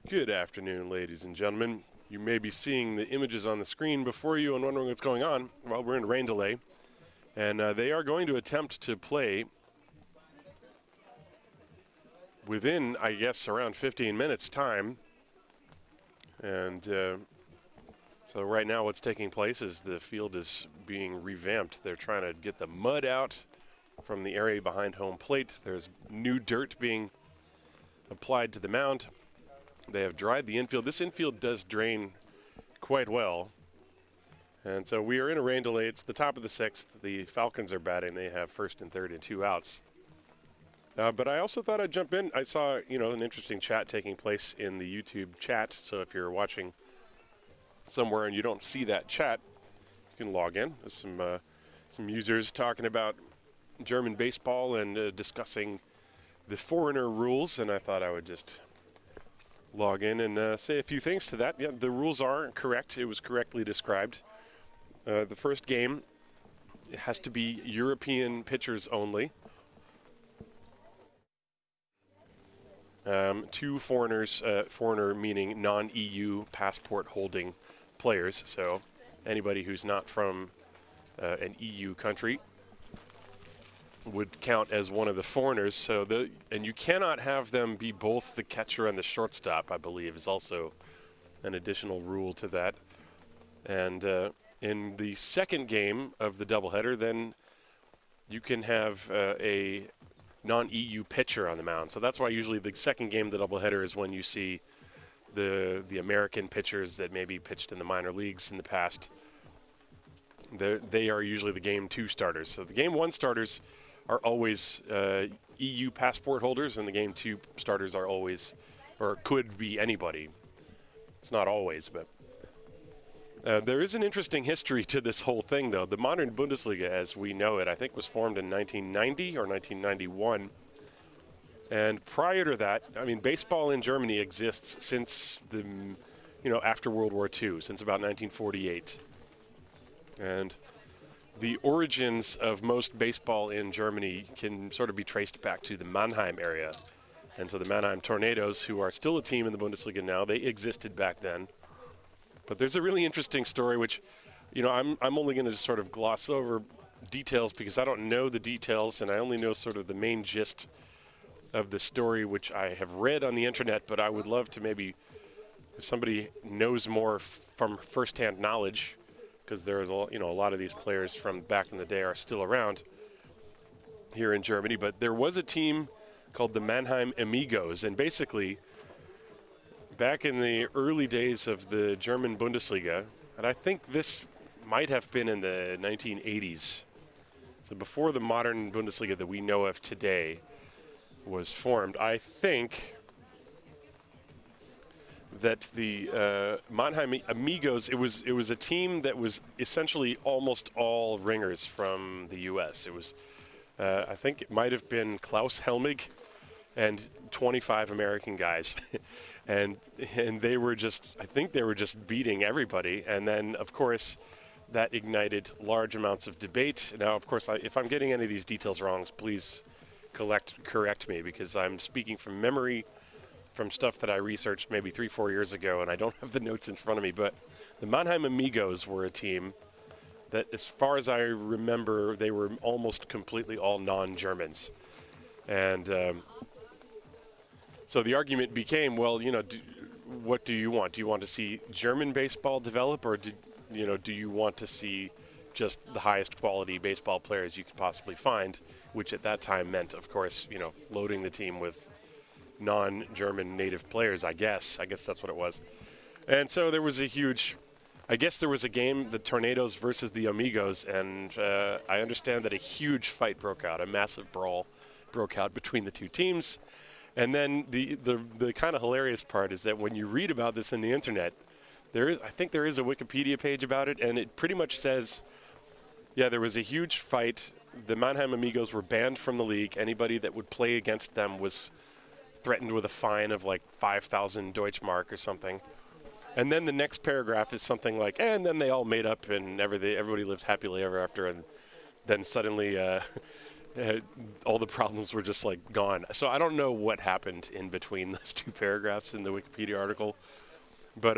[SPEAKER 1] Good afternoon, ladies and gentlemen. You may be seeing the images on the screen before you and wondering what's going on. Well, we're in a rain delay, and they are going to attempt to play within, I guess, around 15 minutes time. And so right now what's taking place is the field is being revamped. They're trying to get the mud out from the area behind home plate. There's new dirt being applied to the mound. They have dried the infield. This infield does drain quite well. And so we are in a rain delay. It's the top of the sixth. The Falcons are batting. They have first and third and 2 outs. But I also thought I'd jump in. I saw, an interesting chat taking place in the YouTube chat. So if you're watching somewhere and you don't see that chat, you can log in. There's some users talking about German baseball and discussing the foreigner rules. And I thought I would just log in and say a few things to that. Yeah, the rules are correct. It was correctly described. The first game, it has to be European pitchers only. 2 foreigners, foreigner meaning non-EU passport holding players. So anybody who's not from an EU country would count as one of the foreigners. And you cannot have them be both the catcher and the shortstop, I believe, is also an additional rule to that. And in the second game of the doubleheader, then you can have a non-EU pitcher on the mound. So that's why usually the second game of the doubleheader is when you see the American pitchers that maybe pitched in the minor leagues in the past. They are usually the game 2 starters. So the game 1 starters are always EU passport holders, and the game 2 starters are always, or could be anybody. It's not always, but there is an interesting history to this whole thing, though. The modern Bundesliga, as we know it, I think was formed in 1990 or 1991. And prior to that, baseball in Germany exists since after World War II, since about 1948. And the origins of most baseball in Germany can sort of be traced back to the Mannheim area. And so the Mannheim Tornadoes, who are still a team in the Bundesliga now, they existed back then. But there's a really interesting story, which, I'm only going to just sort of gloss over details because I don't know the details, and I only know sort of the main gist of the story, which I have read on the internet, but I would love to maybe, if somebody knows more from firsthand knowledge, because there's a lot of these players from back in the day are still around here in Germany. But there was a team called the Mannheim Amigos, and basically back in the early days of the German Bundesliga, and I think this might have been in the 1980s, so before the modern Bundesliga that we know of today was formed, I think that the Mannheim Amigos, it was a team that was essentially almost all ringers from the U.S. It was, I think it might have been Klaus Helmig and 25 American guys. and they were just, I think they were just beating everybody. And then, of course, that ignited large amounts of debate. Now, of course, if I'm getting any of these details wrong, please correct me, because I'm speaking from memory, from stuff that I researched maybe 3-4 years ago, and I don't have the notes in front of me. But the Mannheim Amigos were a team that, as far as I remember, they were almost completely all non-Germans. And so the argument became, well, what do you want? Do you want to see German baseball develop, or do you want to see just the highest quality baseball players you could possibly find, which at that time meant, of course, loading the team with non-German native players, I guess that's what it was. And so there was a game, the Tornadoes versus the Amigos, and I understand that a huge fight broke out, a massive brawl broke out between the two teams. And then the kind of hilarious part is that when you read about this in the internet, I think there is a Wikipedia page about it, and it pretty much says, yeah, there was a huge fight. The Mannheim Amigos were banned from the league. Anybody that would play against them was threatened with a fine of like 5,000 Deutschmark or something. And then the next paragraph is something like, and then they all made up and everybody lived happily ever after. And then suddenly all the problems were just like gone. So I don't know what happened in between those two paragraphs in the Wikipedia article, but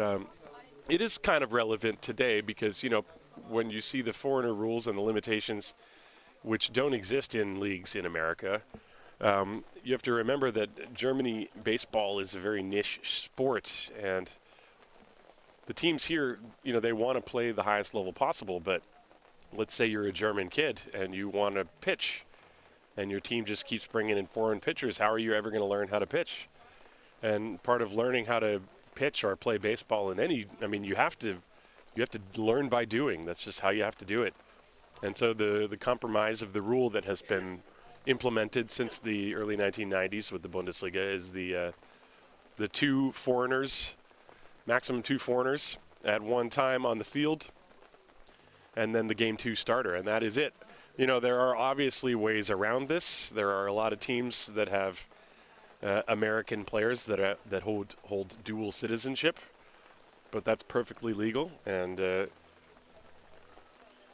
[SPEAKER 1] it is kind of relevant today because, you know, when you see the foreigner rules and the limitations which don't exist in leagues in America, you have to remember that Germany baseball is a very niche sport, and the teams here, you know, they want to play the highest level possible, but let's say you're a German kid and you want to pitch and your team just keeps bringing in foreign pitchers. How are you ever going to learn how to pitch? And part of learning how to pitch or play baseball in any, I mean, you have to learn by doing. That's just how you have to do it. And so the compromise of the rule that has been implemented since the early 1990s with the Bundesliga is the two foreigners, maximum two foreigners at one time on the field, and then the game two starter, and that is it. You know, there are obviously ways around this. There are a lot of teams that have American players that hold dual citizenship, but that's perfectly legal. And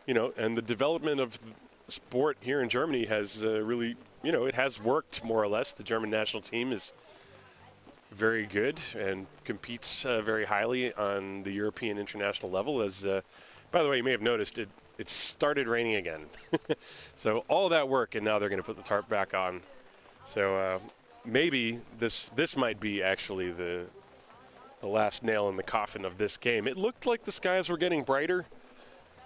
[SPEAKER 1] you know, and the development of sport here in Germany has really, you know, it has worked more or less. The German national team is very good and competes very highly on the European international level. As by the way, you may have noticed it started raining again. So all that work, and now they're going to put the tarp back on. So maybe this might be actually the last nail in the coffin of this game. It looked like the skies were getting brighter,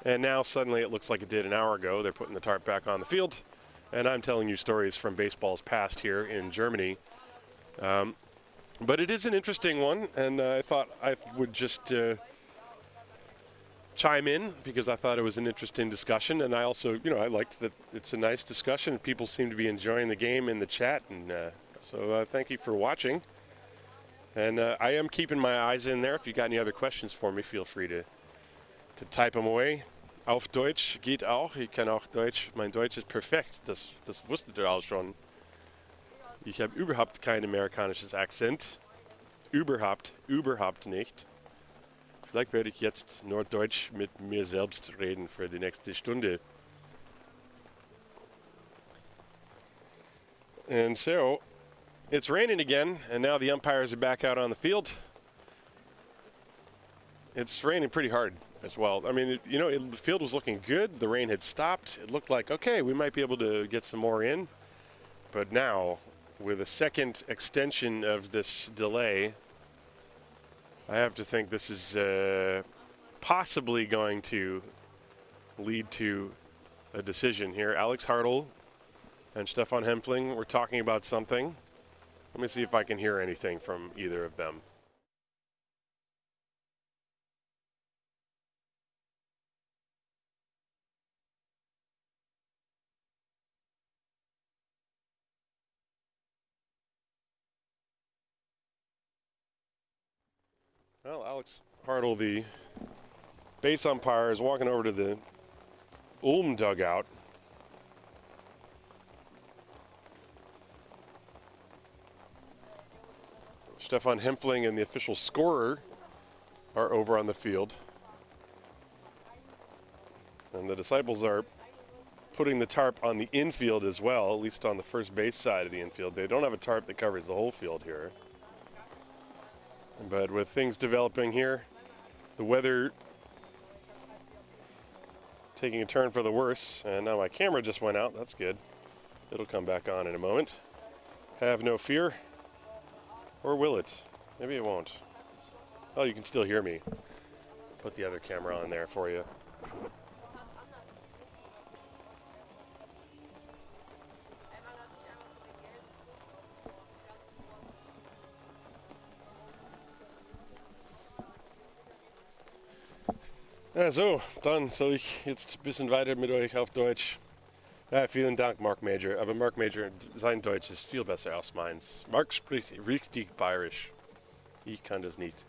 [SPEAKER 1] and now suddenly it looks like it did an hour ago. They're putting the tarp back on the field, and I'm telling you stories from baseball's past here in Germany. But it is an interesting one, and I thought I would just chime in because I thought it was an interesting discussion, and I also, you know, I liked that it's a nice discussion. People seem to be enjoying the game in the chat, and so thank you for watching. And I am keeping my eyes in there. If you got any other questions for me, feel free to type them away. Auf Deutsch geht auch. Ich kann auch Deutsch. Mein Deutsch ist perfekt. Das wusstet ihr auch schon. Ich habe überhaupt kein amerikanisches Akzent. Überhaupt nicht. Vielleicht werde ich jetzt nur Deutsch mit mir selbst reden für die nächste Stunde. And so, it's raining again, and now the umpires are back out on the field. It's raining pretty hard as well. I mean, the field was looking good. The rain had stopped. It looked like, okay, we might be able to get some more in. But now, with a second extension of this delay, I have to think this is possibly going to lead to a decision here. Alex Hartl and Stefan Hempfling were talking about something. Let me see if I can hear anything from either of them. Well, Alex Hartl, the base umpire, is walking over to the Ulm dugout. Stefan Hempfling and the official scorer are over on the field. And the Disciples are putting the tarp on the infield as well, at least on the first base side of the infield. They don't have a tarp that covers the whole field here. But with things developing here, the weather taking a turn for the worse, and now my camera just went out. That's good. It'll come back on in a moment. Have no fear. Or will it? Maybe it won't. Oh, you can still hear me. Put the other camera on there for you. Ja, so, dann soll ich jetzt ein bisschen weiter mit euch auf Deutsch. Ja, vielen Dank, Mark Major. Aber Mark Major, sein Deutsch ist viel besser als meins. Mark spricht richtig bayerisch. Ich kann das nicht.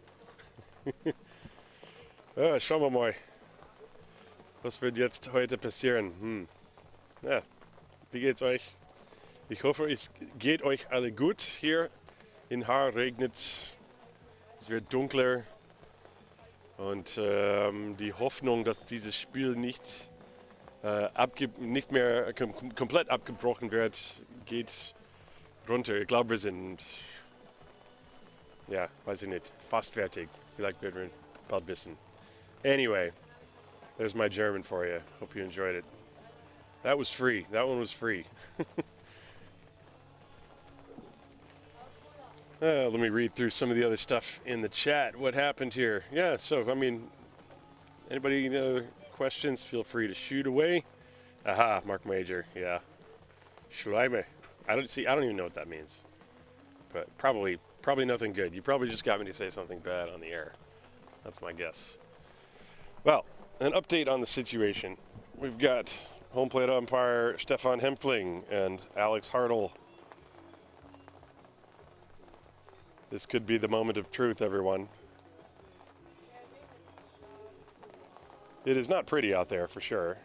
[SPEAKER 1] Ja, schauen wir mal. Was wird jetzt heute passieren? Ja, wie geht's euch? Ich hoffe, es geht euch alle gut. Hier in Haar regnet's. Es wird dunkler. Und die Hoffnung, dass dieses Spiel nicht nicht mehr komplett abgebrochen wird, geht runter. Ich glaube, wir sind, ja, weiß ich nicht, fast fertig. Vielleicht werden wir bald wissen. Anyway, there's my German for you. Hope you enjoyed it. That was free. That one was free. Let me read through some of the other stuff in the chat. What happened here? Yeah, so, I mean, anybody questions, feel free to shoot away. Aha, Mark Major, yeah. Schleime. I don't even know what that means. But probably nothing good. You probably just got me to say something bad on the air. That's my guess. Well, an update on the situation. We've got home plate umpire Stefan Hempfling and Alex Hartl. This could be the moment of truth, everyone. It is not pretty out there, for sure.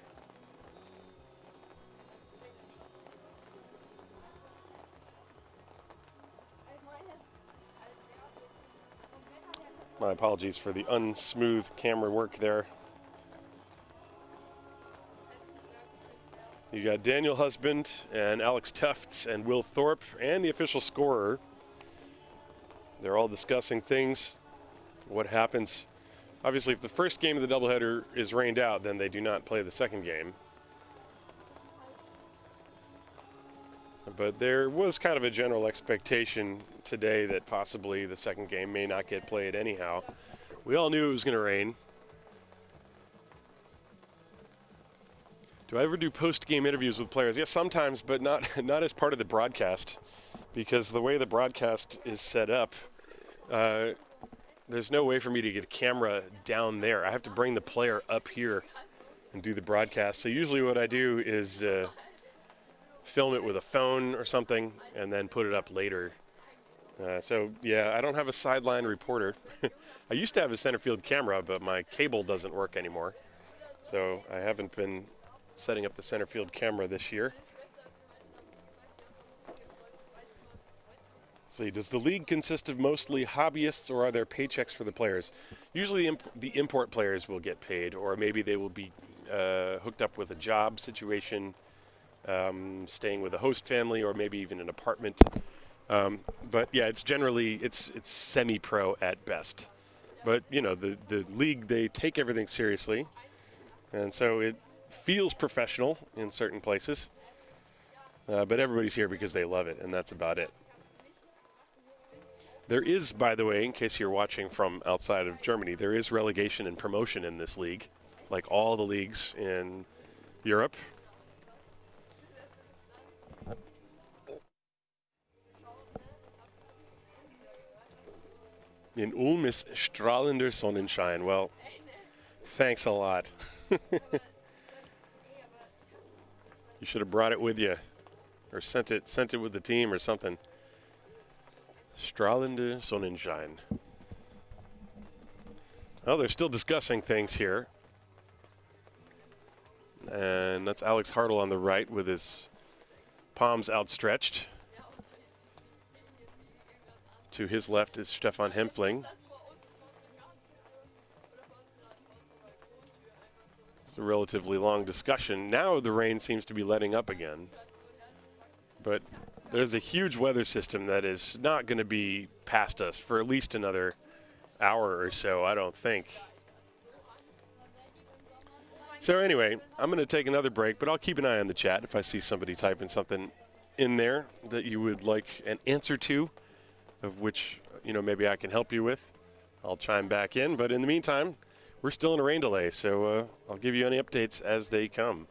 [SPEAKER 1] My apologies for the unsmooth camera work there. You got Daniel Husband and Alex Tufts and Will Thorpe and the official scorer. They're all discussing things. What happens? Obviously, if the first game of the doubleheader is rained out, then they do not play the second game. But there was kind of a general expectation today that possibly the second game may not get played anyhow. We all knew it was going to rain. Do I ever do post-game interviews with players? Yes, sometimes, but not as part of the broadcast, because the way the broadcast is set up, there's no way for me to get a camera down there. I have to bring the player up here and do the broadcast. So usually what I do is film it with a phone or something and then put it up later. So, yeah, I don't have a sideline reporter. I used to have a center field camera, but my cable doesn't work anymore. So I haven't been setting up the center field camera this year. See, does the league consist of mostly hobbyists, or are there paychecks for the players? Usually the import players will get paid, or maybe they will be hooked up with a job situation, staying with a host family, or maybe even an apartment. But yeah, it's generally it's semi-pro at best. But you know, the league, they take everything seriously, and so it feels professional in certain places. But everybody's here because they love it, and that's about it. There is, by the way, in case you're watching from outside of Germany, there is relegation and promotion in this league, like all the leagues in Europe. In Ulm is strahlender Sonnenschein. Well, thanks a lot. You should have brought it with you, or sent it with the team or something. Strahlende Sonnenschein. Well, they're still discussing things here. And that's Alex Hartl on the right with his palms outstretched. To his left is Stefan Hempfling. It's a relatively long discussion. Now the rain seems to be letting up again. But there's a huge weather system that is not going to be past us for at least another hour or so, I don't think. So anyway, I'm going to take another break, but I'll keep an eye on the chat if I see somebody typing something in there that you would like an answer to, of which, you know, maybe I can help you with. I'll chime back in, but in the meantime, we're still in a rain delay, so I'll give you any updates as they come.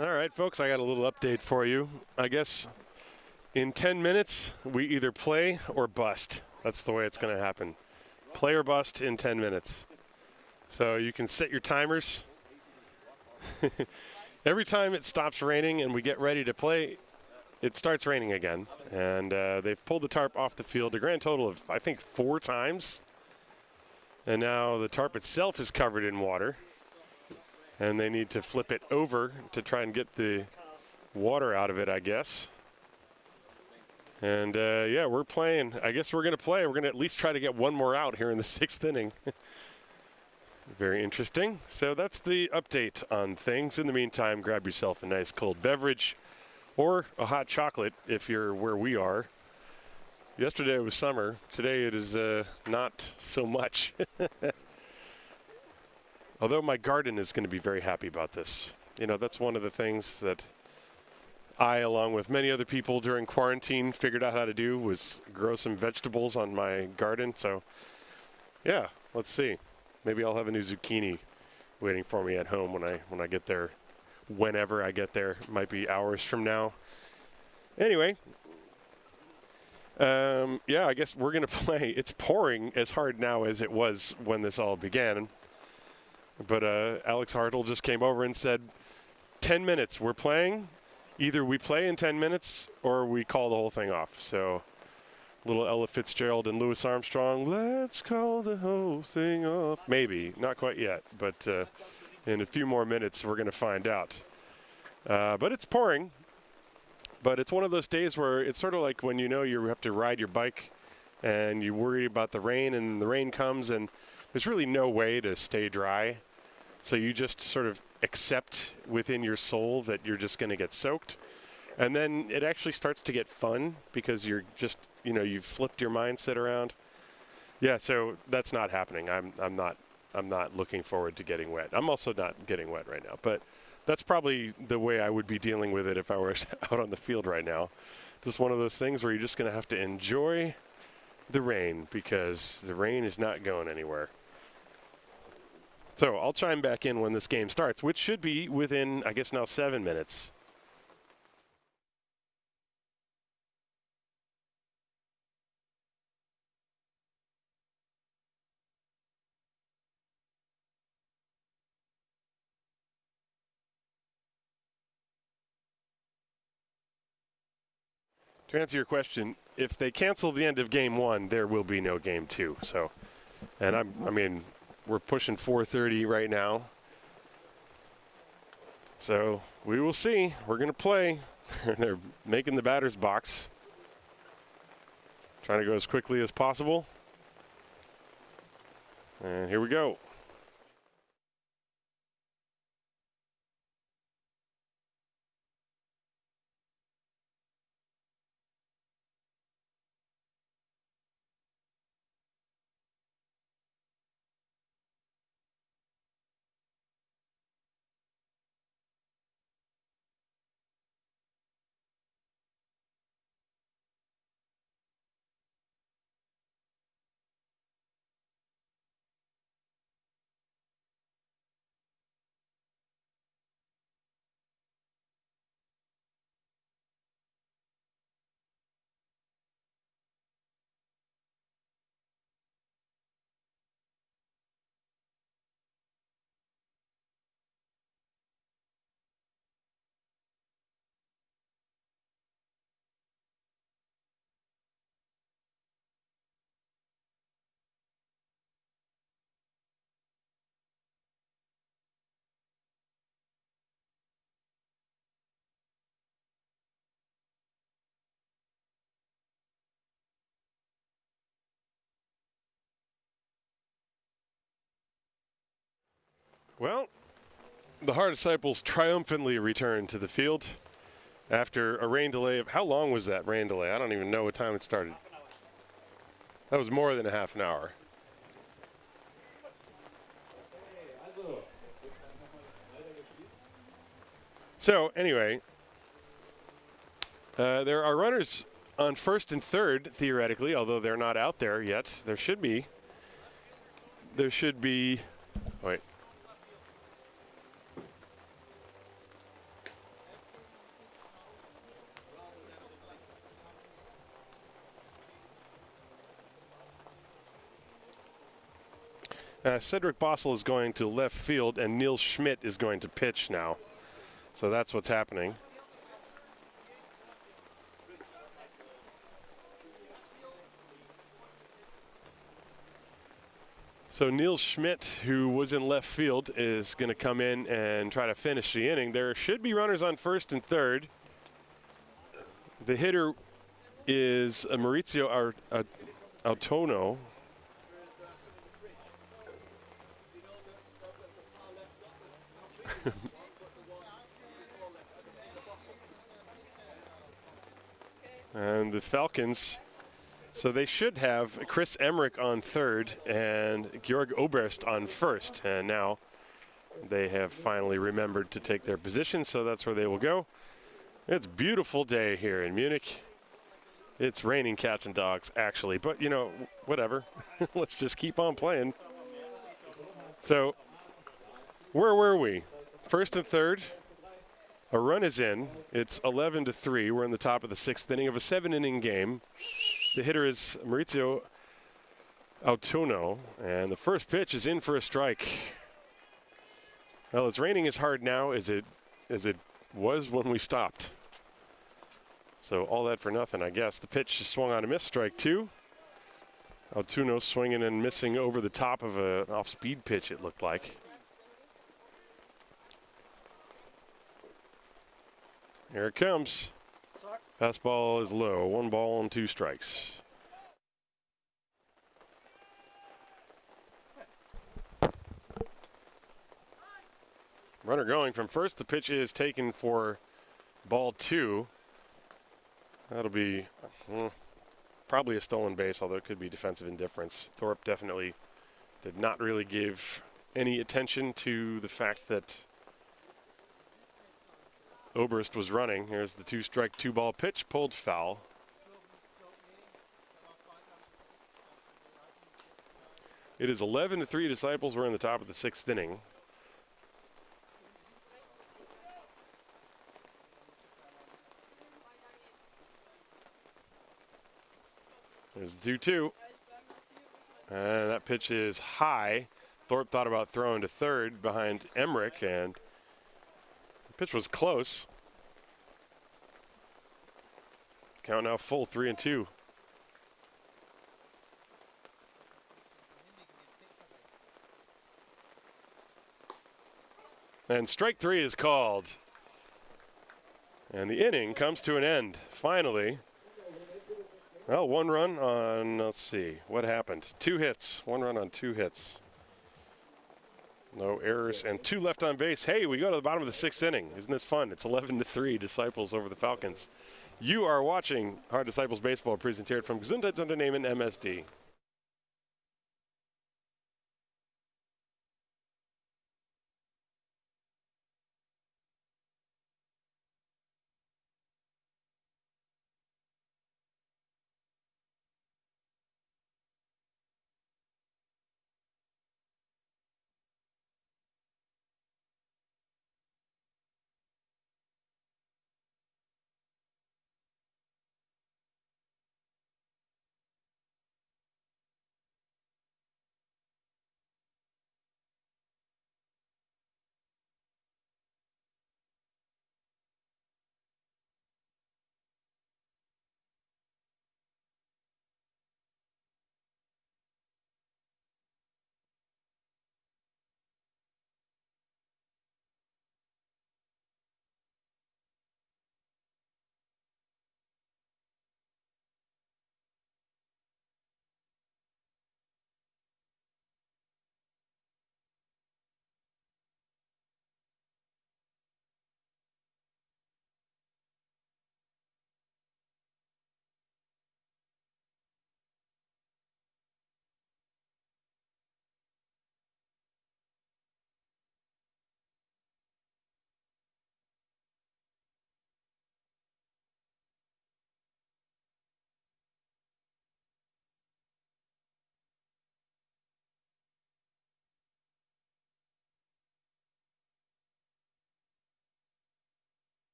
[SPEAKER 1] All right, folks, I got a little update for you. I guess in 10 minutes, we either play or bust. That's the way it's going to happen. Play or bust in 10 minutes. So you can set your timers. Every time it stops raining and we get ready to play, it starts raining again. And they've pulled the tarp off the field a grand total of, I think, 4 times. And now the tarp itself is covered in water. And they need to flip it over to try and get the water out of it, I guess. And, yeah, we're playing. I guess we're going to play. We're going to at least try to get one more out here in the 6th inning. Very interesting. So that's the update on things. In the meantime, grab yourself a nice cold beverage or a hot chocolate if you're where we are. Yesterday it was summer. Today it is not so much. Although my garden is going to be very happy about this. You know, that's one of the things that I, along with many other people during quarantine, figured out how to do was grow some vegetables on my garden. So, yeah, let's see. Maybe I'll have a new zucchini waiting for me at home when I get there. Whenever I get there, it might be hours from now. Anyway, yeah, I guess we're going to play. It's pouring as hard now as it was when this all began. But Alex Hartle just came over and said, 10 minutes, we're playing. Either we play in 10 minutes or we call the whole thing off. So little Ella Fitzgerald and Louis Armstrong, let's call the whole thing off. Maybe, not quite yet, but in a few more minutes we're going to find out. But it's pouring. But it's one of those days where it's sort of like when you know you have to ride your bike and you worry about the rain, and the rain comes and there's really no way to stay dry. So you just sort of accept within your soul that you're just going to get soaked. And then it actually starts to get fun because you're just, you know, you've flipped your mindset around. Yeah, so that's not happening. I'm not looking forward to getting wet. I'm also not getting wet right now, but that's probably the way I would be dealing with it if I were out on the field right now. Just one of those things where you're just going to have to enjoy the rain because the rain is not going anywhere. So I'll chime back in when this game starts, which should be within, I guess, now 7 minutes. To answer your question, if they cancel the end of game 1, there will be no game 2. So, and I mean, we're pushing 4:30 right now. So we will see. We're going to play. They're making the batter's box. Trying to go as quickly as possible. And here we go. Well, the Haar Disciples triumphantly returned to the field after a rain delay of, how long was that rain delay? I don't even know what time it started. That was more than a half an hour. So anyway, there are runners on first and third, theoretically, although they're not out there yet. There should be. Wait. Cedric Bossel is going to left field, and Neil Schmidt is going to pitch now. So that's what's happening. So Neil Schmidt, who was in left field, is going to come in and try to finish the inning. There should be runners on first and third. The hitter is Maurizio Autono. And the Falcons, so they should have Chris Emmerich on third and Georg Oberst on first. And now they have finally remembered to take their position, so that's where they will go. It's a beautiful day here in Munich. It's raining cats and dogs, actually, but you know, whatever. Let's just keep on playing. So, where were we? First and third. A run is in. It's 11-3. We're in the top of the sixth inning of a 7-inning game. The hitter is Maurizio Autono, and the first pitch is in for a strike. Well, it's raining as hard now as it was when we stopped. So all that for nothing, I guess. The pitch is swung on a miss, strike two. Autono swinging and missing over the top of an off-speed pitch, it looked like. Here it comes. Fastball is low. 1 ball and 2 strikes. Runner going from first. The pitch is taken for ball 2. That'll be probably a stolen base, although it could be defensive indifference. Thorpe definitely did not really give any attention to the fact that Oberst was running. Here's the 2-strike, 2-ball pitch, pulled foul. It is 11-3 Disciples. We're in the top of the sixth inning. There's the 2-2. And that pitch is high. Thorpe thought about throwing to third behind Emmerich, and the pitch was close. Count now full, 3-2. And strike 3 is called. And the inning comes to an end, finally. Well, 1 run on, let's see, what happened? 2 hits, 1 run on 2 hits. No errors and 2 left on base. Hey, we go to the bottom of the sixth inning. Isn't this fun? It's 11-3 Disciples over the Falcons. You are watching Haar Disciples Baseball, presented from Gesundheitsunternehmen MSD.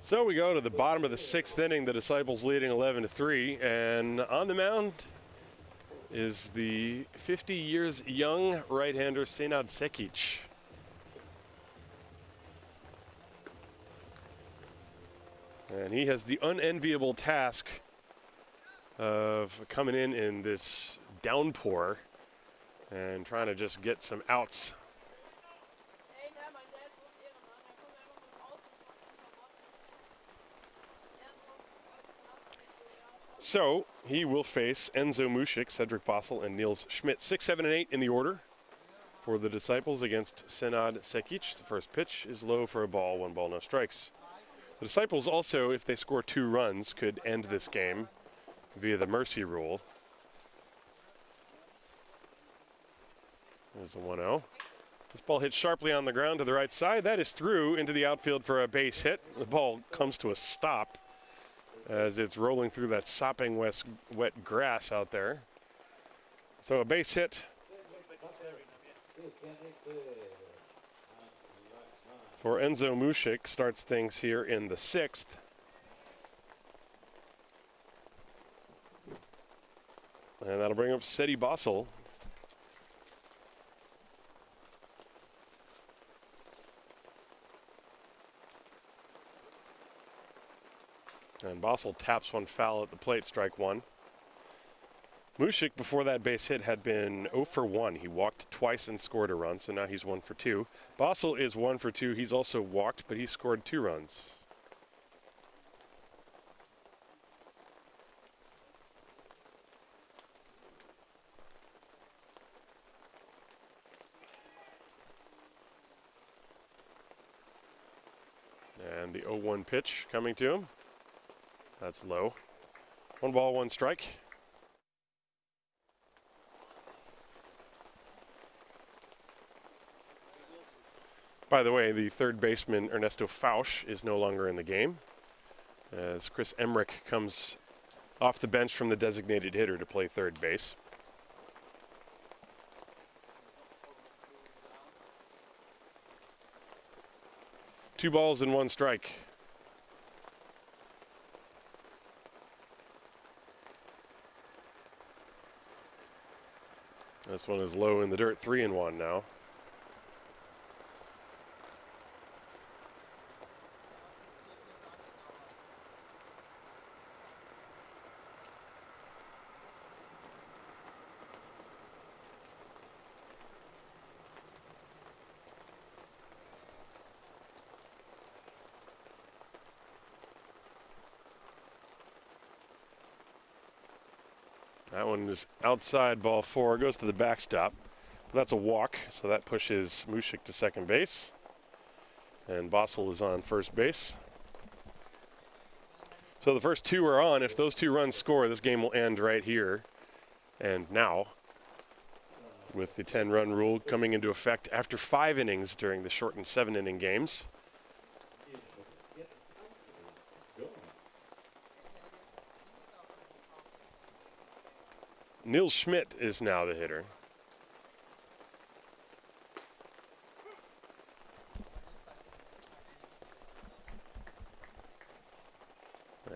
[SPEAKER 1] So we go to the bottom of the 6th inning, the Disciples leading 11-3, and on the mound is the 50 years young right-hander Senad Sekic. And he has the unenviable task of coming in this downpour and trying to just get some outs. So he will face Enzo Mušik, Cedric Bossel, and Niels Schmidt. 6, 7, and 8 in the order for the Disciples against Senad Sekic. The first pitch is low for a ball, 1 ball, no strikes. The Disciples also, if they score 2 runs, could end this game via the mercy rule. There's a 1-0. This ball hits sharply on the ground to the right side. That is through into the outfield for a base hit. The ball comes to a stop as it's rolling through that sopping wet grass out there. So a base hit for Enzo Mušik starts things here in the 6th. And that'll bring up Cedric Bossel. And Bossel taps one foul at the plate, strike 1. Mušik, before that base hit, had been 0 for 1. He walked twice and scored a run, so now he's 1 for 2. Bossel is 1 for 2. He's also walked, but he scored 2 runs. And the 0-1 pitch coming to him. That's low. 1 ball, 1 strike. By the way, the third baseman, Ernesto Fausch, is no longer in the game, as Chris Emmerich comes off the bench from the designated hitter to play third base. Two balls and 1 strike. This one is low in the dirt, 3-1 now. That one is outside, ball 4, goes to the backstop. But that's a walk, so that pushes Mušik to second base. And Bossel is on first base. So the first 2 are on. If those 2 runs score, this game will end right here and now, with the 10-run rule coming into effect after 5 innings during the shortened 7-inning games. Niels Schmidt is now the hitter.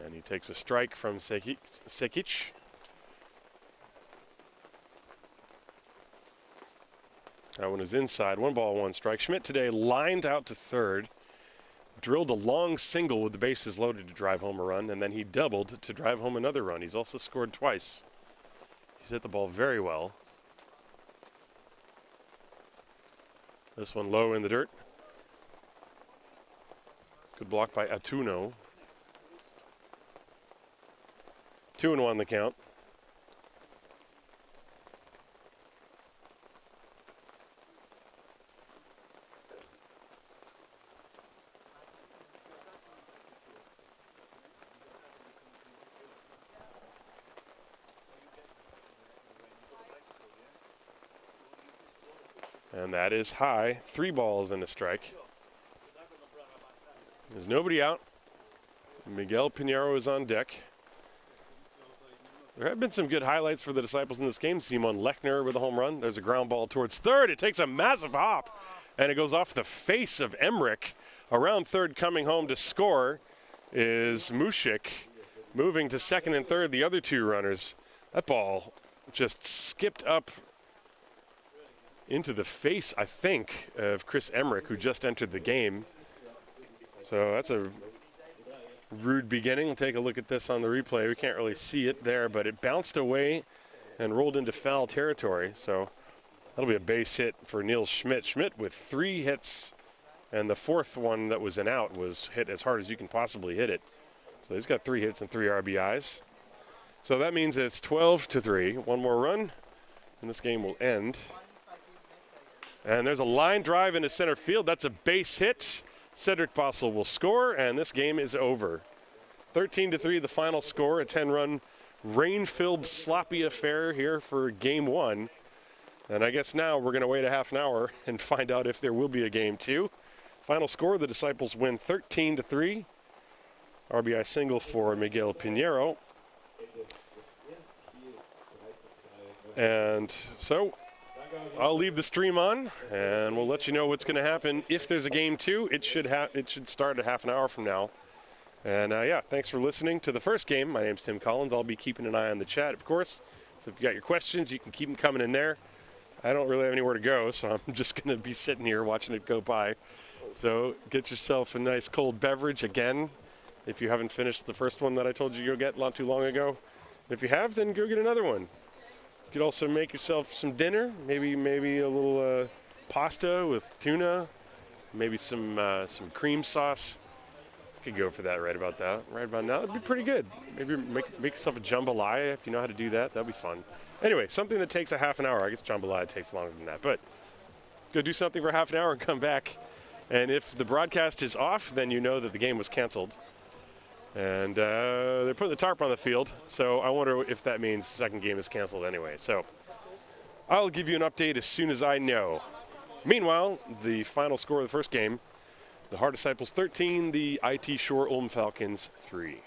[SPEAKER 1] And he takes a strike from Sekic. That one is inside. 1 ball, 1 strike. Schmidt today lined out to third, drilled a long single with the bases loaded to drive home a run, and then he doubled to drive home another run. He's also scored twice. He's hit the ball very well. This one low in the dirt. Good block by Atuno. 2-1 the count. And that is high. 3 balls and a strike. There's nobody out. Miguel Pinheiro is on deck. There have been some good highlights for the Disciples in this game. Simon Lechner with a home run. There's a ground ball towards third. It takes a massive hop, and it goes off the face of Emmerich. Around third, coming home to score is Mushik moving to second and third. The other two runners, that ball just skipped up into the face, I think, of Chris Emmerich, who just entered the game. So that's a rude beginning. We'll take a look at this on the replay. We can't really see it there, but it bounced away and rolled into foul territory. So that'll be a base hit for Niels Schmidt. Schmidt with 3 hits, and the fourth one that was an out was hit as hard as you can possibly hit it. So he's got 3 hits and 3 RBIs. So that means it's 12-3. One more run, and this game will end. And there's a line drive into center field. That's a base hit. Cedric Bossel will score, and this game is over. 13-3, the final score, a 10-run rain-filled sloppy affair here for game 1. And I guess now we're going to wait a half an hour and find out if there will be a game 2. Final score, the Disciples win 13-3. RBI single for Miguel Pinheiro. And so I'll leave the stream on, and we'll let you know what's going to happen. If there's a game 2, it should start a half an hour from now. And yeah, thanks for listening to the first game. My name's Tim Collins. I'll be keeping an eye on the chat, of course. So if you got your questions, you can keep them coming in there. I don't really have anywhere to go, so I'm just going to be sitting here watching it go by. So get yourself a nice cold beverage again, if you haven't finished the first one that I told you to go get not too long ago. If you have, then go get another one. You could also make yourself some dinner, maybe a little pasta with tuna, maybe some cream sauce. You could go for that right about now. It'd be pretty good. Maybe make yourself a jambalaya if you know how to do that. That'd be fun. Anyway, something that takes a half an hour. I guess jambalaya takes longer than that, but go do something for half an hour and come back. And if the broadcast is off, then you know that the game was canceled. And they're putting the tarp on the field, so I wonder if that means the second game is canceled anyway. So I'll give you an update as soon as I know. Meanwhile, the final score of the first game, the Haar Disciples 13, the IT Shore Ulm Falcons 3.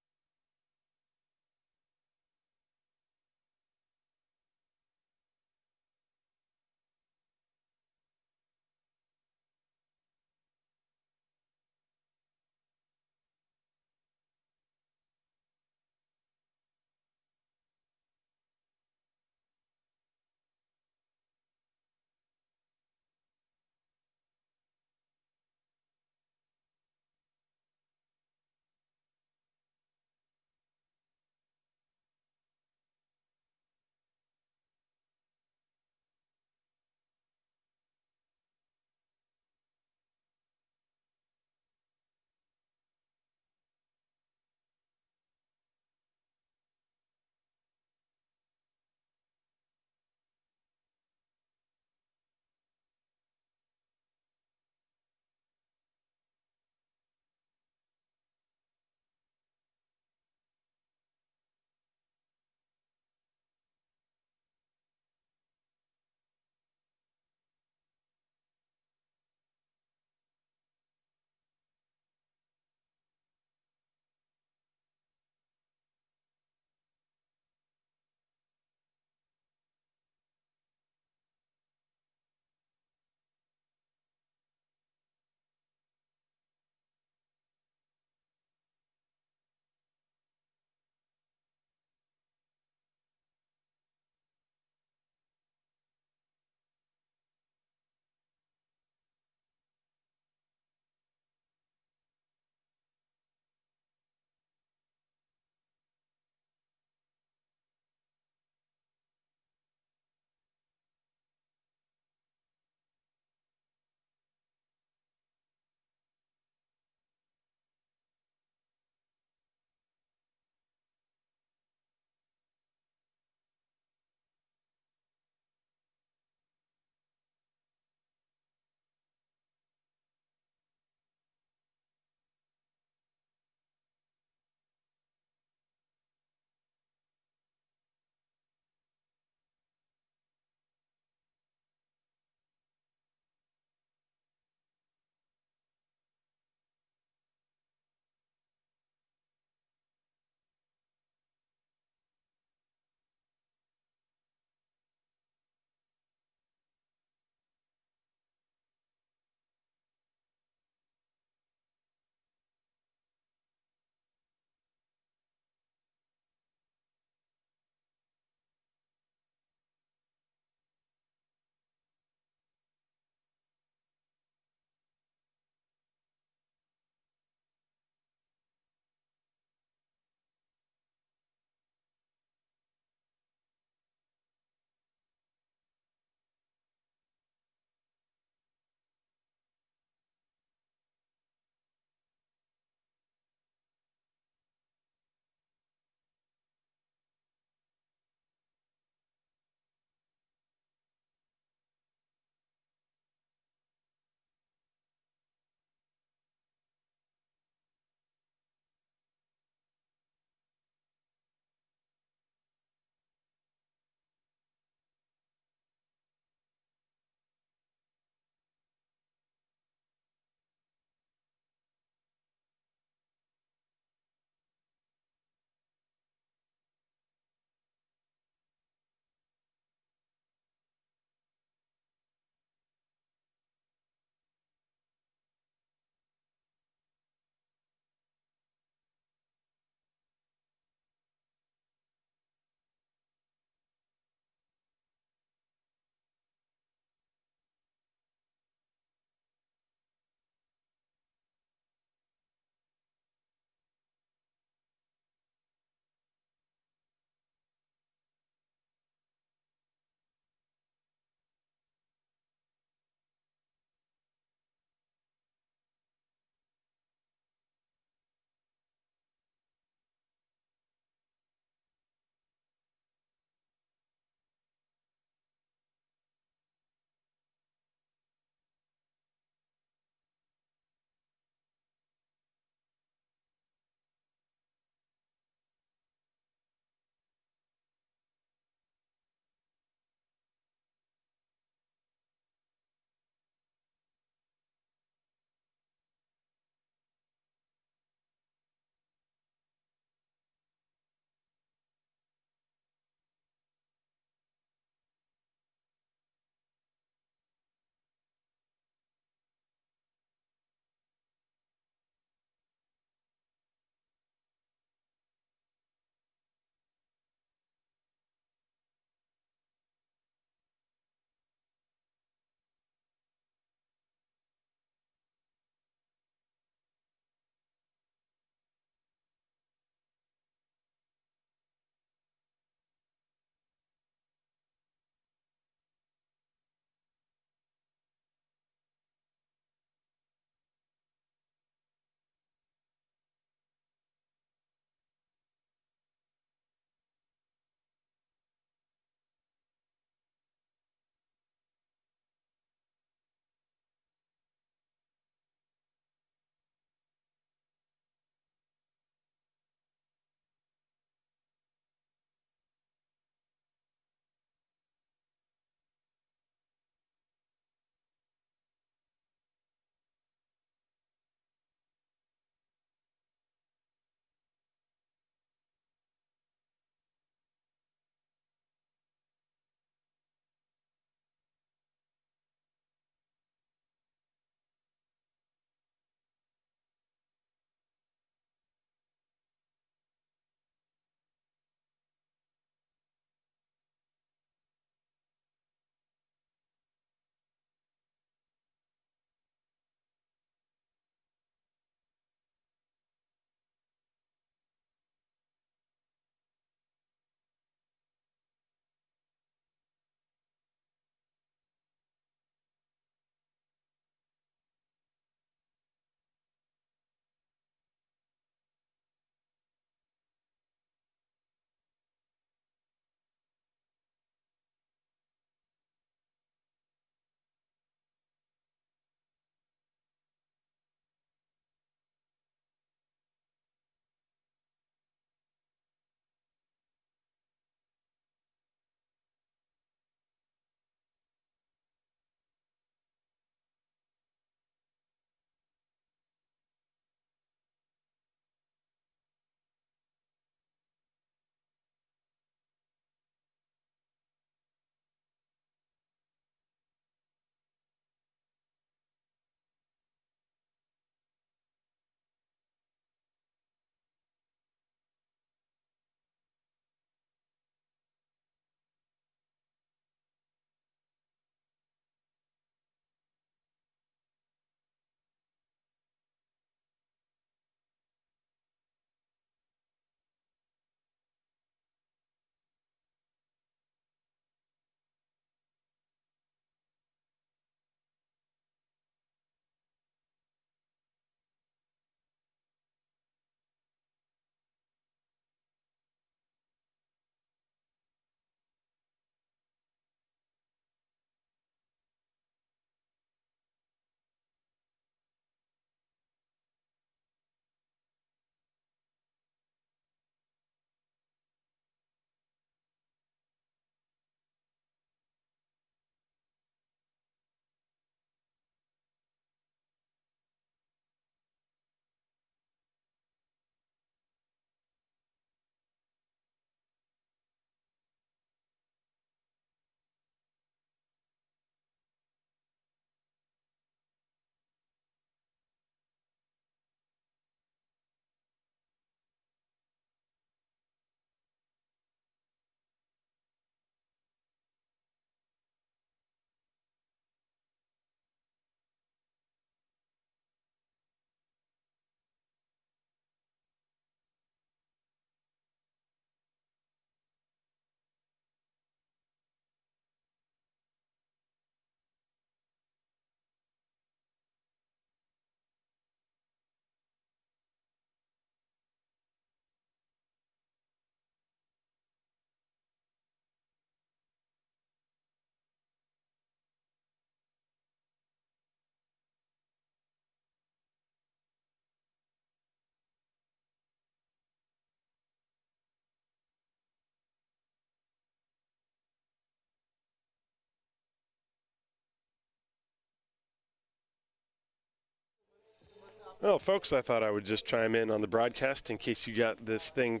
[SPEAKER 1] Well, folks, I thought I would just chime in on the broadcast in case you got this thing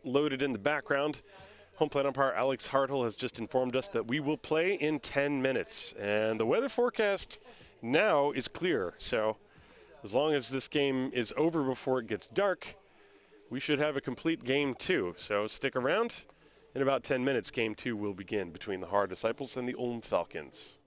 [SPEAKER 1] loaded in the background. Home plate umpire Alex Hartle has just informed us that we will play in 10 minutes. And the weather forecast now is clear. So as long as this game is over before it gets dark, we should have a complete game 2. So stick around. In about 10 minutes, game 2 will begin between the Haar Disciples and the Ulm Falcons.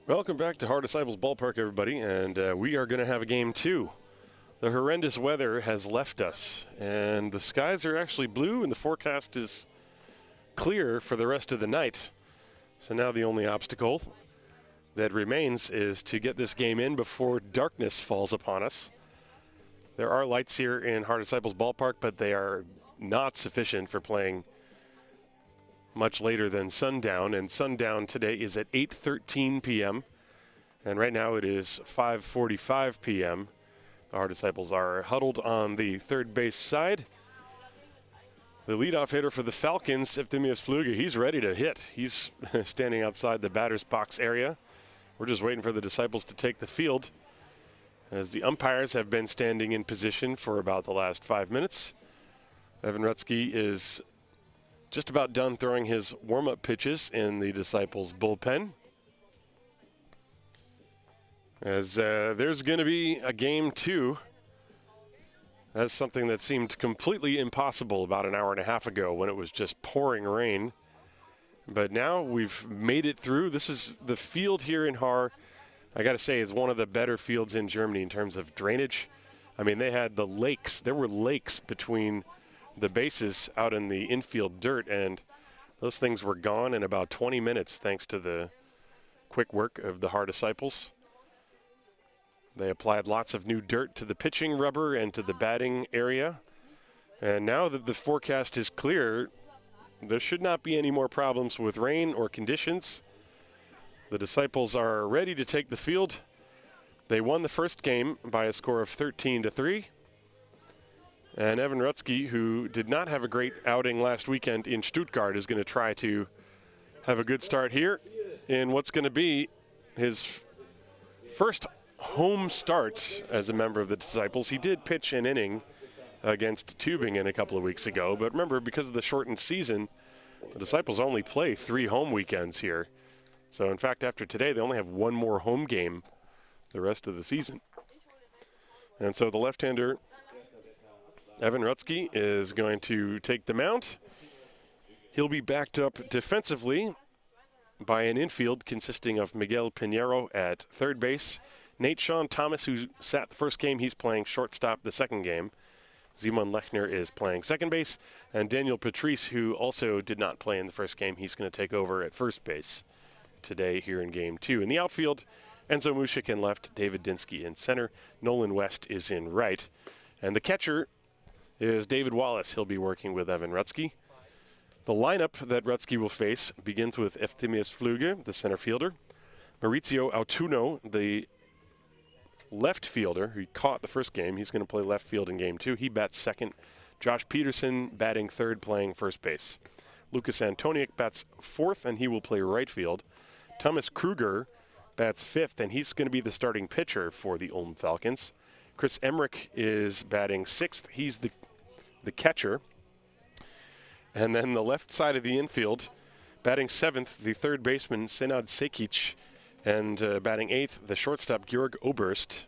[SPEAKER 1] Welcome back to Haar Disciples Ballpark, everybody, and we are going to have a game 2. The horrendous weather has left us, and the skies are actually blue, and the forecast is clear for the rest of the night. So now the only obstacle that remains is to get this game in before darkness falls upon us. There are lights here in Haar Disciples Ballpark, but they are not sufficient for playing much later than sundown, and sundown today is at 8:13 p.m., and right now it is 5:45 p.m. The Haar Disciples are huddled on the third base side. The leadoff hitter for the Falcons, Efthymios Fluge, he's ready to hit. He's standing outside the batter's box area. We're just waiting for the Disciples to take the field, as the umpires have been standing in position for about the last 5 minutes. Evan Rutsky is just about done throwing his warm-up pitches in the Disciples bullpen, as there's going to be a game 2. That's something that seemed completely impossible about an hour and a half ago when it was just pouring rain. But now we've made it through. This is the field here in Haar. I got to say, it's one of the better fields in Germany in terms of drainage. I mean, they had the lakes. There were lakes between the bases out in the infield dirt, and those things were gone in about 20 minutes thanks to the quick work of the Haar Disciples. They applied lots of new dirt to the pitching rubber and to the batting area. And now that the forecast is clear, there should not be any more problems with rain or conditions. The Disciples are ready to take the field. They won the first game by a score of 13-3. And Evan Rutsky, who did not have a great outing last weekend in Stuttgart, is going to try to have a good start here in what's going to be his first home start as a member of the Disciples. He did pitch an inning against Tübingen a couple of weeks ago, but remember, because of the shortened season, the Disciples only play 3 home weekends here. So in fact, after today, they only have 1 more home game the rest of the season. And so the left-hander, Evan Rutsky, is going to take the mound. He'll be backed up defensively by an infield consisting of Miguel Pinheiro at third base, Nate Sean Thomas, who sat the first game, he's playing shortstop the second game. Simon Lechner is playing second base, and Daniel Patrice, who also did not play in the first game, he's going to take over at first base today here in game 2. In the outfield, Enzo Mushik in left, David Dinsky in center, Nolan West is in right, and the catcher is David Wallace. He'll be working with Evan Rutsky. The lineup that Rutsky will face begins with Efthymios Fluge, the center fielder, Maurizio Autuno, the left fielder who caught the first game. He's going to play left field in game 2. He bats second. Josh Peterson batting third, playing first base. Lucas Antoniuk bats fourth, and he will play right field. Thomas Kruger bats fifth, and he's going to be the starting pitcher for the Ulm Falcons. Chris Emmerich is batting sixth. He's the catcher. And then the left side of the infield, batting seventh, the third baseman, Senad Sekic, and batting eighth, the shortstop, Georg Oberst.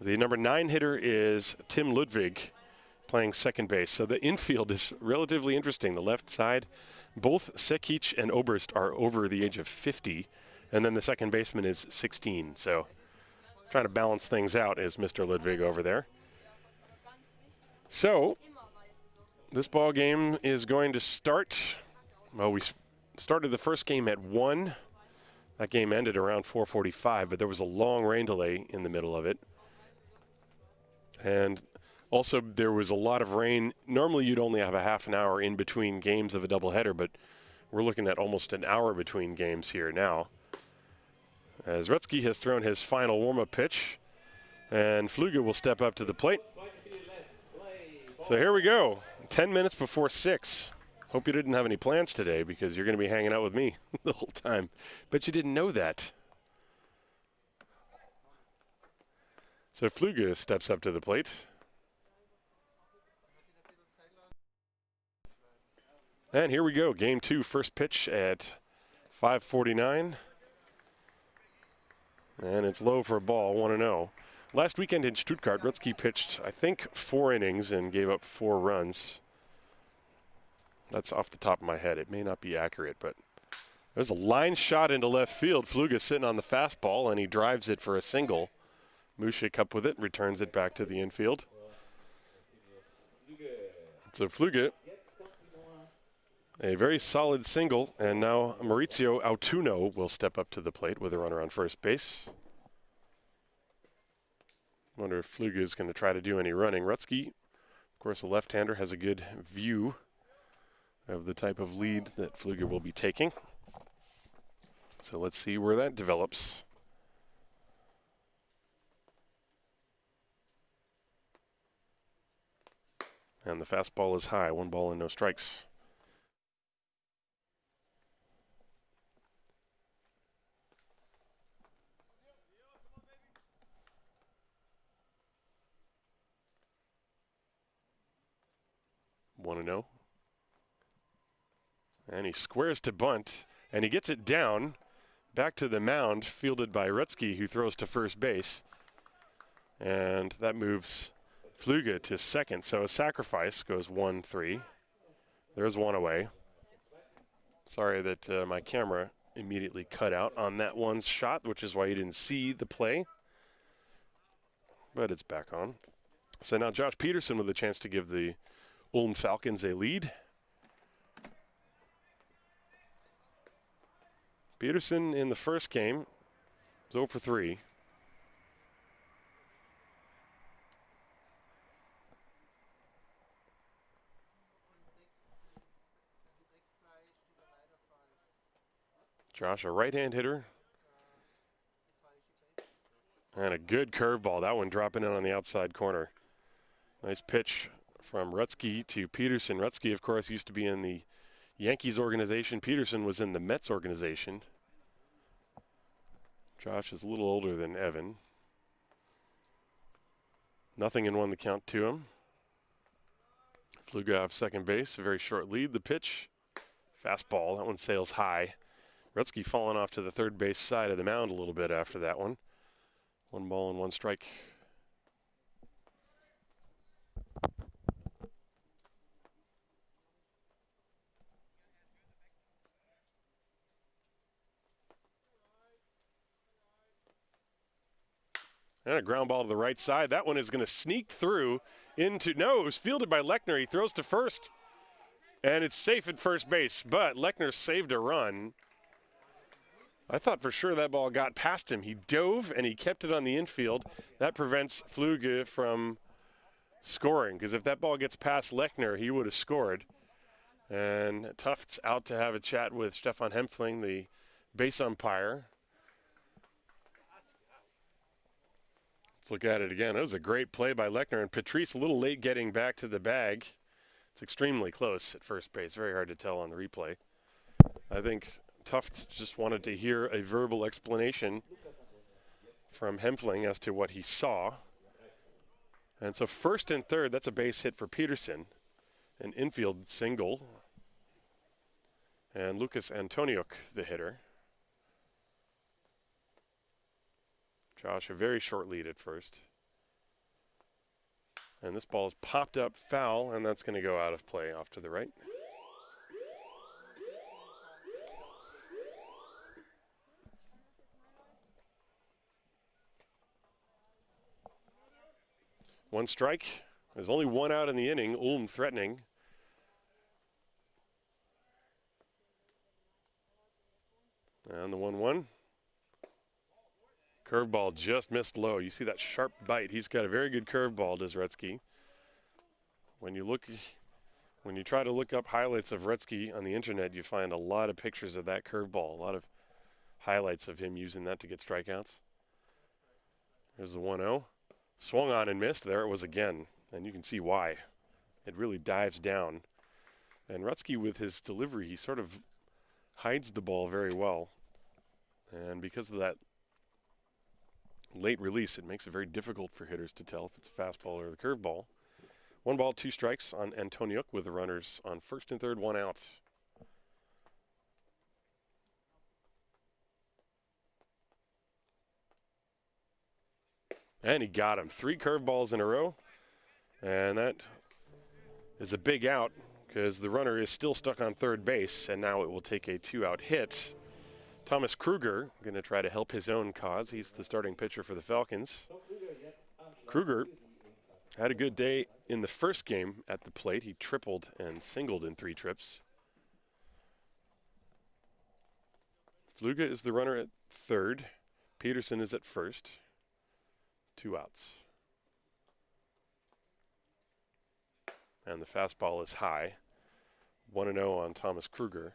[SPEAKER 1] The number 9 hitter is Tim Ludwig, playing second base. So the infield is relatively interesting. The left side, both Sekic and Oberst are over the age of 50, and then the second baseman is 16. So trying to balance things out is Mr. Ludwig over there. So this ball game is going to start. Well, we started the first game at 1. That game ended around 4:45, but there was a long rain delay in the middle of it. And also there was a lot of rain. Normally you'd only have a half an hour in between games of a doubleheader, but we're looking at almost an hour between games here now. As Rutsky has thrown his final warm-up pitch, and Fluge will step up to the plate. So here we go, 10 minutes before 6. Hope you didn't have any plans today, because you're going to be hanging out with me the whole time. But you didn't know that. So Fluge steps up to the plate. And here we go, game 2, first pitch at 5:49. And it's low for a ball, 1-0. Last weekend in Stuttgart, Rutsky pitched, I think, 4 innings and gave up 4 runs. That's off the top of my head. It may not be accurate, but There's a line shot into left field. Fluga sitting on the fastball, and he drives it for a single. Mushik up with it, returns it back to the infield. So Fluga, a very solid single, and now Maurizio Autuno will step up to the plate with a runner on first base. Wonder if Fluga is going to try to do any running. Rutsky, of course, a left-hander, has a good view of the type of lead that Fluga will be taking. So let's see where that develops. And the fastball is high, 1 ball and no strikes. One and 0. And he squares to bunt, and he gets it down. Back to the mound, fielded by Rutsky, who throws to first base. And that moves Fluga to second. So a sacrifice goes 1-3. There's one away. Sorry that my camera immediately cut out on that one shot, which is why you didn't see the play. But it's back on. So now Josh Peterson with a chance to give the Ulm Falcons a lead. Peterson in the first game was 0 for 3. Josh, a right-hand hitter. And a good curveball. That one dropping in on the outside corner. Nice pitch from Rutsky to Peterson. Rutsky, of course, used to be in the Yankees organization. Peterson was in the Mets organization. Josh is a little older than Evan. 0-1 the count to him. Fluga off second base, a very short lead. The pitch, fastball, that one sails high. Rutsky falling off to the third base side of the mound a little bit after that one. 1 ball and 1 strike. And a ground ball to the right side. That one is going to sneak through into, no, it was fielded by Lechner. He throws to first, and it's safe at first base, but Lechner saved a run. I thought for sure that ball got past him. He dove, and he kept it on the infield. That prevents Fluga from scoring, because if that ball gets past Lechner, he would have scored. And Tufts out to have a chat with Stefan Hempfling, the base umpire. Let's look at it again. That was a great play by Lechner, and Patrice a little late getting back to the bag. It's extremely close at first base. Very hard to tell on the replay. I think Tufts just wanted to hear a verbal explanation from Hempfling as to what he saw. And so first and third, that's a base hit for Peterson. An infield single. And Lucas Antoniuk, the hitter. Josh, a very short lead at first. And this ball is popped up foul, and that's going to go out of play off to the right. One strike. There's only one out in the inning. Ulm threatening. And the 1-1. Curveball just missed low. You see that sharp bite. He's got a very good curveball, does Rutsky. When you try to look up highlights of Rutsky on the internet, you find a lot of pictures of that curveball, a lot of highlights of him using that to get strikeouts. There's the 1-0. Swung on and missed. There it was again, and you can see why. It really dives down. And Rutsky, with his delivery, he sort of hides the ball very well. And because of that late release, it makes it very difficult for hitters to tell if it's a fastball or the curveball. 1 ball, 2 strikes on Antoniuk with the runners on first and third, 1 out. And he got him. 3 curveballs in a row. And that is a big out because the runner is still stuck on third base, and now it will take a 2-out hit. Thomas Kruger going to try to help his own cause. He's the starting pitcher for the Falcons. Kruger had a good day in the first game at the plate. He tripled and singled in 3 trips. Fluga is the runner at third. Peterson is at first. 2 outs. And the fastball is high. 1-0 on Thomas Kruger.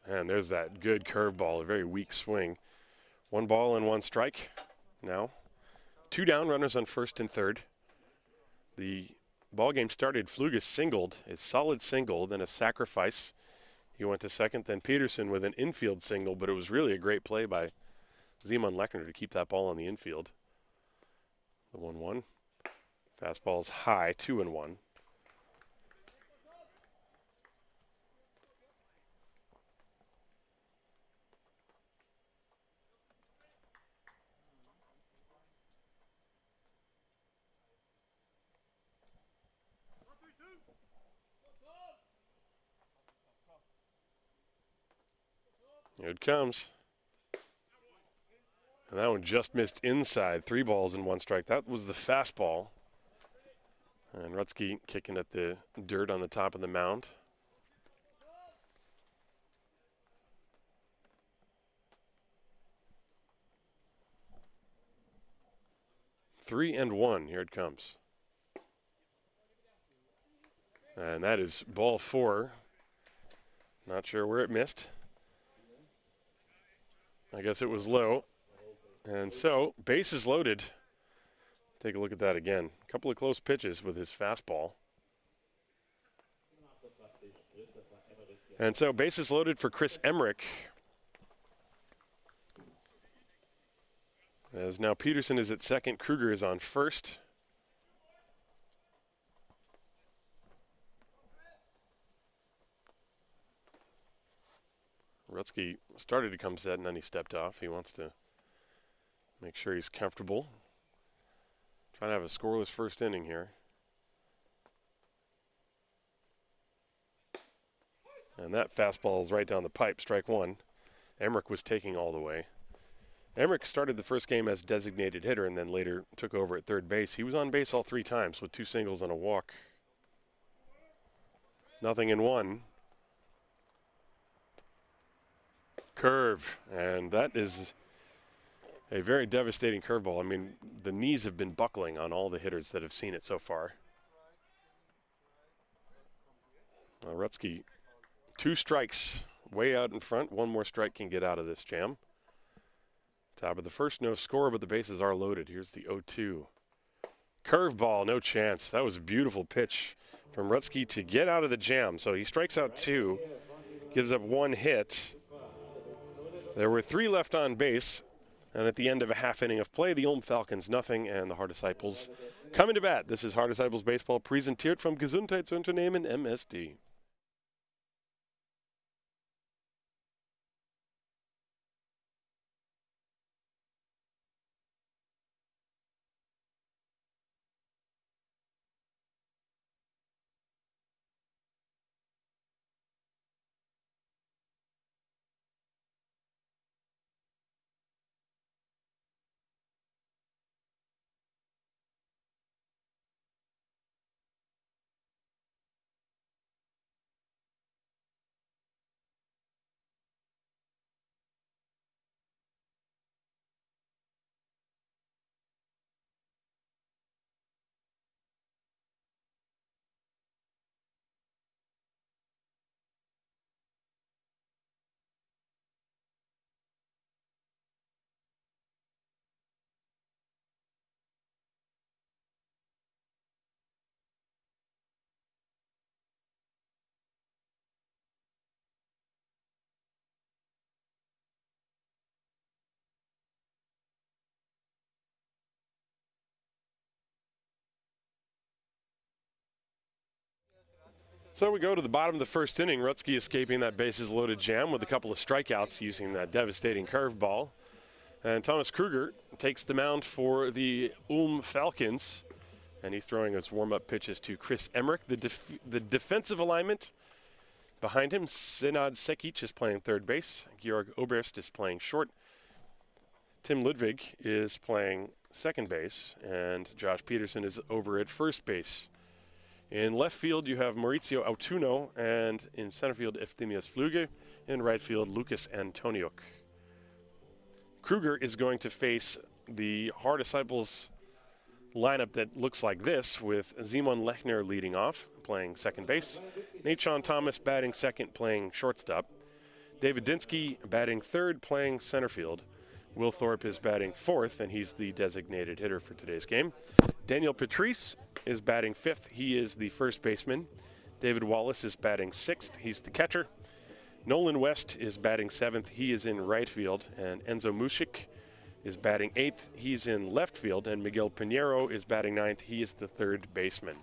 [SPEAKER 1] And there's that good curveball, a very weak swing. 1 ball and 1 strike now. 2 down, runners on first and third. The ball game started. Fluga singled, a solid single, then a sacrifice. He went to second, then Peterson with an infield single, but it was really a great play by Zeman Lechner to keep that ball on the infield. The 1-1. Fastball's high, 2-1. Here it comes. And that one just missed inside. 3 balls and 1 strike. That was the fastball. And Rutsky kicking at the dirt on the top of the mound. 3-1. Here it comes. And that is ball 4. Not sure where it missed. I guess it was low. And so, bases loaded. Take a look at that again. A couple of close pitches with his fastball. And so, bases loaded for Chris Emmerich. As now Peterson is at second, Kruger is on first. Rutsky started to come set and then he stepped off. He wants to make sure he's comfortable. Trying to have a scoreless first inning here. And that fastball is right down the pipe, strike 1. Emmerich was taking all the way. Emmerich started the first game as designated hitter and then later took over at third base. He was on base all 3 times with 2 singles and a walk. 0-1. Curve, and that is a very devastating curveball. I mean, the knees have been buckling on all the hitters that have seen it so far. Rutsky, 2 strikes way out in front. 1 more strike can get out of this jam. Top of the first, no score, but the bases are loaded. Here's the 0-2. Curveball, no chance. That was a beautiful pitch from Rutsky to get out of the jam. So he strikes out 2, gives up 1 hit. There were 3 left on base, and at the end of a half inning of play, the Ulm Falcons 0 and the Haar Disciples coming to bat. This is Haar Disciples Baseball, präsentiert vom Gesundheitsunternehmen MSD. So we go to the bottom of the first inning. Rutsky escaping that bases-loaded jam with a couple of strikeouts using that devastating curveball. And Thomas Kruger takes the mound for the Ulm Falcons. And he's throwing his warm-up pitches to Chris Emmerich. The defensive alignment behind him, Senad Sekic is playing third base. Georg Oberst is playing short. Tim Ludwig is playing second base. And Josh Peterson is over at first base. In left field, you have Maurizio Autuno, and in center field, Efthymios Flüge. In right field, Lucas Antoniuk. Kruger is going to face the Haar Disciples lineup that looks like this, with Simon Lechner leading off, playing second base. Nathan Thomas batting second, playing shortstop. David Dinsky batting third, playing center field. Will Thorpe is batting fourth, and he's the designated hitter for today's game. Daniel Patrice is batting fifth. He is the first baseman. David Wallace is batting sixth. He's the catcher. Nolan West is batting seventh. He is in right field. And Enzo Mushik is batting eighth. He's in left field. And Miguel Pinheiro is batting ninth. He is the third baseman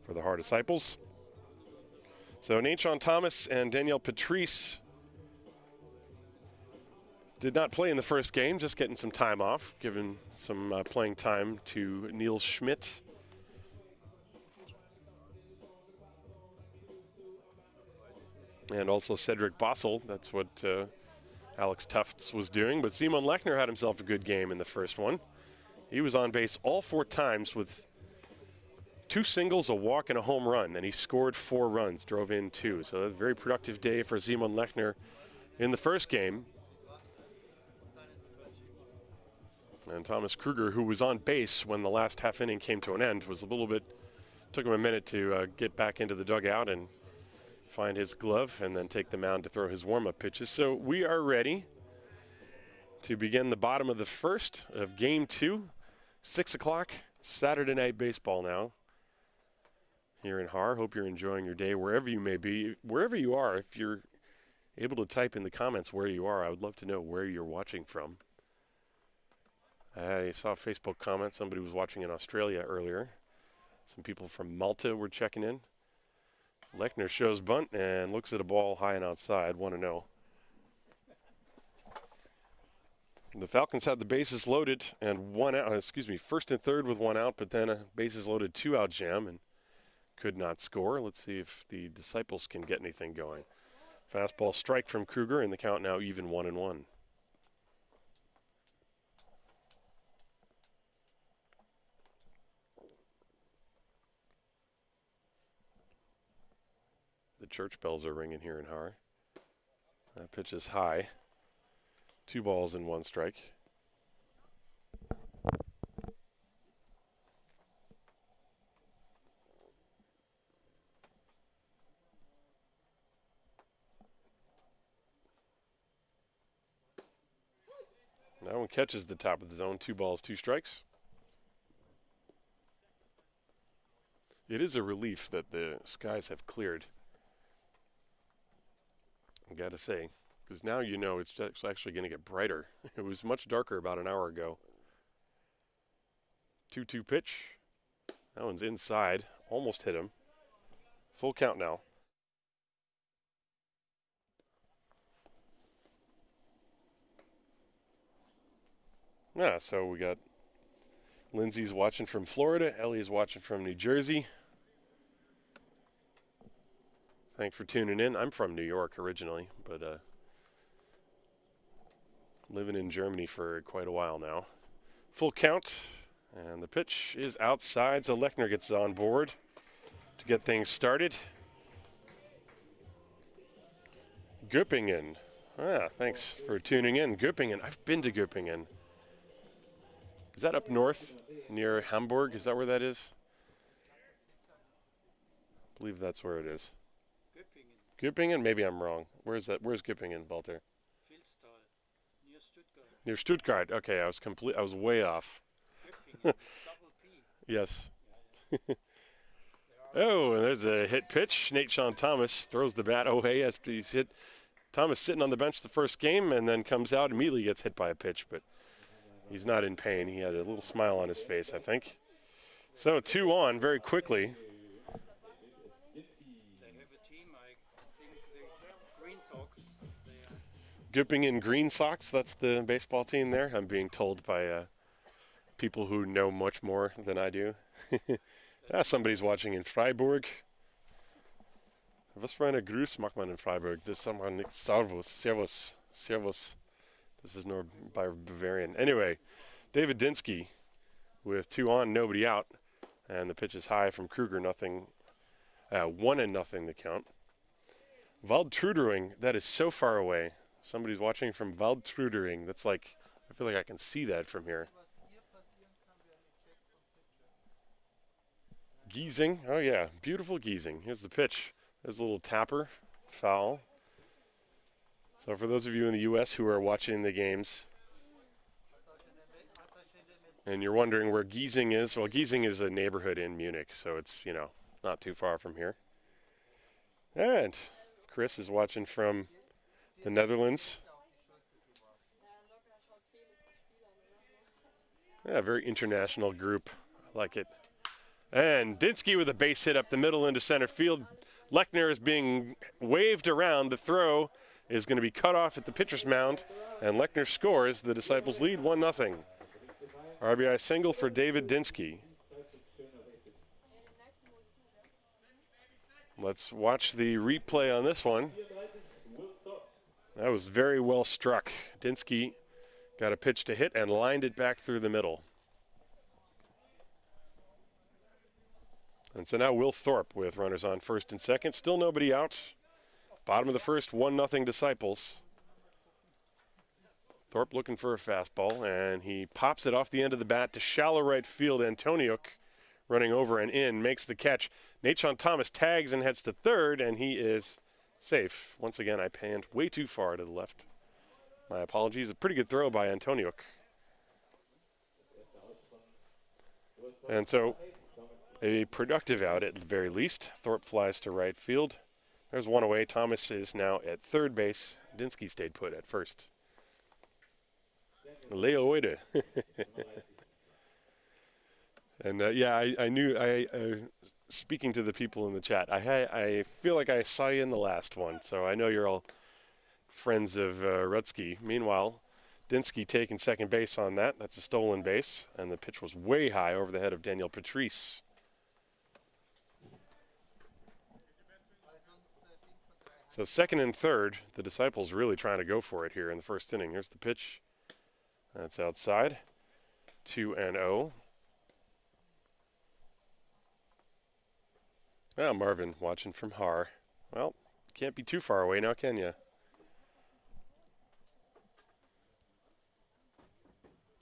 [SPEAKER 1] for the Haar Disciples. So Nathan Thomas and Daniel Patrice did not play in the first game, just getting some time off, giving some playing time to Niels Schmidt. And also Cedric Bossel. That's what Alex Tufts was doing. But Simon Lechner had himself a good game in the first one. He was on base all 4 times with 2 singles, a walk, and a home run. And he scored 4 runs, drove in 2. So a very productive day for Simon Lechner in the first game. And Thomas Kruger, who was on base when the last half inning came to an end, was a little bit, took him a minute to get back into the dugout and find his glove and then take the mound to throw his warm-up pitches. So we are ready to begin the bottom of the first of Game 2, 6 o'clock, Saturday night baseball now here in Haar. Hope you're enjoying your day wherever you may be. Wherever you are, if you're able to type in the comments where you are, I would love to know where you're watching from. I saw a Facebook comment. Somebody was watching in Australia earlier. Some people from Malta were checking in. Lechner shows bunt and looks at a ball high and outside, 1-0. The Falcons had the bases loaded and first and third with 1 out, but then a bases loaded 2-out jam and could not score. Let's see if the Disciples can get anything going. Fastball strike from Kruger, and the count now even 1-1. The church bells are ringing here in Haar. That pitch is high. 2 balls and 1 strike. That one catches the top of the zone. 2 balls, 2 strikes. It is a relief that the skies have cleared. I gotta say, because now you know it's actually going to get brighter. It was much darker about an hour ago. 2-2 pitch. That one's inside. Almost hit him. Full count now. Yeah, so we got Lindsay's watching from Florida. Ellie's watching from New Jersey. Thanks for tuning in. I'm from New York originally, but living in Germany for quite a while now. Full count, and the pitch is outside, so Lechner gets on board to get things started. Göppingen. Thanks for tuning in. Göppingen. I've been to Göppingen. Is that up north near Hamburg? Is that where that is? I believe that's where it is. Göppingen? Maybe I'm wrong. Where's that? Where's Göppingen, Walter?
[SPEAKER 2] Near Stuttgart.
[SPEAKER 1] Near Stuttgart. Okay, I was way off.
[SPEAKER 2] Double P.
[SPEAKER 1] Yes. Oh, and there's a hit pitch. Nathan Thomas throws the bat away after he's hit. Thomas sitting on the bench the first game and then comes out, immediately gets hit by a pitch, but he's not in pain. He had a little smile on his face, I think. So 2 on very quickly. Göppingen Green Sox, that's the baseball team there. I'm being told by people who know much more than I do. Somebody's watching in Freiburg. Was für eine Grüß macht man in Freiburg? Das sagt man nicht Servus. Servus. Servus. This is nur by Bavarian. Anyway, David Dinsky with 2 on, nobody out. And the pitch is high from Kruger, 1-0 the count. Waldtrudering, that is so far away. Somebody's watching from Waldtrudering. That's like, I feel like I can see that from here. Giesing, oh yeah, beautiful Giesing. Here's the pitch. There's a little tapper, foul. So for those of you in the U.S. who are watching the games, and you're wondering where Giesing is, well, Giesing is a neighborhood in Munich, so it's, not too far from here. And Chris is watching from the Netherlands. Yeah, very international group. I like it. And Dinsky with a base hit up the middle into center field. Lechner is being waved around. The throw is going to be cut off at the pitcher's mound, and Lechner scores. The Disciples lead 1-0. RBI single for David Dinsky. Let's watch the replay on this one. That was very well struck. Dinsky got a pitch to hit and lined it back through the middle. And so now Will Thorpe with runners on first and second. Still nobody out. Bottom of the first, 1-0 Disciples. Thorpe looking for a fastball, and he pops it off the end of the bat to shallow right field. Antoniuk running over and in, makes the catch. Nathan Thomas tags and heads to third, and he is safe. Once again, I panned way too far to the left. My apologies. A pretty good throw by Antoniuk. And so a productive out at the very least. Thorpe flies to right field. There's one away. Thomas is now at third base. Dinsky stayed put at first. Leo Oide. And I knew, speaking to the people in the chat, I feel like I saw you in the last one, so I know you're all friends of Rutsky. Meanwhile, Dinsky taking second base on that. That's a stolen base, and the pitch was way high over the head of Daniel Patrice. So second and third, the Disciples really trying to go for it here in the first inning. Here's the pitch. That's outside. 2-0. Ah, Marvin watching from Haar. Well, can't be too far away now, can you?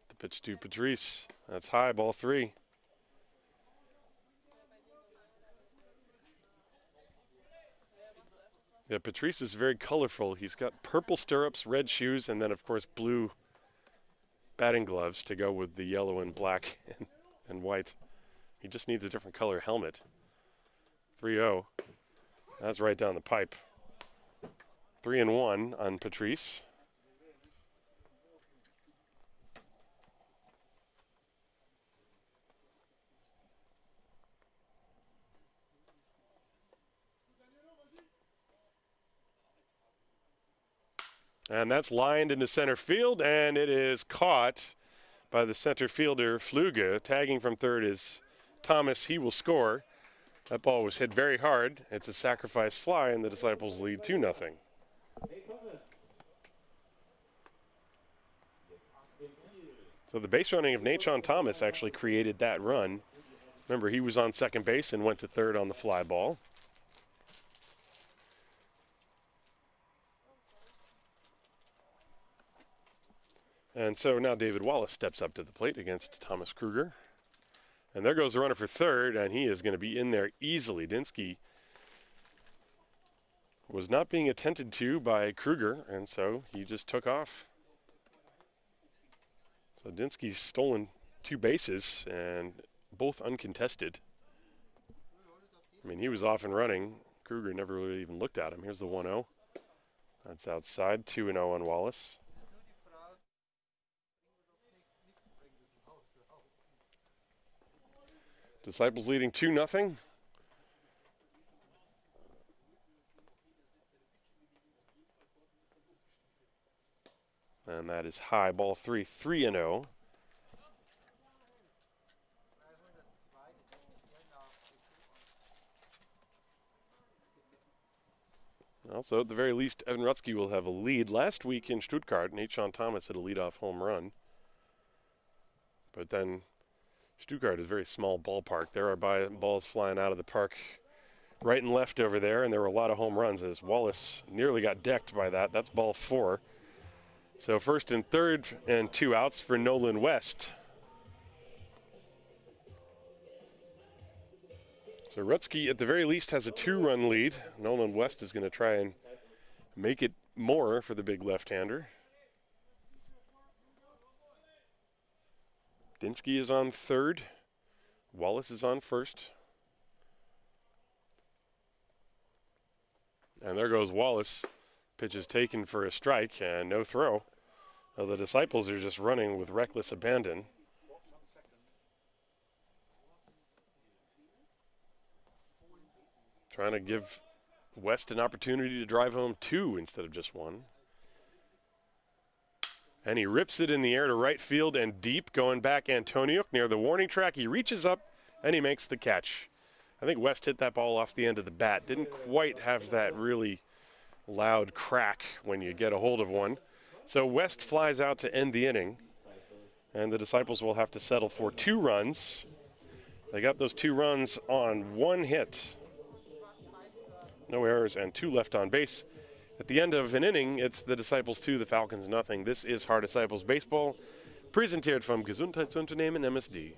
[SPEAKER 1] The pitch to Patrice. That's high, ball 3. Yeah, Patrice is very colorful. He's got purple stirrups, red shoes, and then, of course, blue batting gloves to go with the yellow and black and white. He just needs a different color helmet. 3-0. That's right down the pipe. 3-1 on Patrice. And that's lined into center field, and it is caught by the center fielder, Fluge. Tagging from third is Thomas. He will score. That ball was hit very hard. It's a sacrifice fly, and the Disciples lead 2-0. So the base running of Nathan Thomas actually created that run. Remember, he was on second base and went to third on the fly ball. And so now David Wallace steps up to the plate against Thomas Kruger. And there goes the runner for third, and he is going to be in there easily. Dinsky was not being attended to by Kruger, and so he just took off. So Dinsky's stolen 2 bases, and both uncontested. I mean, he was off and running. Kruger never really even looked at him. Here's the 1-0. That's outside. 2-0 on Wallace. Disciples leading 2-0. And that is high, ball 3, 3-0. Also, at the very least, Evan Rutsky will have a lead. Last week in Stuttgart, Nate Sean Thomas hit a leadoff home run. But then Stuttgart is a very small ballpark. There are balls flying out of the park right and left over there, and there were a lot of home runs as Wallace nearly got decked by that. That's ball 4. So first and third and 2 outs for Nolan West. So Rutsky, at the very least, has a 2-run lead. Nolan West is going to try and make it more for the big left-hander. Dinsky is on third. Wallace is on first. And there goes Wallace. Pitch is taken for a strike and no throw. Well, the Disciples are just running with reckless abandon. Trying to give West an opportunity to drive home 2 instead of just 1. And he rips it in the air to right field and deep, going back Antoniuk near the warning track. He reaches up and he makes the catch. I think West hit that ball off the end of the bat. Didn't quite have that really loud crack when you get a hold of one. So West flies out to end the inning. And the Disciples will have to settle for 2 runs. They got those 2 runs on 1 hit. No errors and 2 left on base. At the end of an inning, it's the Disciples 2, the Falcons nothing. This is Haar Disciples Baseball, präsentiert vom Gesundheitsunternehmen MSD.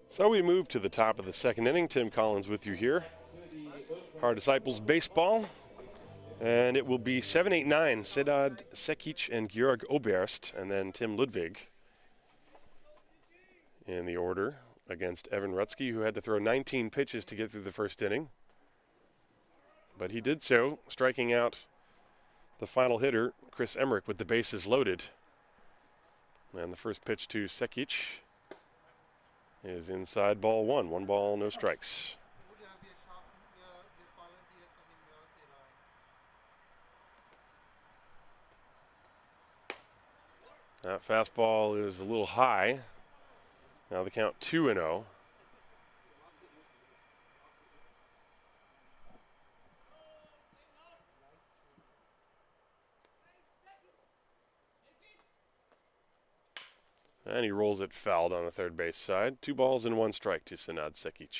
[SPEAKER 1] So we move to the top of the second inning. Tim Collins with you here. Haar Disciples Baseball. And it will be 7, 8, 9. Sedat Sekic and Georg Oberst. And then Tim Ludwig in the order against Evan Rutsky, who had to throw 19 pitches to get through the first inning. But he did so, striking out the final hitter, Chris Emmerich, with the bases loaded. And the first pitch to Sekic is inside ball 1. 1 ball, no strikes. That fastball is a little high. Now the count 2-0. And he rolls it fouled on the third base side. 2 balls and 1 strike to Sedat Sekic.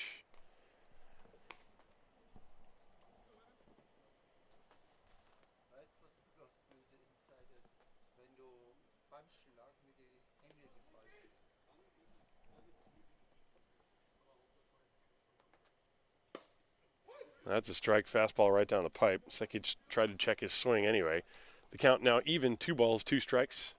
[SPEAKER 1] That's a strike fastball right down the pipe. Sekic tried to check his swing anyway. The count now even, 2 balls, 2 strikes.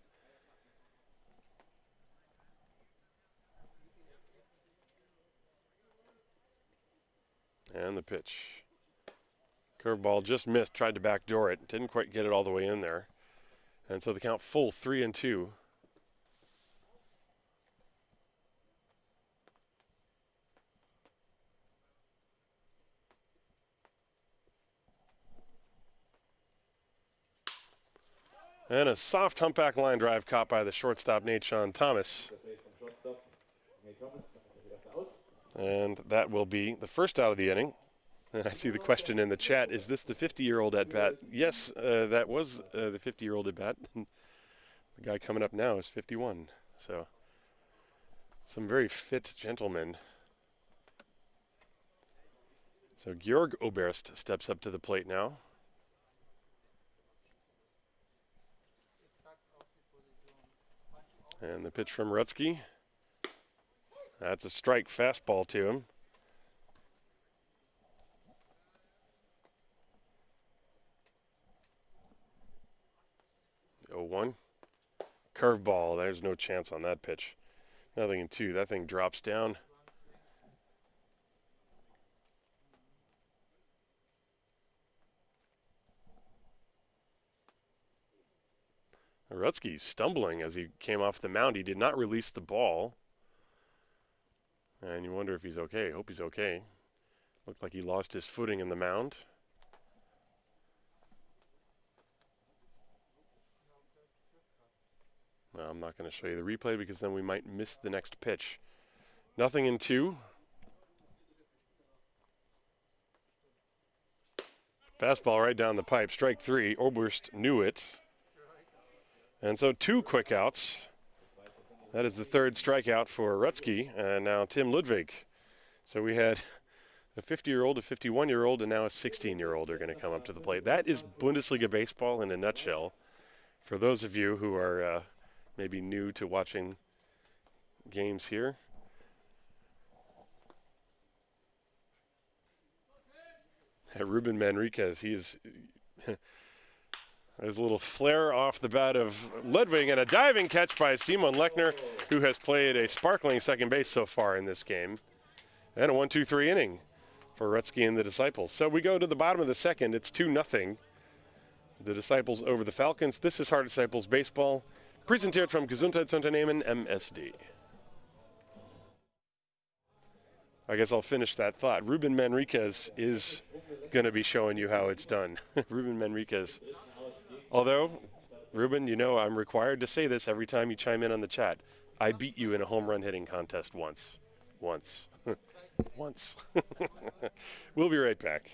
[SPEAKER 1] And the pitch. Curveball just missed, tried to backdoor it, didn't quite get it all the way in there. And so the count full 3-2. And a soft humpback line drive caught by the shortstop, Nate Sean Thomas. And that will be the first out of the inning. And I see the question in the chat, is this the 50-year-old at bat? Yes, that was the 50-year-old at bat. The guy coming up now is 51. So some very fit gentlemen. So Georg Oberst steps up to the plate now. And the pitch from Rutsky. That's a strike fastball to him. The 0-1. Curveball. There's no chance on that pitch. Nothing in 2. That thing drops down. Rutsky stumbling as he came off the mound. He did not release the ball. And you wonder if he's okay. Hope he's okay. Looked like he lost his footing in the mound. No, I'm not going to show you the replay because then we might miss the next pitch. Nothing in 2. Fastball right down the pipe. Strike 3. Oberst knew it. And so 2 quick outs. That is the 3rd strikeout for Rutsky, and now Tim Ludwig. So we had a 50-year-old, a 51-year-old, and now a 16-year-old are going to come up to the plate. That is Bundesliga baseball in a nutshell. For those of you who are maybe new to watching games here. Ruben Manriquez, he is... There's a little flare off the bat of Ludwig and a diving catch by Simon Lechner, who has played a sparkling second base so far in this game. And a 1-2-3 inning for Rutsky and the Disciples. So we go to the bottom of the second. It's 2-0. The Disciples over the Falcons. This is Haar Disciples Baseball, präsentiert from Gesundheitsunternehmen MSD. I guess I'll finish that thought. Ruben Manriquez is going to be showing you how it's done. Ruben Manriquez. Although, Ruben, you know I'm required to say this every time you chime in on the chat. I beat you in a home run hitting contest once. Once. Once. We'll be right back.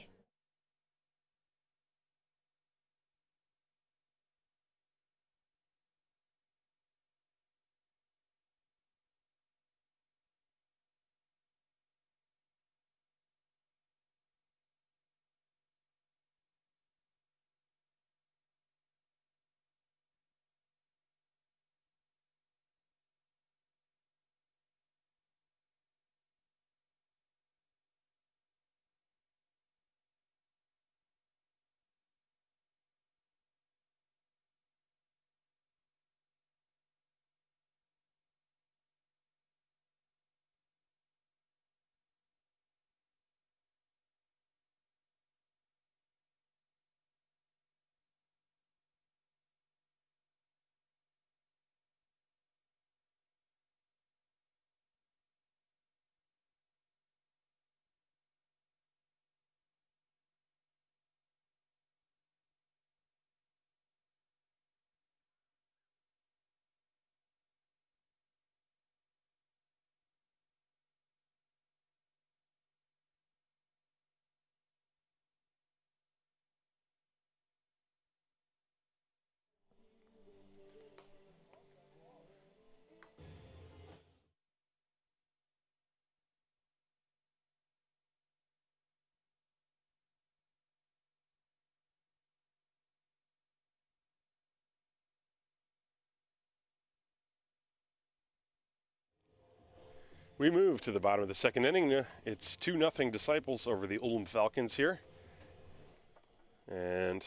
[SPEAKER 1] We move to the bottom of the second inning. It's 2-0 Disciples over the Ulm Falcons here. And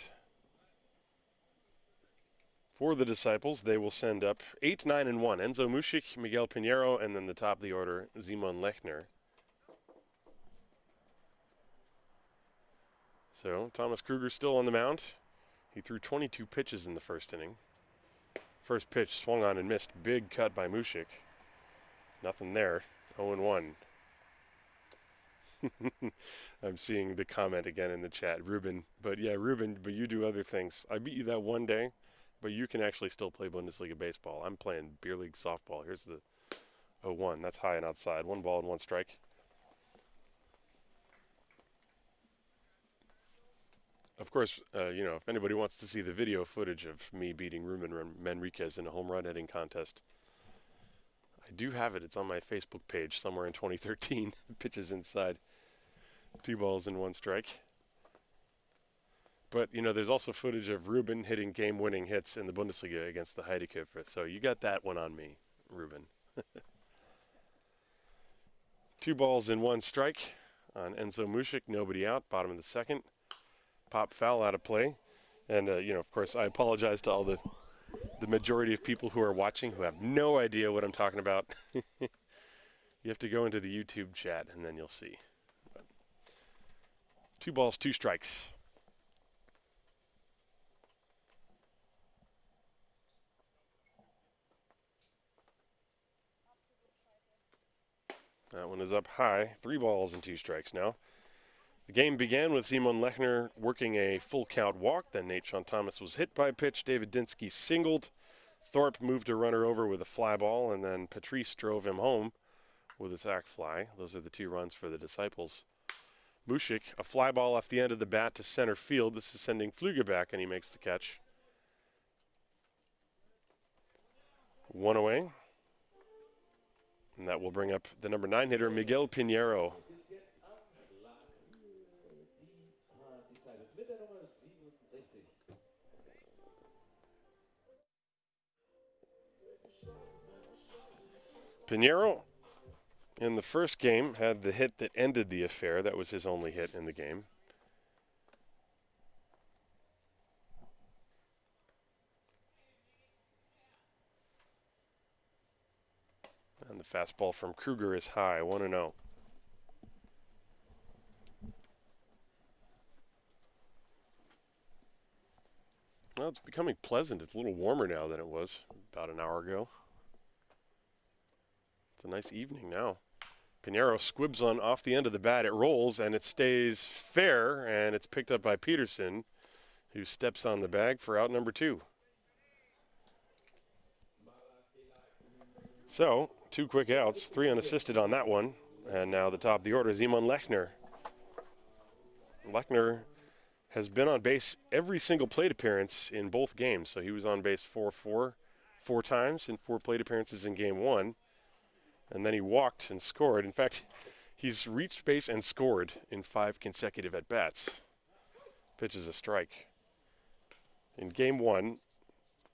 [SPEAKER 1] for the Disciples, they will send up 8, 9, and 1. Enzo Mushik, Miguel Pinheiro, and then the top of the order, Simon Lechner. So Thomas Kruger still on the mound. He threw 22 pitches in the first inning. First pitch swung on and missed. Big cut by Mushik. Nothing there. 0-1. I'm seeing the comment again in the chat. Ruben, but you do other things. I beat you that one day, but you can actually still play Bundesliga baseball. I'm playing beer league softball. Here's the 0-1. That's high and outside. 1 ball and 1 strike. Of course, if anybody wants to see the video footage of me beating Ruben Manriquez in a home run hitting contest, I do have it. It's on my Facebook page somewhere in 2013. Pitches inside. 2 balls and 1 strike. But, there's also footage of Ruben hitting game-winning hits in the Bundesliga against the Heidekipfer. So you got that one on me, Ruben. 2 balls and 1 strike on Enzo Mushik. Nobody out. Bottom of the second. Pop foul out of play. And, of course, I apologize to all the majority of people who are watching who have no idea what I'm talking about. You have to go into the YouTube chat, and then you'll see. 2 balls, 2 strikes. That one is up high. 3 balls and 2 strikes now. The game began with Simon Lechner working a full count walk. Then Nate Sean Thomas was hit by a pitch. David Dinsky singled. Thorpe moved a runner over with a fly ball, and then Patrice drove him home with a sac fly. Those are the 2 runs for the Disciples. Mushik, a fly ball off the end of the bat to center field. This is sending Pfluger back, and he makes the catch. 1 away. And that will bring up the number 9 hitter, Miguel Pinheiro. Pinheiro, in the first game, had the hit that ended the affair. That was his only hit in the game. And the fastball from Kruger is high, 1-0. Well, it's becoming pleasant. It's a little warmer now than it was about an hour ago. It's a nice evening now. Pinheiro squibs on off the end of the bat. It rolls, and it stays fair, and it's picked up by Peterson, who steps on the bag for out number 2. So, 2 quick outs, 3 unassisted on that one, and now the top of the order is Simon Lechner. Lechner has been on base every single plate appearance in both games, so he was on base 4 times in 4 plate appearances in game 1. And then he walked and scored. In fact, he's reached base and scored in 5 consecutive at-bats. Pitch is a strike. In game 1,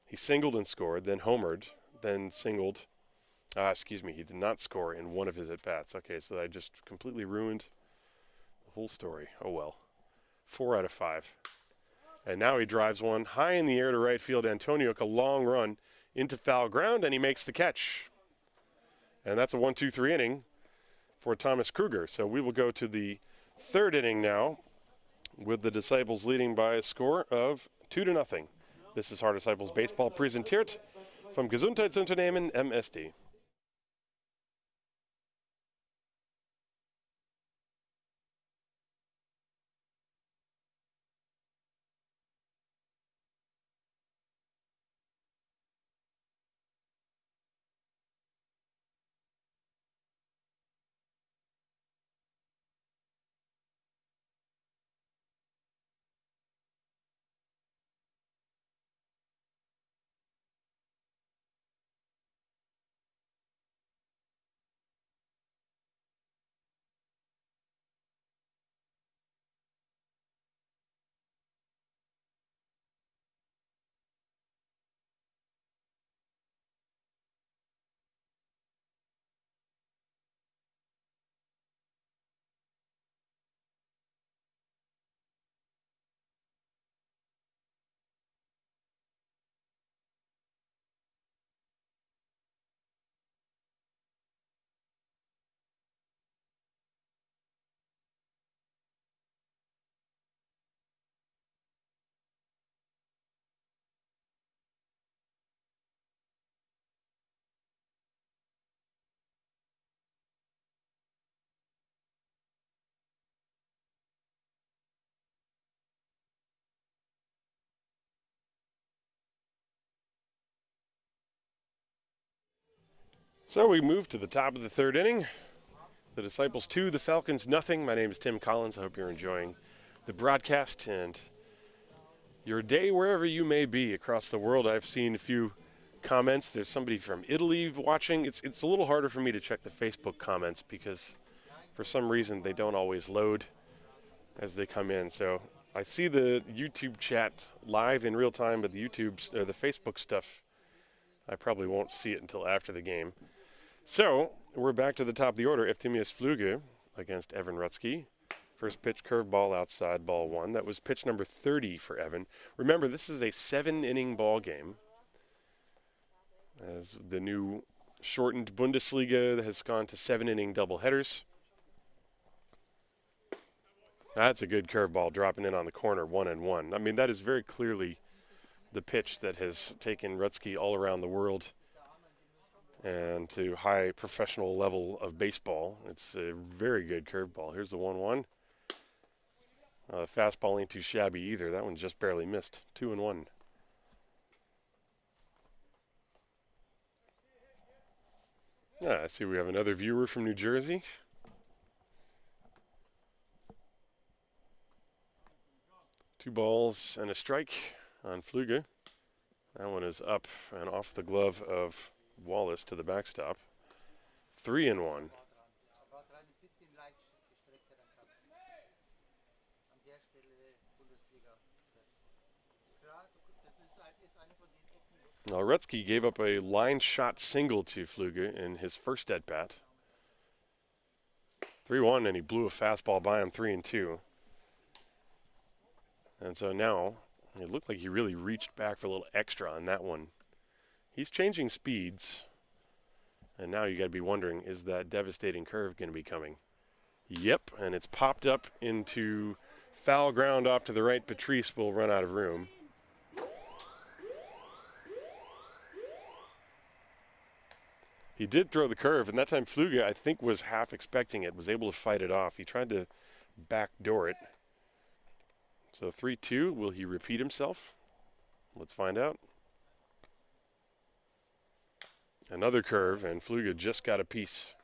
[SPEAKER 1] he singled and scored, then homered, then singled. He did not score in 1 of his at-bats. Okay, so I just completely ruined the whole story. Oh well. 4 out of 5. And now he drives one high in the air to right field. Antoniuk, a long run into foul ground, and he makes the catch. And that's a 1-2-3 inning for Thomas Kruger. So we will go to the 3rd inning now with the Disciples leading by a score of 2-0. This is Haar Disciples Baseball präsentiert vom Gesundheitsunternehmen MSD. So we move to the top of the third inning. The Disciples 2, the Falcons nothing. My name is Tim Collins. I hope you're enjoying the broadcast and your day wherever you may be across the world. I've seen a few comments. There's somebody from Italy watching. It's a little harder for me to check the Facebook comments because for some reason they don't always load as they come in. So I see the YouTube chat live in real time, but the Facebook stuff, I probably won't see it until after the game. So we're back to the top of the order. Eftimius Flüge against Evan Rutsky. First pitch, curveball outside, ball one. That was pitch number 30 for Evan. Remember, this is a 7-inning ball game, as the new shortened Bundesliga has gone to 7-inning doubleheaders. That's a good curveball dropping in on the corner, 1-1. I mean, that is very clearly the pitch that has taken Rutsky all around the world and to high professional level of baseball. It's a very good curveball. Here's the 1-1. Fastball ain't too shabby either. That one just barely missed. 2-1. I see we have another viewer from New Jersey. Two balls and a strike on Flüge. That one is up and off the glove of Wallace to the backstop. 3-1. Now Rutsky gave up a line shot single to Flüge in his first at bat. 3-1, and he blew a fastball by him, 3-2. And so now it looked like he really reached back for a little extra on that one. He's changing speeds, and now you got to be wondering, is that devastating curve going to be coming? Yep, and it's popped up into foul ground off to the right. Patrice will run out of room. He did throw the curve, and that time Flüge, I think, was half expecting it, was able to fight it off. He tried to backdoor it. So 3-2, will he repeat himself? Let's find out. Another curve, and Flüge just got a piece.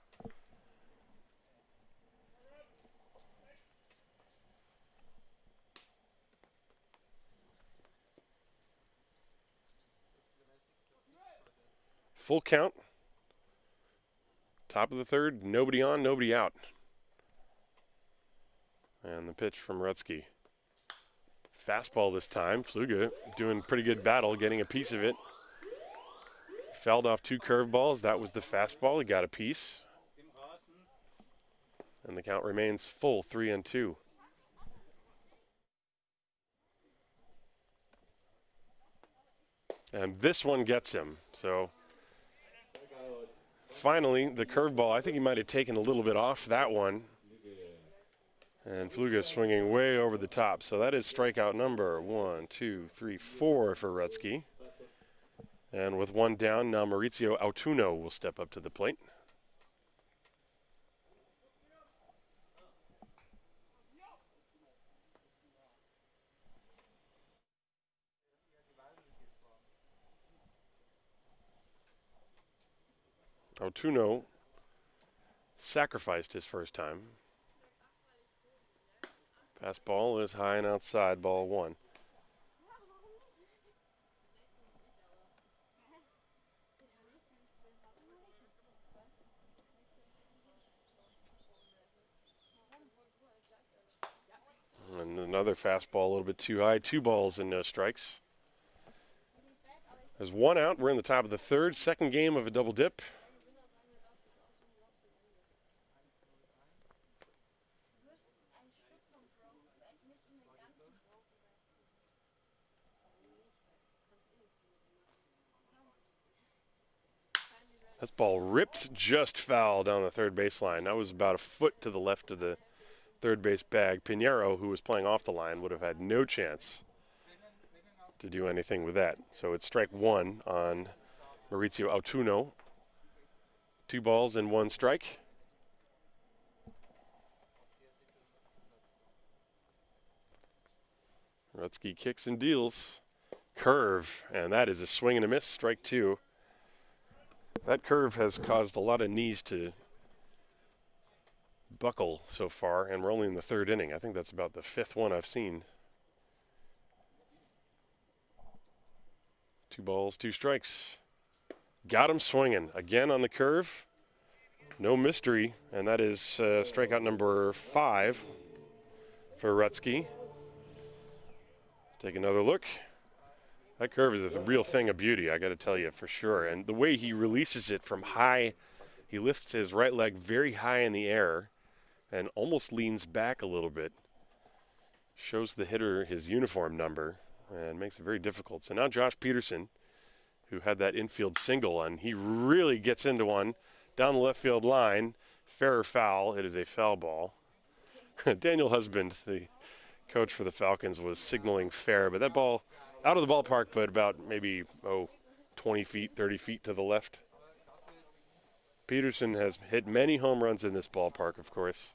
[SPEAKER 1] Full count. Top of the third, nobody on, nobody out. And the pitch from Rutsky. Fastball this time. Flüge doing pretty good battle, getting a piece of it. Fouled off two curveballs. That was the fastball. He got a piece. And the count remains full, 3-2. And this one gets him. So finally, the curveball, I think he might have taken a little bit off that one. And Flüge swinging way over the top. So that is strikeout number 1, 2, 3, 4 for Rutsky. And with one down, now Maurizio Autuno will step up to the plate. Autuno sacrificed his first time. Fastball is high and outside, ball one. And another fastball a little bit too high. 2 balls and no strikes. There's one out. We're in the top of the third. Second game of a double dip. This ball ripped just foul down the third baseline. That was about a foot to the left of the third base bag. Pinheiro, who was playing off the line, would have had no chance to do anything with that. So it's strike one on Maurizio Autuno. 2 balls and 1 strike. Rutsky kicks and deals. Curve, and that is a swing and a miss, strike 2. That curve has caused a lot of knees to buckle so far, and we're only in the third inning. I think that's about the fifth one I've seen. 2 balls, 2 strikes. Got him swinging again on the curve. No mystery, and that is strikeout number 5 for Rutsky. Take another look. That curve is a real thing of beauty, I got to tell you, for sure. And the way he releases it from high, he lifts his right leg very high in the air and almost leans back a little bit. Shows the hitter his uniform number and makes it very difficult. So now Josh Peterson, who had that infield single, and he really gets into one down the left field line. Fair or foul, it is a foul ball. Daniel Husband, the coach for the Falcons, was signaling fair, but that ball out of the ballpark, but about maybe 20 feet, 30 feet to the left. Peterson has hit many home runs in this ballpark, of course,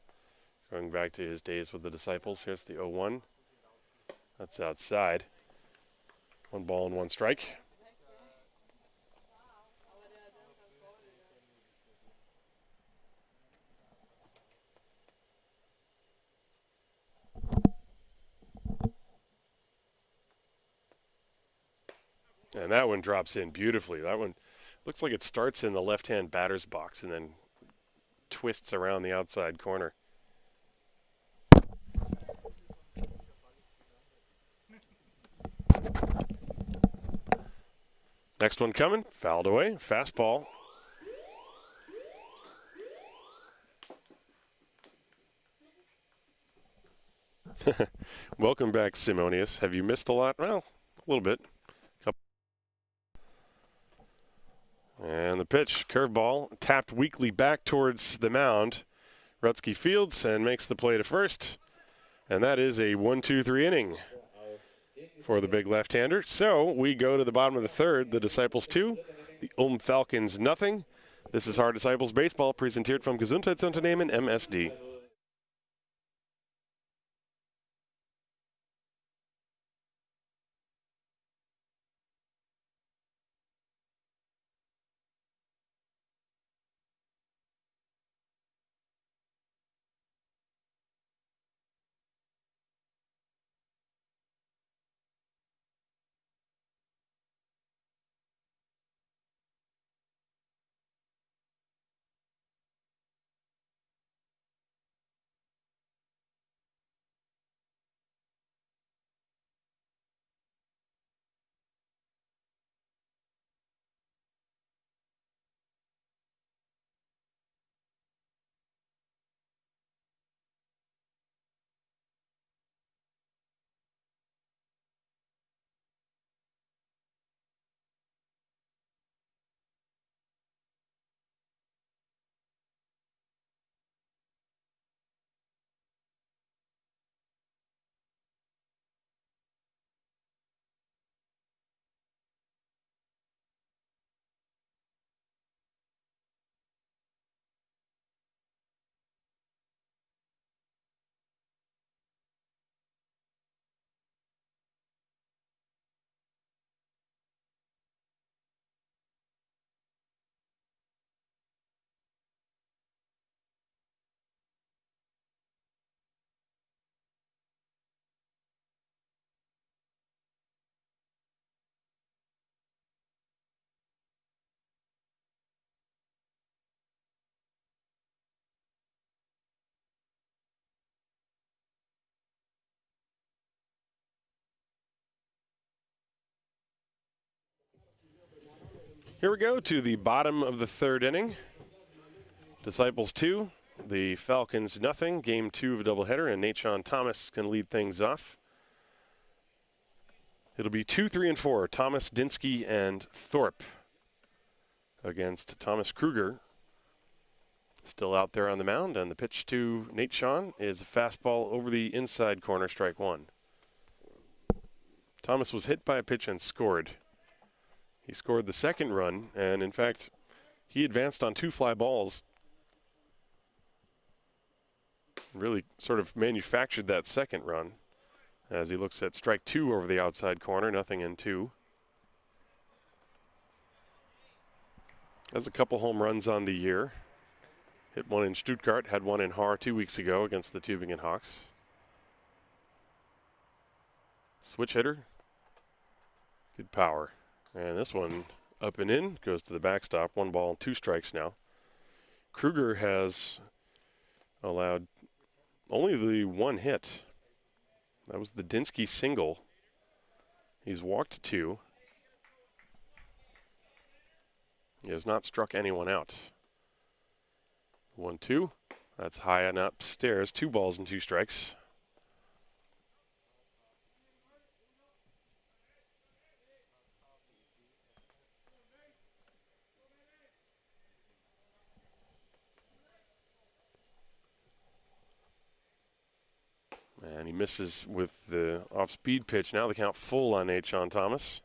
[SPEAKER 1] going back to his days with the Disciples. Here's the 0-1. That's outside. 1 ball and 1 strike. And that one drops in beautifully. That one looks like it starts in the left-hand batter's box and then twists around the outside corner. Next one coming, fouled away, fastball. Welcome back, Simonius. Have you missed a lot? Well, a little bit. And the pitch, curveball, tapped weakly back towards the mound. Rutsky fields and makes the play to first. And that is a 1-2-3 inning for the big left-hander. So we go to the bottom of the third, the Disciples 2, the Ulm Falcons nothing. This is Haar Disciples Baseball, presented from Gesundheitsunternehmen MSD. Here we go to the bottom of the third inning. Disciples 2, the Falcons nothing. Game 2 of a doubleheader, and Nathan Thomas can lead things off. It'll be 2, 3, and 4. Thomas, Dinsky, and Thorpe against Thomas Kruger. Still out there on the mound, and the pitch to Nate Sean is a fastball over the inside corner, strike 1. Thomas was hit by a pitch and scored. He scored the second run, and in fact, he advanced on 2 fly balls. Really sort of manufactured that second run as he looks at strike 2 over the outside corner, nothing in 2. Has a couple home runs on the year. Hit one in Stuttgart, had one in Haar 2 weeks ago against the Tübingen Hawks. Switch hitter. Good power. And this one up and in, goes to the backstop. 1 ball, 2 strikes now. Kruger has allowed only the 1 hit. That was the Dinsky single. He's walked 2. He has not struck anyone out. 1-2. That's high and upstairs. 2 balls and 2 strikes. And he misses with the off-speed pitch. Now the count full on Sean Thomas.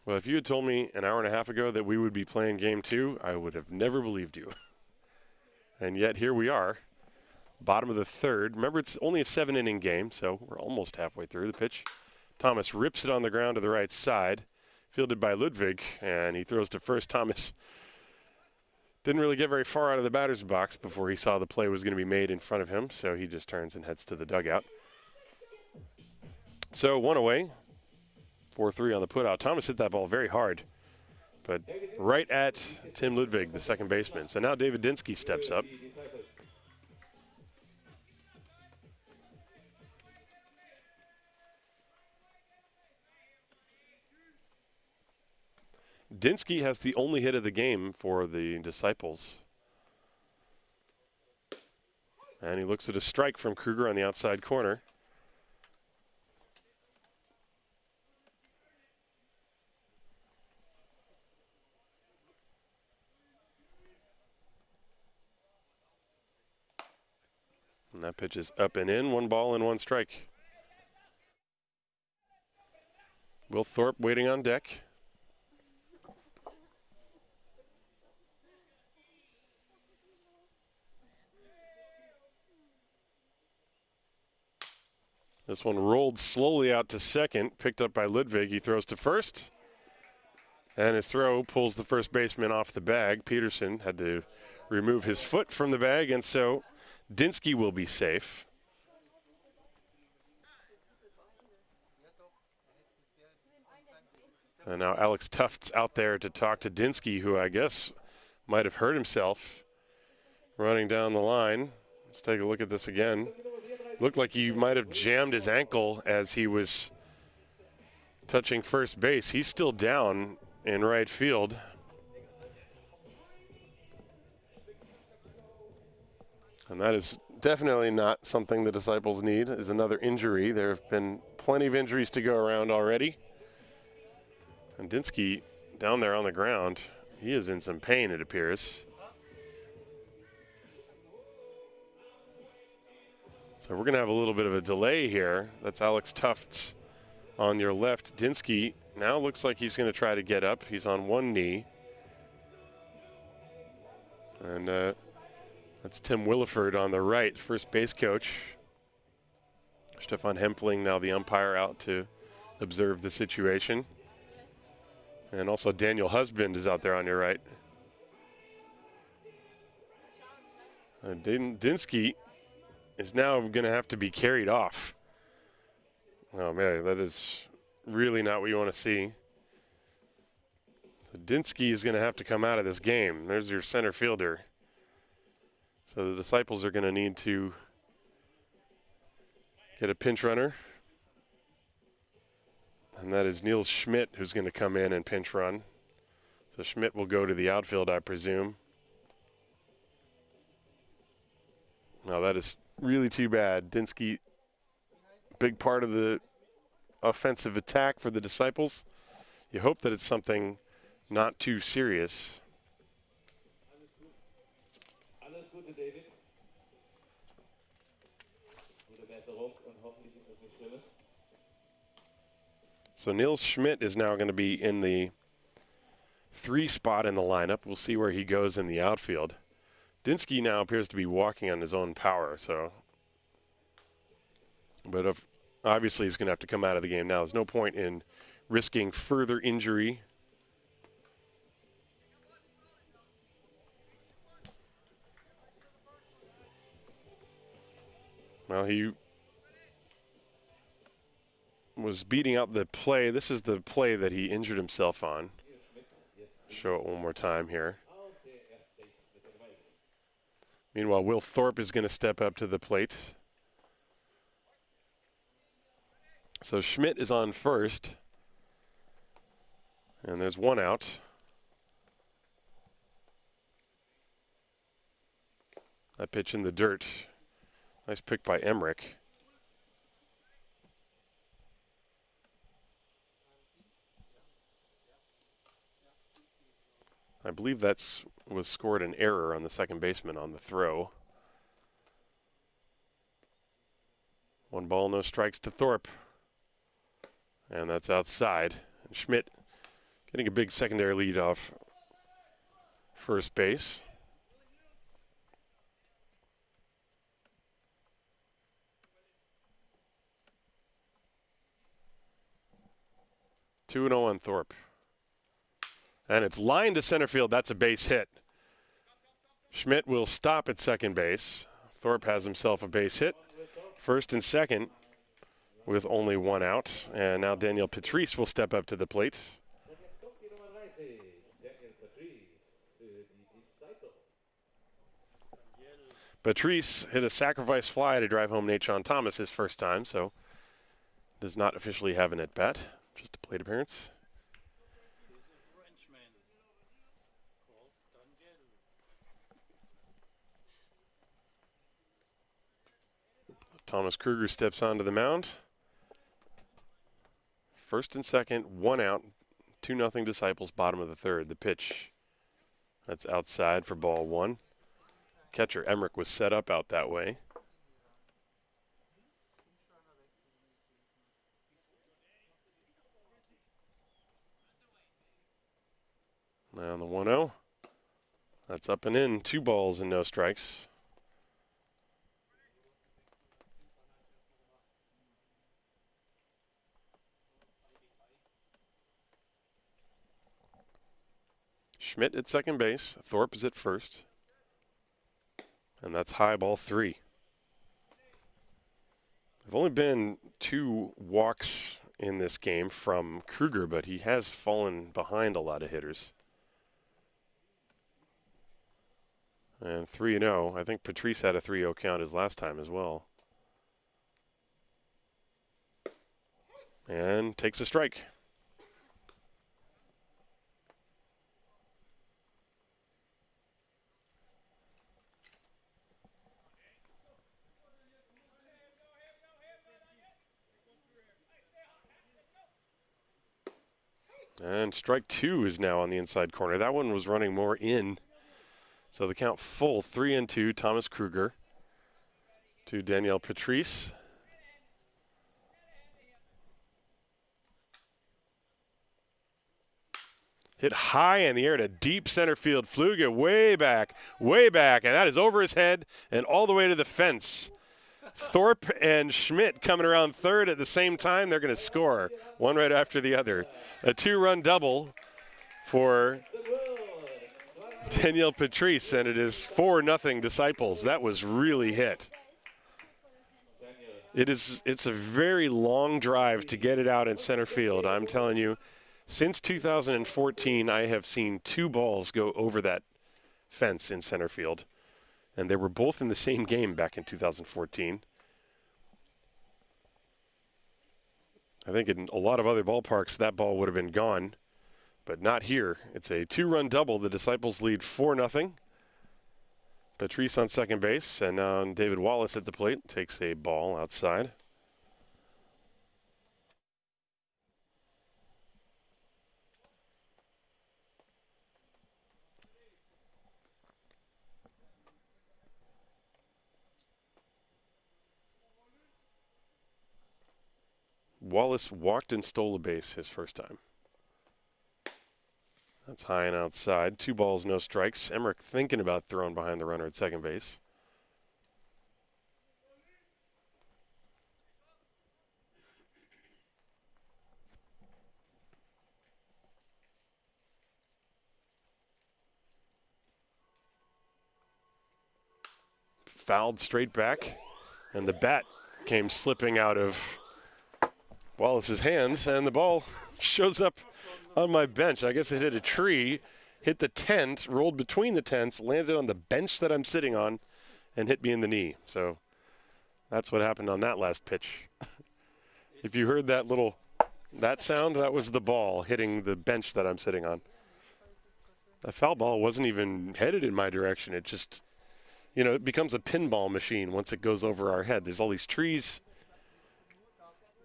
[SPEAKER 1] Well, if you had told me an hour and a half ago that we would be playing game 2, I would have never believed you. And yet here we are, bottom of the 3rd. Remember, it's only a 7-inning game, so we're almost halfway through the pitch. Thomas rips it on the ground to the right side, fielded by Ludwig, and he throws to first. Thomas didn't really get very far out of the batter's box before he saw the play was going to be made in front of him, so he just turns and heads to the dugout. So 1 away. 4-3 on the putout. Thomas hit that ball very hard, but right at Tim Ludwig, the second baseman. So now David Dinsky steps up. Dinsky has the only hit of the game for the Disciples. And he looks at a strike from Kruger on the outside corner. And that pitch is up and in. 1 ball and 1 strike. Will Thorpe waiting on deck. This one rolled slowly out to second, picked up by Ludwig. He throws to first, and his throw pulls the first baseman off the bag. Peterson had to remove his foot from the bag, and so Dinsky will be safe. And now Alex Tufts out there to talk to Dinsky, who I guess might have hurt himself running down the line. Let's take a look at this again. Looked like he might have jammed his ankle as he was touching first base. He's still down in right field. And that is definitely not something the Disciples need, is another injury. There have been plenty of injuries to go around already. And Dinsky down there on the ground, he is in some pain, it appears. So we're going to have a little bit of a delay here. That's Alex Tufts on your left. Dinsky now looks like he's going to try to get up. He's on 1 knee. And that's Tim Williford on the right, first base coach. Stefan Hempfling, now the umpire, out to observe the situation. And also Daniel Husband is out there on your right. Dinsky is now going to have to be carried off. Oh, man, that is really not what you want to see. So Dinsky is going to have to come out of this game. There's your center fielder. So the Disciples are going to need to get a pinch runner. And that is Niels Schmidt, who's going to come in and pinch run. So Schmidt will go to the outfield, I presume. Now that is really too bad. Dinsky, big part of the offensive attack for the Disciples. You hope that it's something not too serious. So Niels Schmidt is now going to be in the 3 spot in the lineup. We'll see where he goes in the outfield. Dinsky now appears to be walking on his own power, but obviously he's going to have to come out of the game now. There's no point in risking further injury. Well, he was beating out the play. This is the play that he injured himself on. Show it one more time here. Meanwhile, Will Thorpe is going to step up to the plate. So Schmidt is on first. And there's one out. That pitch in the dirt. Nice pick by Emmerich. I believe that's was scored an error on the second baseman on the throw. 1 ball, no strikes to Thorpe. And that's outside. And Schmidt getting a big secondary lead off first base. Two and 0 on Thorpe. And it's lined to center field. That's a base hit. Schmidt will stop at second base. Thorpe has himself a base hit. First and second with only 1 out. And now Daniel Patrice will step up to the plate. Patrice hit a sacrifice fly to drive home Nathan Thomas his first time, so does not officially have an at-bat, just a plate appearance. Thomas Kruger steps onto the mound. First and second, 1 out, 2-0 Disciples, bottom of the third. The pitch, that's outside for ball 1. Catcher Emmerich was set up out that way. Now the 1-0. That's up and in. 2 balls and no strikes. Schmidt at second base. Thorpe is at first. And that's high, ball 3. There've only been 2 walks in this game from Kruger, but he has fallen behind a lot of hitters. And 3-0. I think Patrice had a 3-0 count his last time as well. And takes a strike. And strike 2 is now on the inside corner. That one was running more in. So the count full, 3-2, Thomas Kruger to Daniel Patrice. Hit high in the air to deep center field. Fluga way back, and that is over his head and all the way to the fence. Thorpe and Schmidt coming around third at the same time. They're going to score, one right after the other. A 2-run double for Daniel Patrice, and it is 4-0 Disciples. That was really hit. It's a very long drive to get it out in center field. I'm telling you, since 2014, I have seen 2 balls go over that fence in center field. And they were both in the same game back in 2014. I think in a lot of other ballparks, that ball would have been gone, but not here. It's a 2-run double. The Disciples lead 4-0. Patrice on second base, and now David Wallace at the plate takes a ball outside. Wallace walked and stole a base his first time. That's high and outside. 2 balls, no strikes. Emmerich thinking about throwing behind the runner at second base. Fouled straight back. And the bat came slipping out of Wallace's hands, and the ball shows up on my bench. I guess it hit a tree, hit the tent, rolled between the tents, landed on the bench that I'm sitting on, and hit me in the knee. So that's what happened on that last pitch. If you heard that sound, that was the ball hitting the bench that I'm sitting on. The foul ball wasn't even headed in my direction. It just, it becomes a pinball machine once it goes over our head. There's all these trees.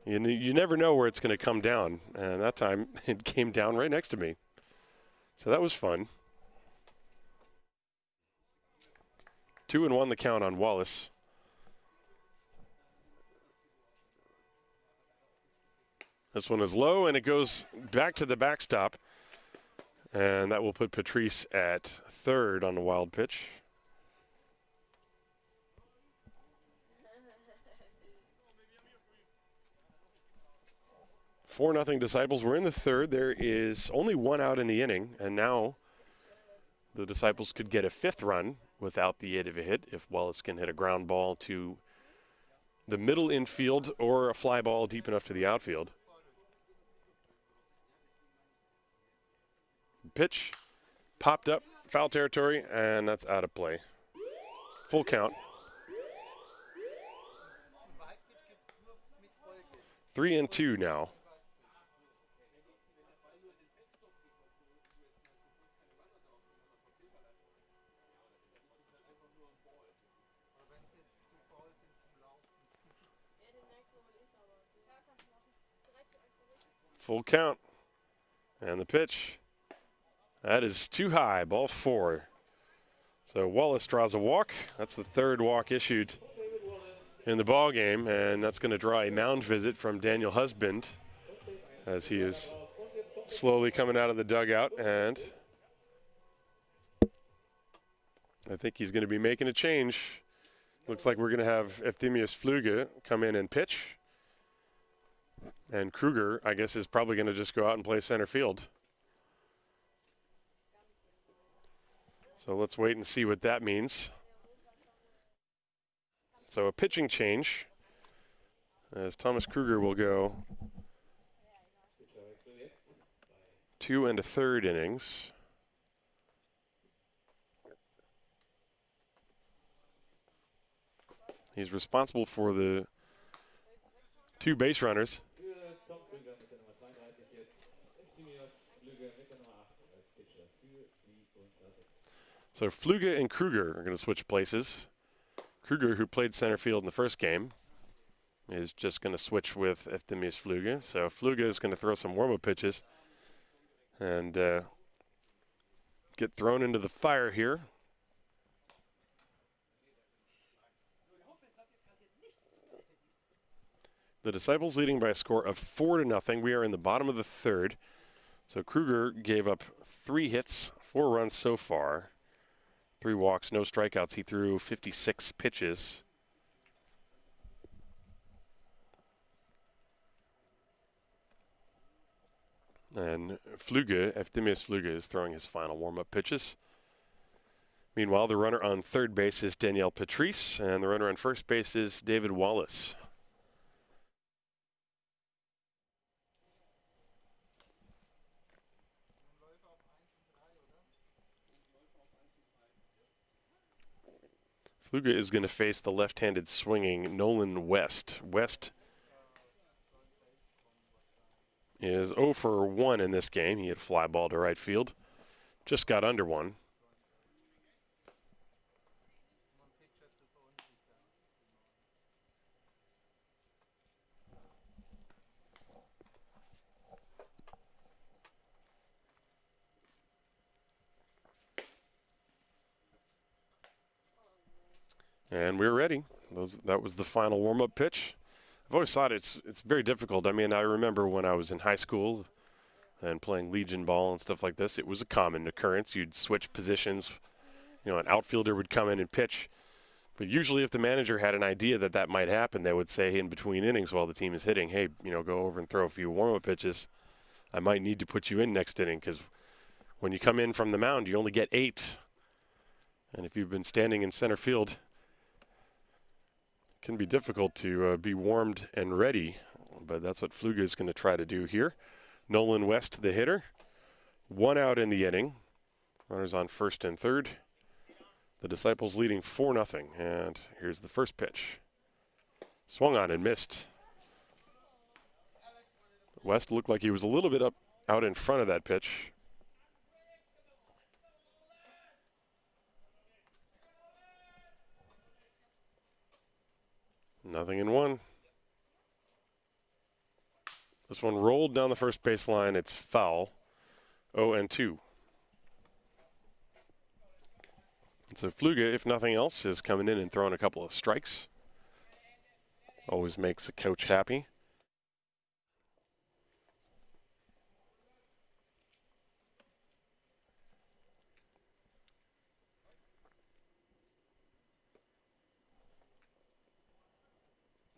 [SPEAKER 1] You never know where it's going to come down. And that time, it came down right next to me. So that was fun. 2-1 the count on Wallace. This one is low, and it goes back to the backstop. And that will put Patrice at third on the wild pitch. 4-0 Disciples. We're in the third. There is only one out in the inning, and now the Disciples could get a fifth run without the aid of a hit if Wallace can hit a ground ball to the middle infield or a fly ball deep enough to the outfield. Pitch popped up, foul territory, and that's out of play. Full count. 3-2 now. Full count. And the pitch. That is too high, ball 4. So Wallace draws a walk. That's the third walk issued in the ball game, and that's going to draw a mound visit from Daniel Husband as he is slowly coming out of the dugout, and I think he's going to be making a change. Looks like we're going to have Efthymius Flüge come in and pitch, and Kruger, I guess, is probably going to just go out and play center field. So let's wait and see what that means. So a pitching change as Thomas Kruger will go 2 1/3 innings. He's responsible for the 2 base runners. So Flüge and Kruger are going to switch places. Kruger, who played center field in the first game, is just going to switch with Efthymius Flüge. So Flüge is going to throw some warm-up pitches and get thrown into the fire here. The Disciples leading by a score of 4-0. We are in the bottom of the third. So Kruger gave up 3 hits, 4 runs so far. 3 walks, no strikeouts. He threw 56 pitches. And Efthymius Flüge is throwing his final warm-up pitches. Meanwhile, the runner on third base is Danielle Patrice, and the runner on first base is David Wallace. Flüge is going to face the left-handed swinging Nolan West. West is 0 for 1 in this game. He had a fly ball to right field. Just got under one. And we're ready. That was the final warm-up pitch. I've always thought it's very difficult. I mean, I remember when I was in high school and playing Legion ball and stuff like this, it was a common occurrence. You'd switch positions. You know, an outfielder would come in and pitch. But usually if the manager had an idea that that might happen, they would say in between innings while the team is hitting, hey, go over and throw a few warm-up pitches. I might need to put you in next inning because when you come in from the mound, you only get 8. And if you've been standing in center field Can be difficult to be warmed and ready, but that's what Fluge is going to try to do here. Nolan West, the hitter. 1 out in the inning. Runners on first and third. The Disciples leading 4-0. And here's the first pitch. Swung on and missed. West looked like he was a little bit out in front of that pitch. Nothing in one. This one rolled down the first baseline. It's foul. 0-2. And so Fluge, if nothing else, is coming in and throwing a couple of strikes. Always makes the coach happy.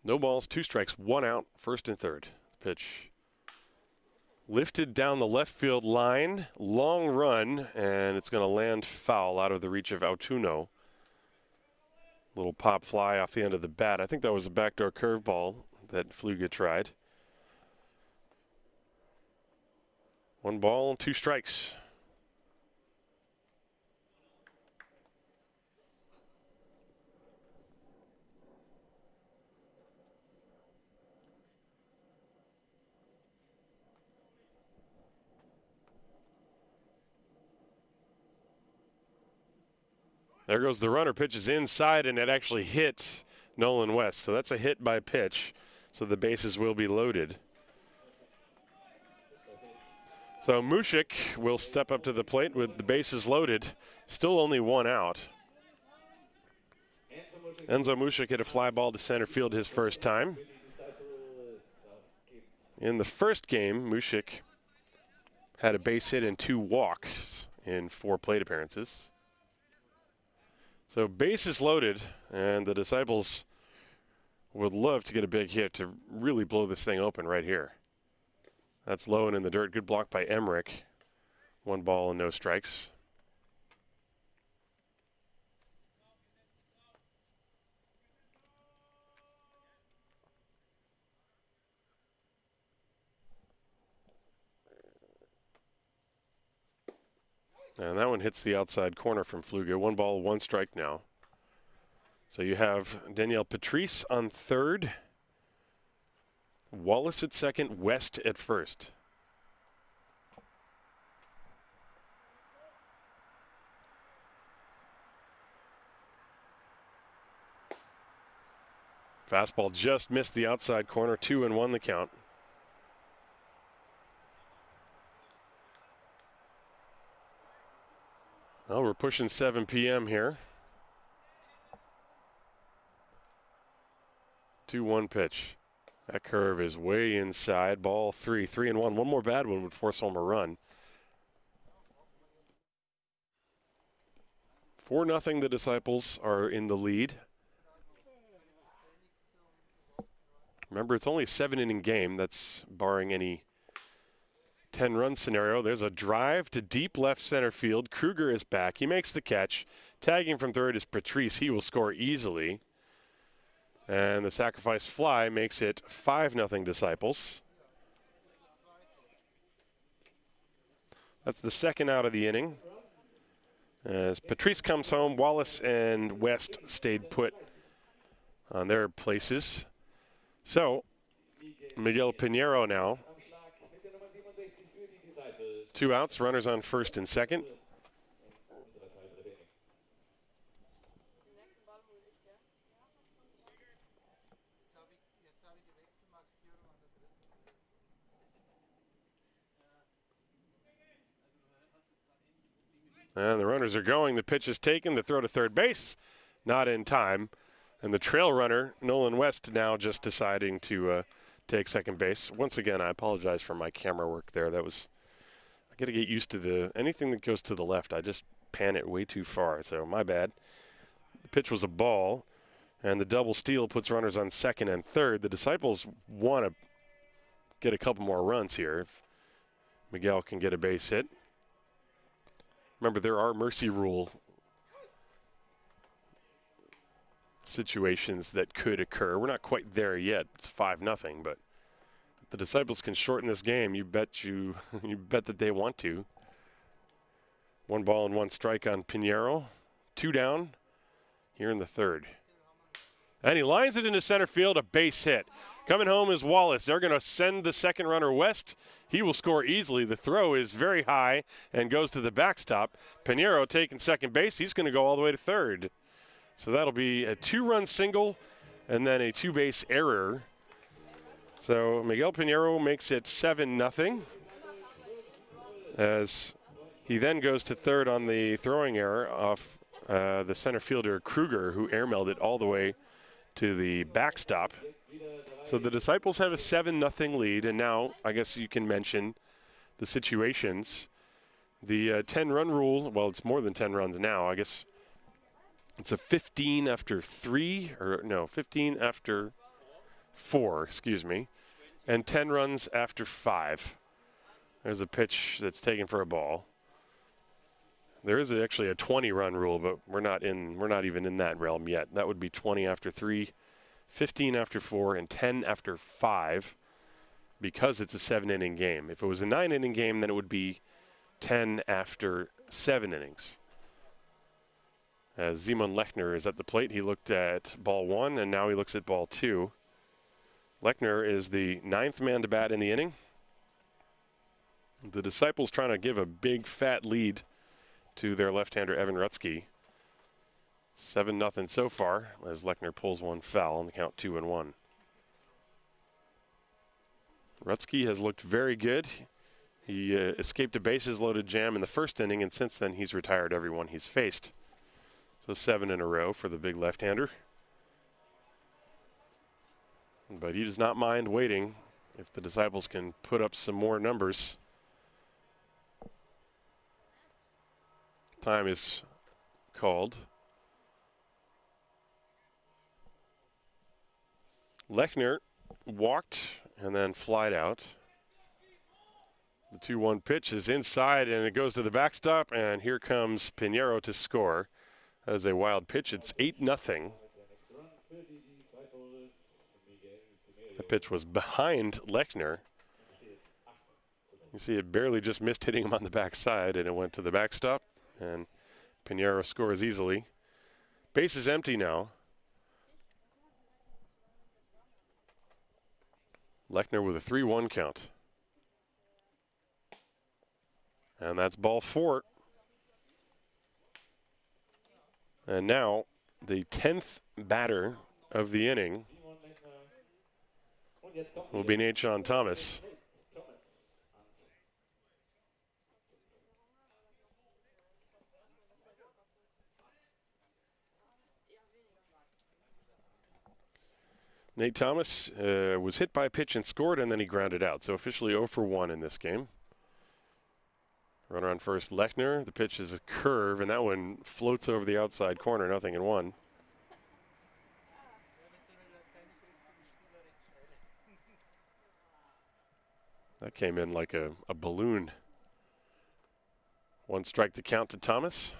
[SPEAKER 1] No balls, 2 strikes, 1 out, first and third. Pitch lifted down the left field line, long run, and it's going to land foul out of the reach of Autuno. Little pop fly off the end of the bat. I think that was a backdoor curveball that Fluge tried. 1 ball, 2 strikes. There goes the runner, pitches inside, and it actually hit Nolan West. So that's a hit by pitch, so the bases will be loaded. So Mushik will step up to the plate with the bases loaded. Still only 1 out. Enzo Mushik hit a fly ball to center field his first time. In the first game, Mushik had a base hit and 2 walks in 4 plate appearances. So bases loaded, and the Disciples would love to get a big hit to really blow this thing open right here. That's low and in the dirt. Good block by Emmerich. 1 ball and no strikes. And that one hits the outside corner from Fluge. 1 ball, 1 strike now. So you have Danielle Patrice on third, Wallace at second, West at first. Fastball just missed the outside corner, 2-1 the count. Well, we're pushing 7 p.m. here. 2-1 pitch. That curve is way inside. Ball 3, 3-1. One more bad one would force home a run. 4-0, the Disciples are in the lead. Remember, it's only a 7-inning game. That's barring any 10-run scenario. There's a drive to deep left center field. Kruger is back. He makes the catch. Tagging from third is Patrice. He will score easily. And the sacrifice fly makes it 5-0 Disciples. That's the second out of the inning. As Patrice comes home, Wallace and West stayed put on their places. So, Miguel Pinheiro now. 2 outs, runners on first and second. And the runners are going. The pitch is taken. The throw to third base, not in time. And the trail runner, Nolan West, now just deciding to take second base. Once again, I apologize for my camera work there. I got to get used to anything that goes to the left. I just pan it way too far, so my bad. The pitch was a ball, and the double steal puts runners on second and third. The Disciples want to get a couple more runs here if Miguel can get a base hit. Remember, there are mercy rule situations that could occur. We're not quite there yet. It's 5-0, but if the Disciples can shorten this game, you bet that they want to. 1 ball and 1 strike on Pinheiro. 2 down here in the third. And he lines it into center field, a base hit. Coming home is Wallace. They're going to send the second runner west. He will score easily. The throw is very high and goes to the backstop. Pinheiro taking second base. He's going to go all the way to third. So that'll be a 2-run single and then a 2-base error. So Miguel Pinheiro makes it 7-0 as he then goes to third on the throwing error off the center fielder Kruger, who airmailed it all the way to the backstop. So the Disciples have a 7-0 lead, and now I guess you can mention the situations. The 10-run rule, well, it's more than 10 runs now. I guess it's a 15 after 3, or no, 15 after 4, excuse me, and 10 runs after 5. There's a pitch that's taken for a ball. There is actually a 20-run rule, but we're not even in that realm yet. That would be 20 after 3, 15 after 4, and 10 after 5 because it's a 7-inning game. If it was a 9-inning game, then it would be 10 after 7 innings. As Simon Lechner is at the plate, he looked at ball 1, and now he looks at ball 2. Lechner is the 9th man to bat in the inning. The Disciples trying to give a big, fat lead to their left-hander Evan Rutsky. 7-0 so far as Lechner pulls one foul on the count 2-1. Rutsky has looked very good. He escaped a bases-loaded jam in the first inning, and since then he's retired everyone he's faced. So 7 in a row for the big left-hander. But he does not mind waiting if the Disciples can put up some more numbers. Time is called. Lechner walked and then flied out. The 2-1 pitch is inside and it goes to the backstop, and here comes Pinheiro to score. That is a wild pitch. It's 8-0. The pitch was behind Lechner. You see it barely just missed hitting him on the backside, and it went to the backstop, and Pinheiro scores easily. Base is empty now. Lechner with a 3-1 count. And that's ball 4. And now the 10th batter of the inning will be Nathan Thomas. Nate Thomas was hit by a pitch and scored, and then he grounded out. So officially 0 for 1 in this game. Runner on first, Lechner. The pitch is a curve, and that one floats over the outside corner, 0-1. That came in like a balloon. 1 strike to count to Thomas.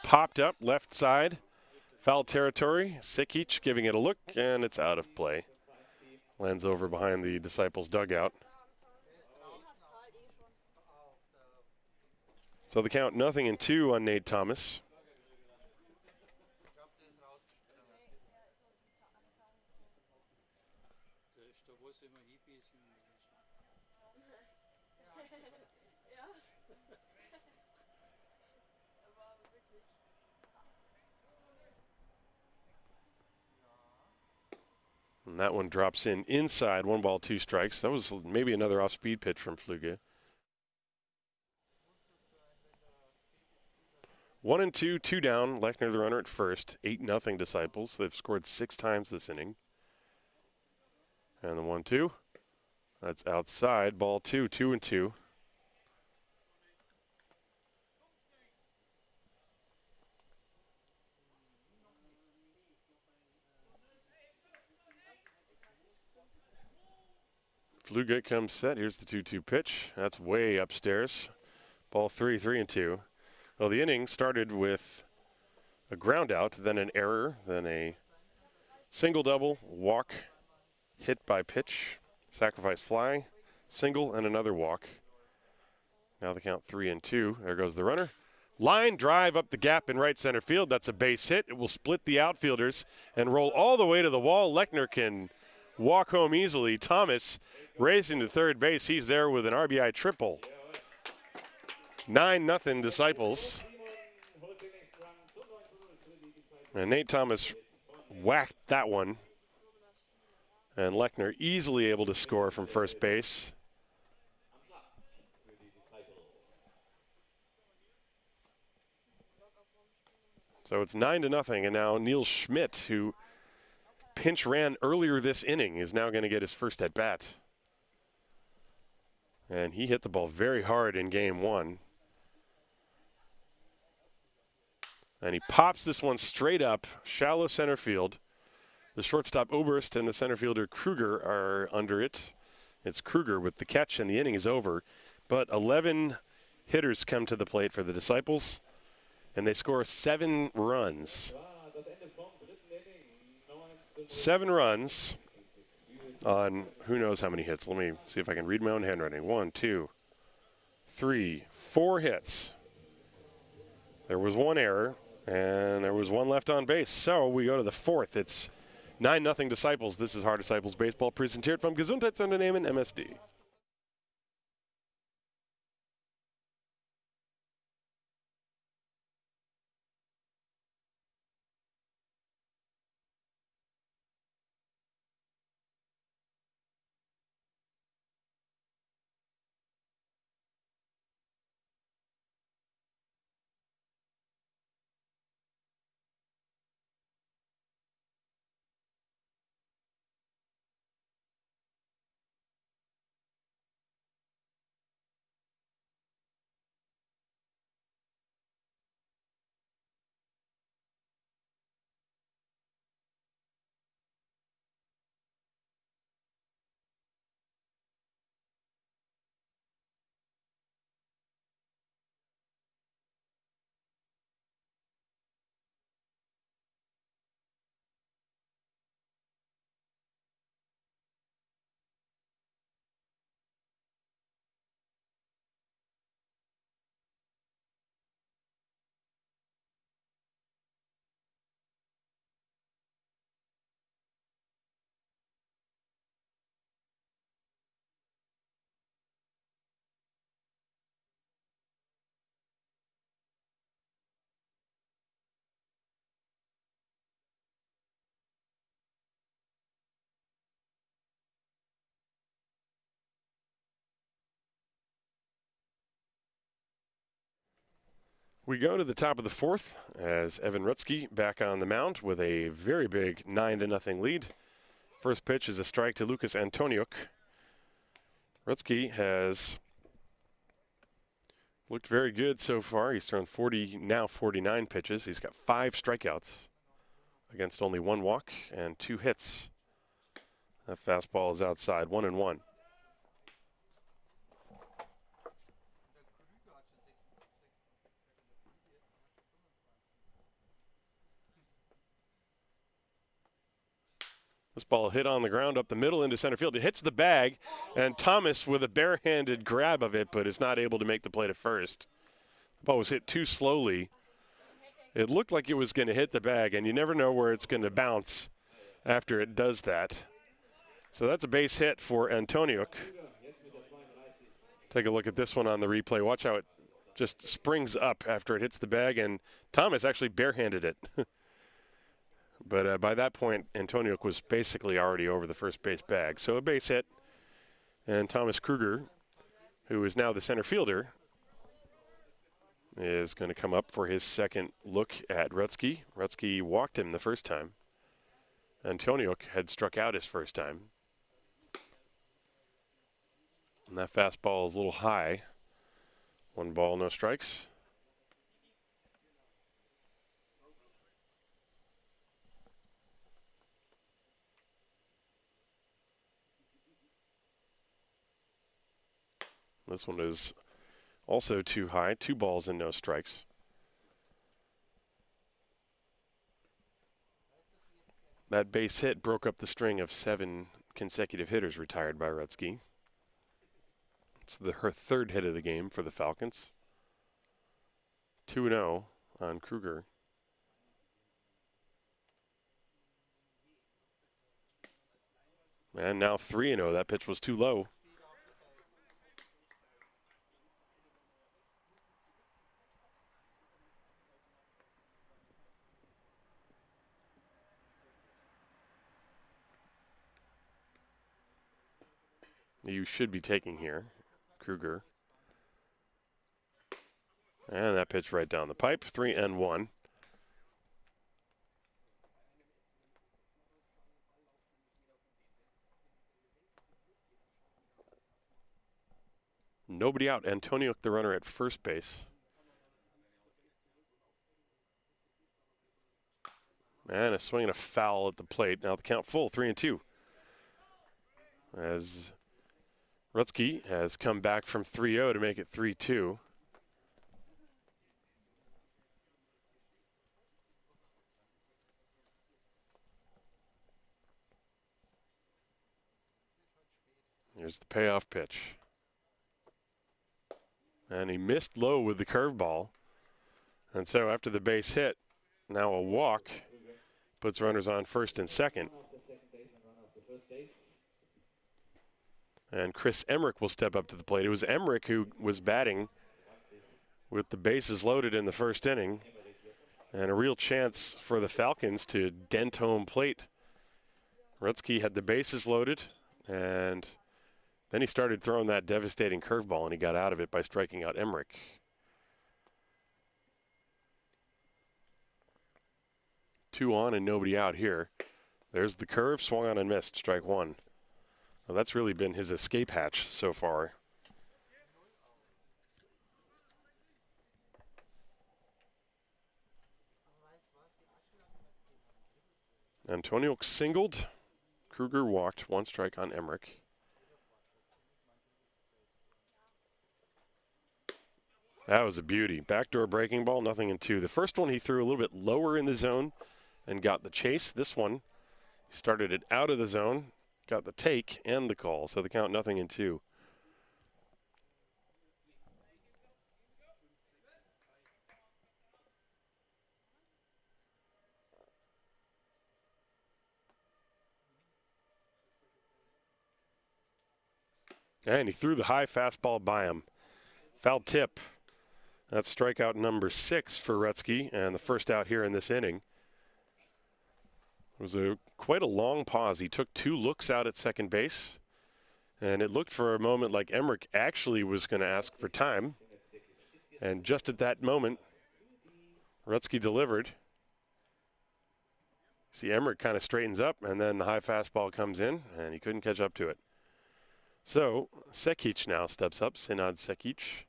[SPEAKER 1] Popped up left side. Foul territory. Sikic giving it a look, and it's out of play. Lands over behind the Disciples dugout. So the count 0-2 on Nate Thomas. And that one drops in inside, 1 ball, 2 strikes. That was maybe another off-speed pitch from Fluge. 1-2, 2 down. Lechner the runner at first. 8-0 Disciples. They've scored 6 times this inning. And the 1-2. That's outside. Ball 2, 2-2. Fluge comes set. Here's the 2-2 pitch. That's way upstairs. Ball 3, 3-2. Well, the inning started with a ground out, then an error, then a single double, walk, hit by pitch, sacrifice fly, single, and another walk. Now the count 3-2. There goes the runner. Line drive up the gap in right center field. That's a base hit. It will split the outfielders and roll all the way to the wall. Lechner can walk home easily. Thomas racing to third base. He's there with an RBI triple. 9-0 Disciples. And Nate Thomas whacked that one. And Lechner easily able to score from first base. So it's 9-0, and now Neil Schmidt, who pinch ran earlier this inning, is now going to get his first at bat. And he hit the ball very hard in game one. And he pops this one straight up, shallow center field. The shortstop Oberst and the center fielder Kruger are under it. It's Kruger with the catch, and the inning is over. But 11 hitters come to the plate for the Disciples, and they score 7 runs. 7 runs on who knows how many hits. Let me see if I can read my own handwriting. 1, 2, 3, 4 hits. There was 1 error, and there was 1 left on base. So we go to the 4th. It's 9-0 Disciples. This is Haar Disciples Baseball, presented from Gesundheitsunternehmen MSD. We go to the top of the 4th as Evan Rutsky back on the mound with a very big 9-0 lead. First pitch is a strike to Lucas Antoniuk. Rutsky has looked very good so far. He's thrown 49 pitches. He's got 5 strikeouts against only 1 walk and 2 hits. That fastball is outside, 1-1. This ball hit on the ground up the middle into center field. It hits the bag, and Thomas with a barehanded grab of it, but is not able to make the play to first. The ball was hit too slowly. It looked like it was going to hit the bag, and you never know where it's going to bounce after it does that. So that's a base hit for Antoniuk. Take a look at this one on the replay. Watch how it just springs up after it hits the bag, and Thomas actually barehanded it. But by that point, Antoniuk was basically already over the first base bag. So a base hit, and Thomas Kruger, who is now the center fielder, is going to come up for his second look at Rutsky. Rutsky walked him the first time. Antoniuk had struck out his first time. And that fastball is a little high. 1 ball, no strikes. This one is also too high. 2 balls and no strikes. That base hit broke up the string of 7 consecutive hitters retired by Rutsky. It's her third hit of the game for the Falcons. 2-0 on Kruger. And now 3-0. That pitch was too low. You should be taking here, Kruger. And that pitch right down the pipe, 3-1. Nobody out. Antoniuk, the runner at first base. And a swing and a foul at the plate. Now the count full, 3-2. As Rutsky has come back from 3-0 to make it 3-2. Here's the payoff pitch. And he missed low with the curveball. And so after the base hit, now a walk puts runners on first and second. And Chris Emmerich will step up to the plate. It was Emmerich who was batting with the bases loaded in the first inning. And a real chance for the Falcons to dent home plate. Rutsky had the bases loaded, and then he started throwing that devastating curveball, and he got out of it by striking out Emmerich. Two on and nobody out here. There's the curve, swung on and missed, strike one. Well, that's really been his escape hatch so far. Antoniuk singled. Kruger walked, one strike on Emmerich. That was a beauty. Backdoor breaking ball, nothing in two. The first one he threw a little bit lower in the zone and got the chase. This one, he started it out of the zone, got the take and the call. So the count, nothing in two. And he threw the high fastball by him. Foul tip. That's strikeout number 6 for Rutsky, and the first out here in this inning. It was quite a long pause. He took 2 looks out at second base, and it looked for a moment like Emmerich actually was going to ask for time. And just at that moment, Rutsky delivered. See, Emmerich kind of straightens up, and then the high fastball comes in, and he couldn't catch up to it. So Sekic now steps up, Senad Sekic.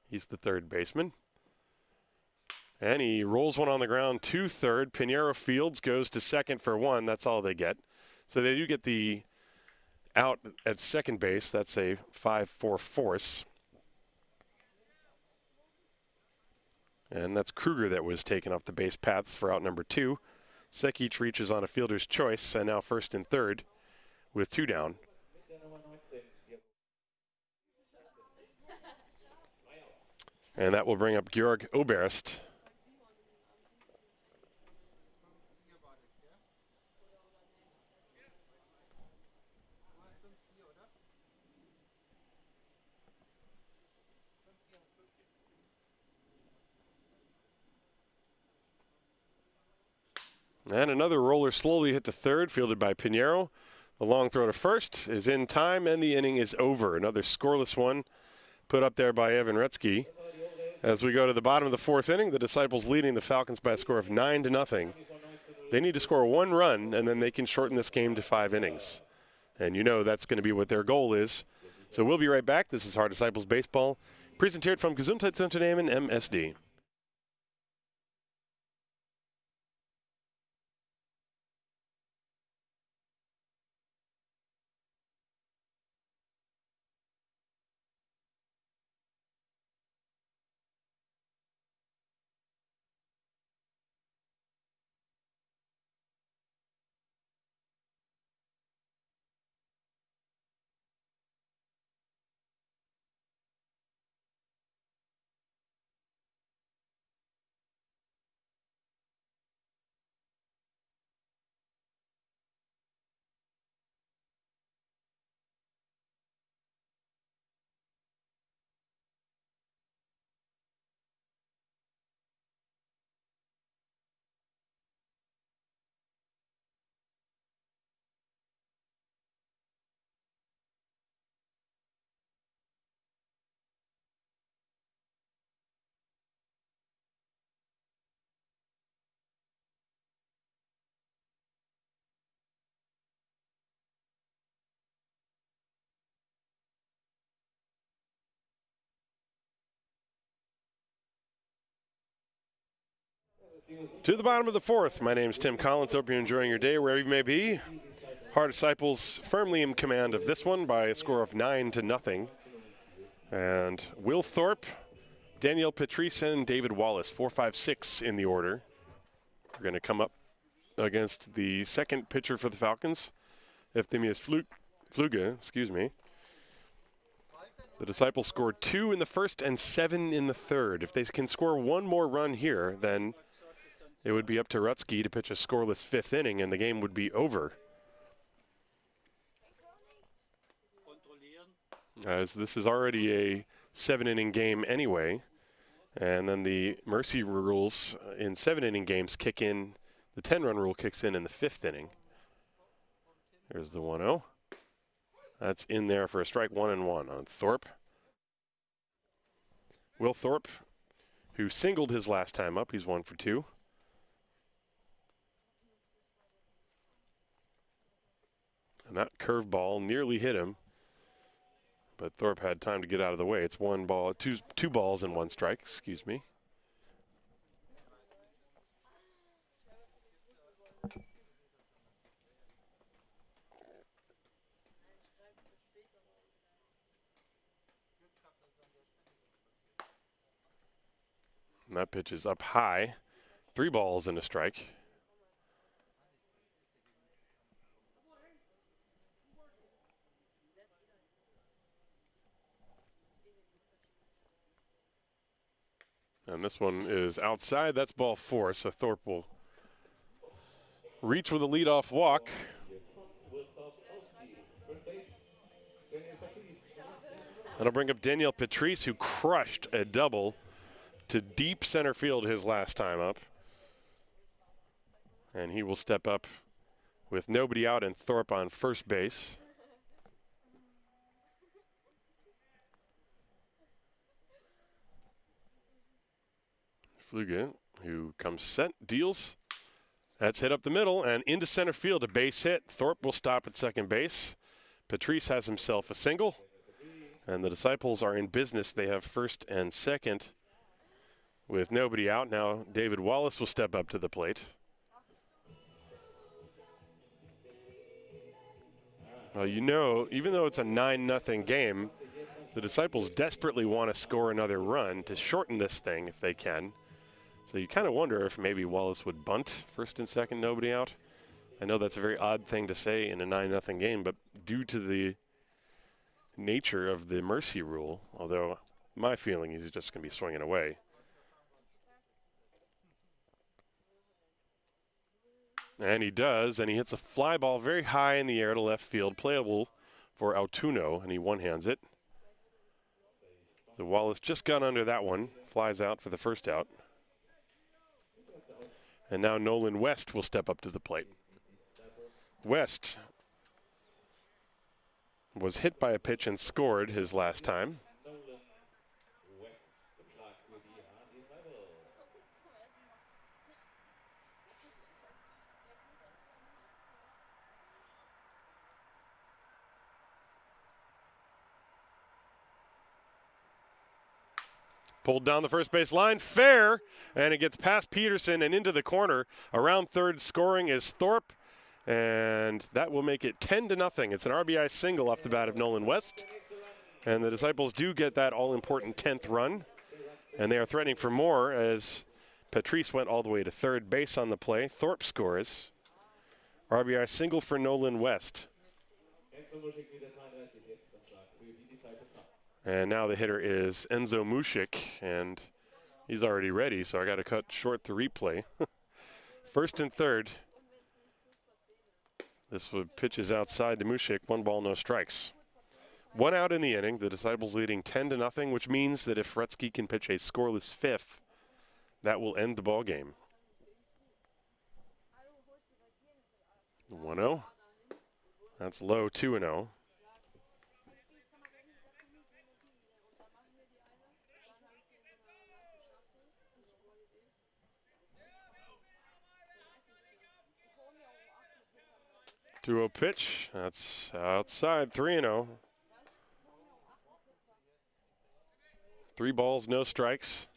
[SPEAKER 1] He's the third baseman. And he rolls one on the ground to third. Pinheiro fields, goes to second for one. That's all they get. So they do get the out at second base. That's a 5-4 force. And that's Kruger that was taken off the base paths for out number 2. Sekic reaches on a fielder's choice, and now first and third with 2 down. And that will bring up Georg Oberst. And another roller slowly hit to third, fielded by Pinheiro. The long throw to first is in time, and the inning is over. Another scoreless one put up there by Evan Rutsky. As we go to the bottom of the 4th inning, the Disciples leading the Falcons by a score of 9-0. They need to score 1 run, and then they can shorten this game to 5 innings. And you know that's going to be what their goal is. So we'll be right back. This is Haar Disciples Baseball, präsentiert vom Gesundheitsunternehmen MSD. To the bottom of the fourth. My name's Tim Collins. Hope you're enjoying your day wherever you may be. Haar Disciples firmly in command of this one by a score of 9-0. And Will Thorpe, Daniel Patrice, and David Wallace, 4, 5, 6 in the order. We're going to come up against the second pitcher for the Falcons, Efthymios Fluge, excuse me. The Disciples scored 2 in the first and 7 in the third. If they can score one more run here, then it would be up to Rutsky to pitch a scoreless fifth inning, and the game would be over. As this is already a 7-inning game anyway, and then the mercy rules in 7-inning games kick in. The 10-run rule kicks in the 5th inning. There's the 1-0. That's in there for a strike. 1-1 on Thorpe. Will Thorpe, who singled his last time up, he's 1 for 2. And that curveball nearly hit him, but Thorpe had time to get out of the way. It's two balls and 1 strike, excuse me. And that pitch is up high. 3 balls and a strike. And this one is outside. That's ball 4, so Thorpe will reach with a leadoff walk. That'll bring up Daniel Patrice, who crushed a double to deep center field his last time up. And he will step up with nobody out and Thorpe on first base. Fluge, who comes set, deals. That's hit up the middle and into center field, a base hit. Thorpe will stop at second base. Patrice has himself a single. And the Disciples are in business. They have first and second with nobody out. Now David Wallace will step up to the plate. Well, you know, even though it's a 9-0 game, the Disciples desperately want to score another run to shorten this thing if they can. So you kind of wonder if maybe Wallace would bunt first and second, nobody out. I know that's a very odd thing to say in a 9-0 game, but due to the nature of the mercy rule, although my feeling is he's just going to be swinging away. And he does, and he hits a fly ball very high in the air to left field, playable for Autuno, and he one-hands it. So Wallace just got under that one, flies out for the first out. And now Nolan West will step up to the plate. West was hit by a pitch and scored his last time. Pulled down the first base line, fair, and it gets past Peterson and into the corner. Around third, scoring is Thorpe, and that will make it 10-0. It's an RBI single off the bat of Nolan West, and the Disciples do get that all-important 10th run, and they are threatening for more as Patrice went all the way to third base on the play. Thorpe scores. RBI single for Nolan West. And now the hitter is Enzo Mushik, and he's already ready, so I got to cut short the replay. First and third. This pitch is outside to Mushik. 1 ball, no strikes. 1 out in the inning. The Disciples leading 10-0, which means that if Rutsky can pitch a scoreless fifth, that will end the ball game. 1-0. That's low. 2-0. Two-0 pitch. That's outside. 3-0. 3 balls, no strikes.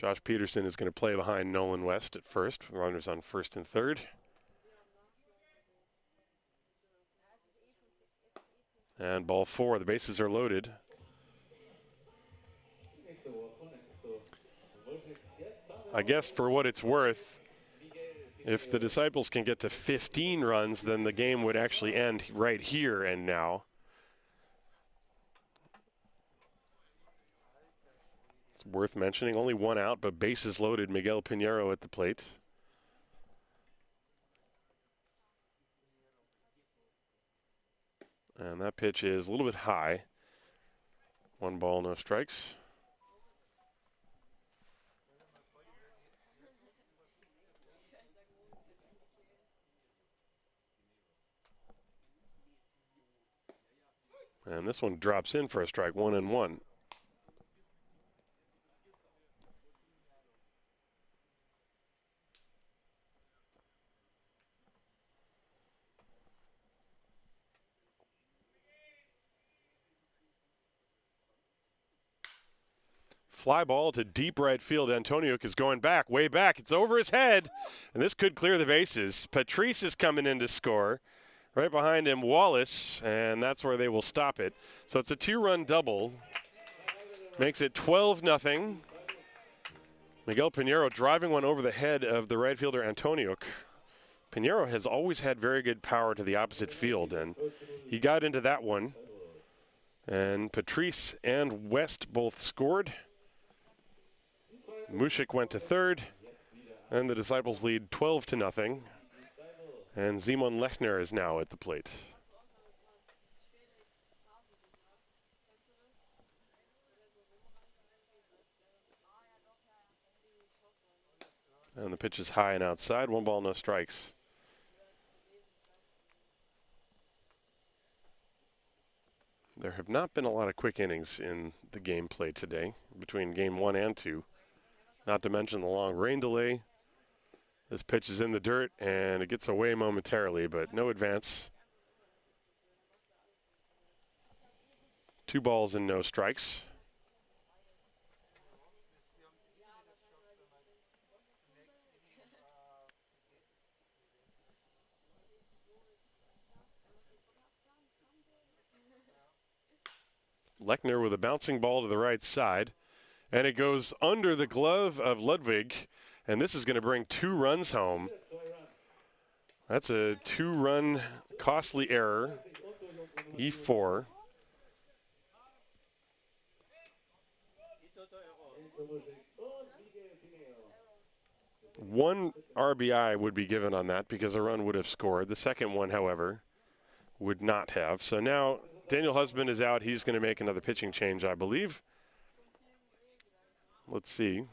[SPEAKER 1] Josh Peterson is going to play behind Nolan West at first. Runners on first and third. And ball 4. The bases are loaded. I guess for what it's worth, if the Disciples can get to 15 runs, then the game would actually end right here and now. It's worth mentioning, only 1 out, but bases loaded. Miguel Pinheiro at the plate. And that pitch is a little bit high. 1 ball, no strikes. And this one drops in for a strike, 1-1. Fly ball to deep right field. Antoniuk is going back, way back. It's over his head, and this could clear the bases. Patrice is coming in to score. Right behind him, Wallace, and that's where they will stop it. So it's a 2-run double. Makes it 12-0. Miguel Pinheiro driving one over the head of the right fielder, Antoniuk. Pinheiro has always had very good power to the opposite field, and he got into that one. And Patrice and West both scored. Mushik went to third, and the Disciples lead 12-0. And Simon Lechner is now at the plate. And the pitch is high and outside. 1 ball, no strikes. There have not been a lot of quick innings in the game played today between game 1 and 2. Not to mention the long rain delay. This pitch is in the dirt, and it gets away momentarily, but no advance. 2 balls and no strikes. Lechner with a bouncing ball to the right side, and it goes under the glove of Ludwig, and this is going to bring 2 runs home. That's a 2-run costly error, E4. One RBI would be given on that because a run would have scored. The second one, however, would not have. So now Daniel Husband is out. He's going to make another pitching change, I believe. Let's see.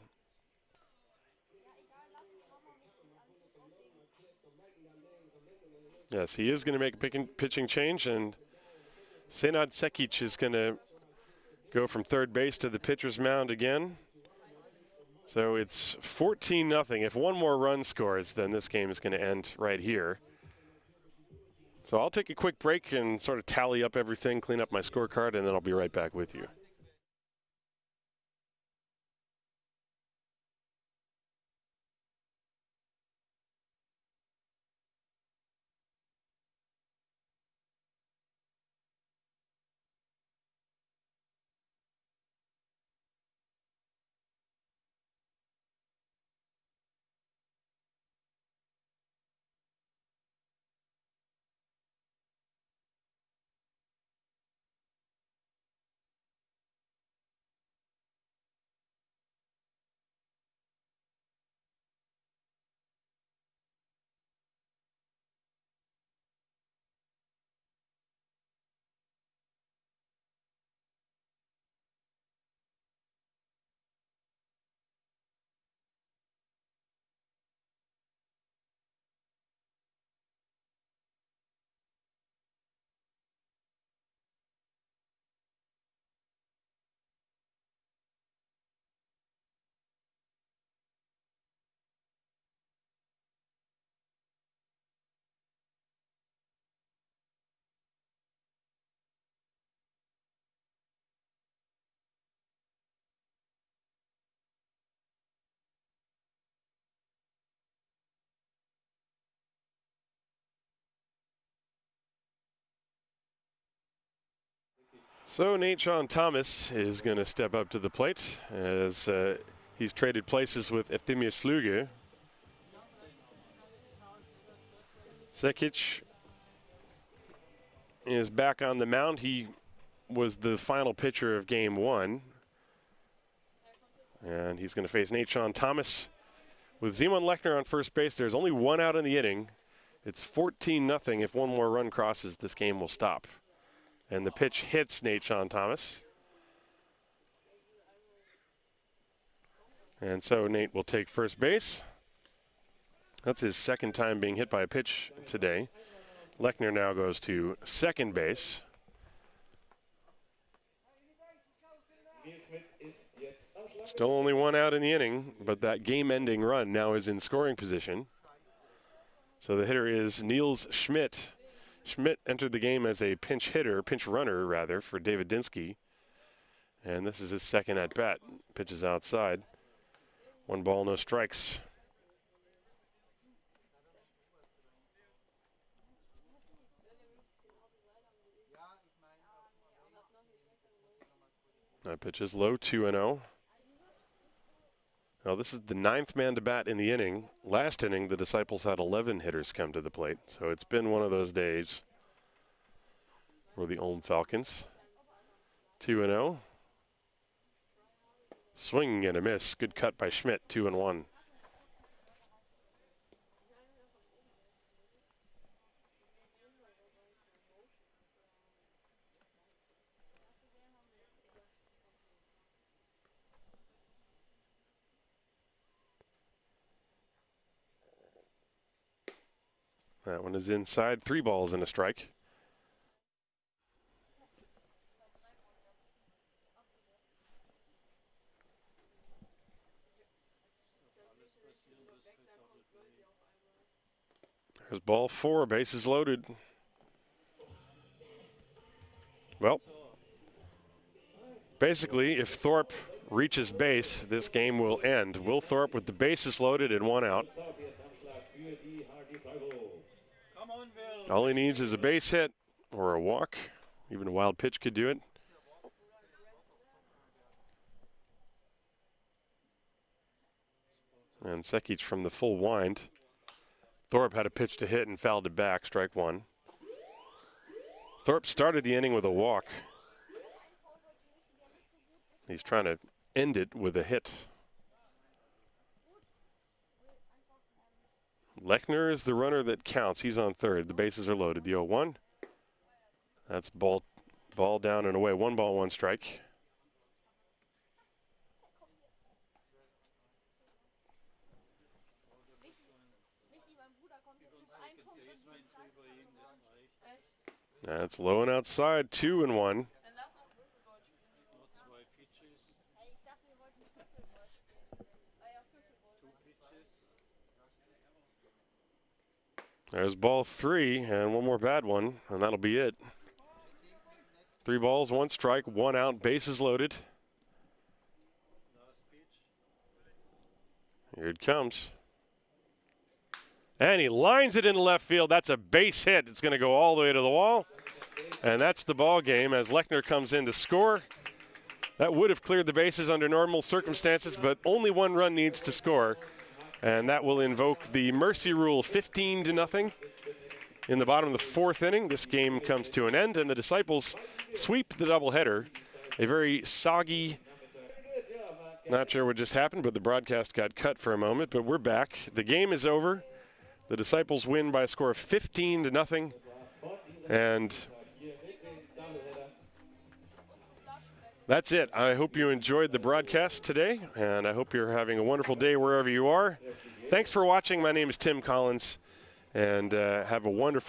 [SPEAKER 1] Yes, he is going to make a pitching change, and Senad Sekic is going to go from third base to the pitcher's mound again. So it's 14-0. If 1 more run scores, then this game is going to end right here. So I'll take a quick break and sort of tally up everything, clean up my scorecard, and then I'll be right back with you. So Nate Sean Thomas is going to step up to the plate as he's traded places with Eftimius Flüge. Sekic is back on the mound. He was the final pitcher of game 1. And he's going to face Nate Sean Thomas with Simon Lechner on first base. There's only 1 out in the inning. It's 14-0. If one more run crosses, this game will stop. And the pitch hits Nate Sean Thomas. And so Nate will take first base. That's his second time being hit by a pitch today. Lechner now goes to second base. Still only 1 out in the inning, but that game-ending run now is in scoring position. So the hitter is Niels Schmidt. Schmidt entered the game as a pinch runner rather, for David Dinsky. And this is his second at-bat. Pitches outside. 1 ball, no strikes. That pitch is low, 2-0. Now this is the 9th man to bat in the inning. Last inning, the Disciples had 11 hitters come to the plate. So it's been one of those days for the Ulm Falcons. 2-0. Swing and a miss. Good cut by Schmidt, 2-1. That one is inside. 3 balls and a strike. There's ball 4, bases loaded. Well, basically, if Thorpe reaches base, this game will end. Will Thorpe with the bases loaded and 1 out. All he needs is a base hit or a walk. Even a wild pitch could do it. And Sekic from the full wind. Thorpe had a pitch to hit and fouled it back, strike 1. Thorpe started the inning with a walk. He's trying to end it with a hit. Lechner is the runner that counts. He's on third. The bases are loaded. The 0-1. That's ball down and away. 1 ball, 1 strike. That's low and outside. 2-1. There's ball 3 and 1 more bad one, and that'll be it. 3 balls, 1 strike, 1 out, bases loaded. Here it comes. And he lines it into left field. That's a base hit. It's going to go all the way to the wall. And that's the ball game as Lechner comes in to score. That would have cleared the bases under normal circumstances, but only 1 run needs to score. And that will invoke the mercy rule, 15-0. In the bottom of the 4th inning, this game comes to an end, and the Disciples sweep the doubleheader. A very soggy, not sure what just happened, but the broadcast got cut for a moment, but we're back. The game is over. The Disciples win by a score of 15-0. And that's it. I hope you enjoyed the broadcast today, and I hope you're having a wonderful day wherever you are. Thanks for watching. My name is Tim Collins, and have a wonderful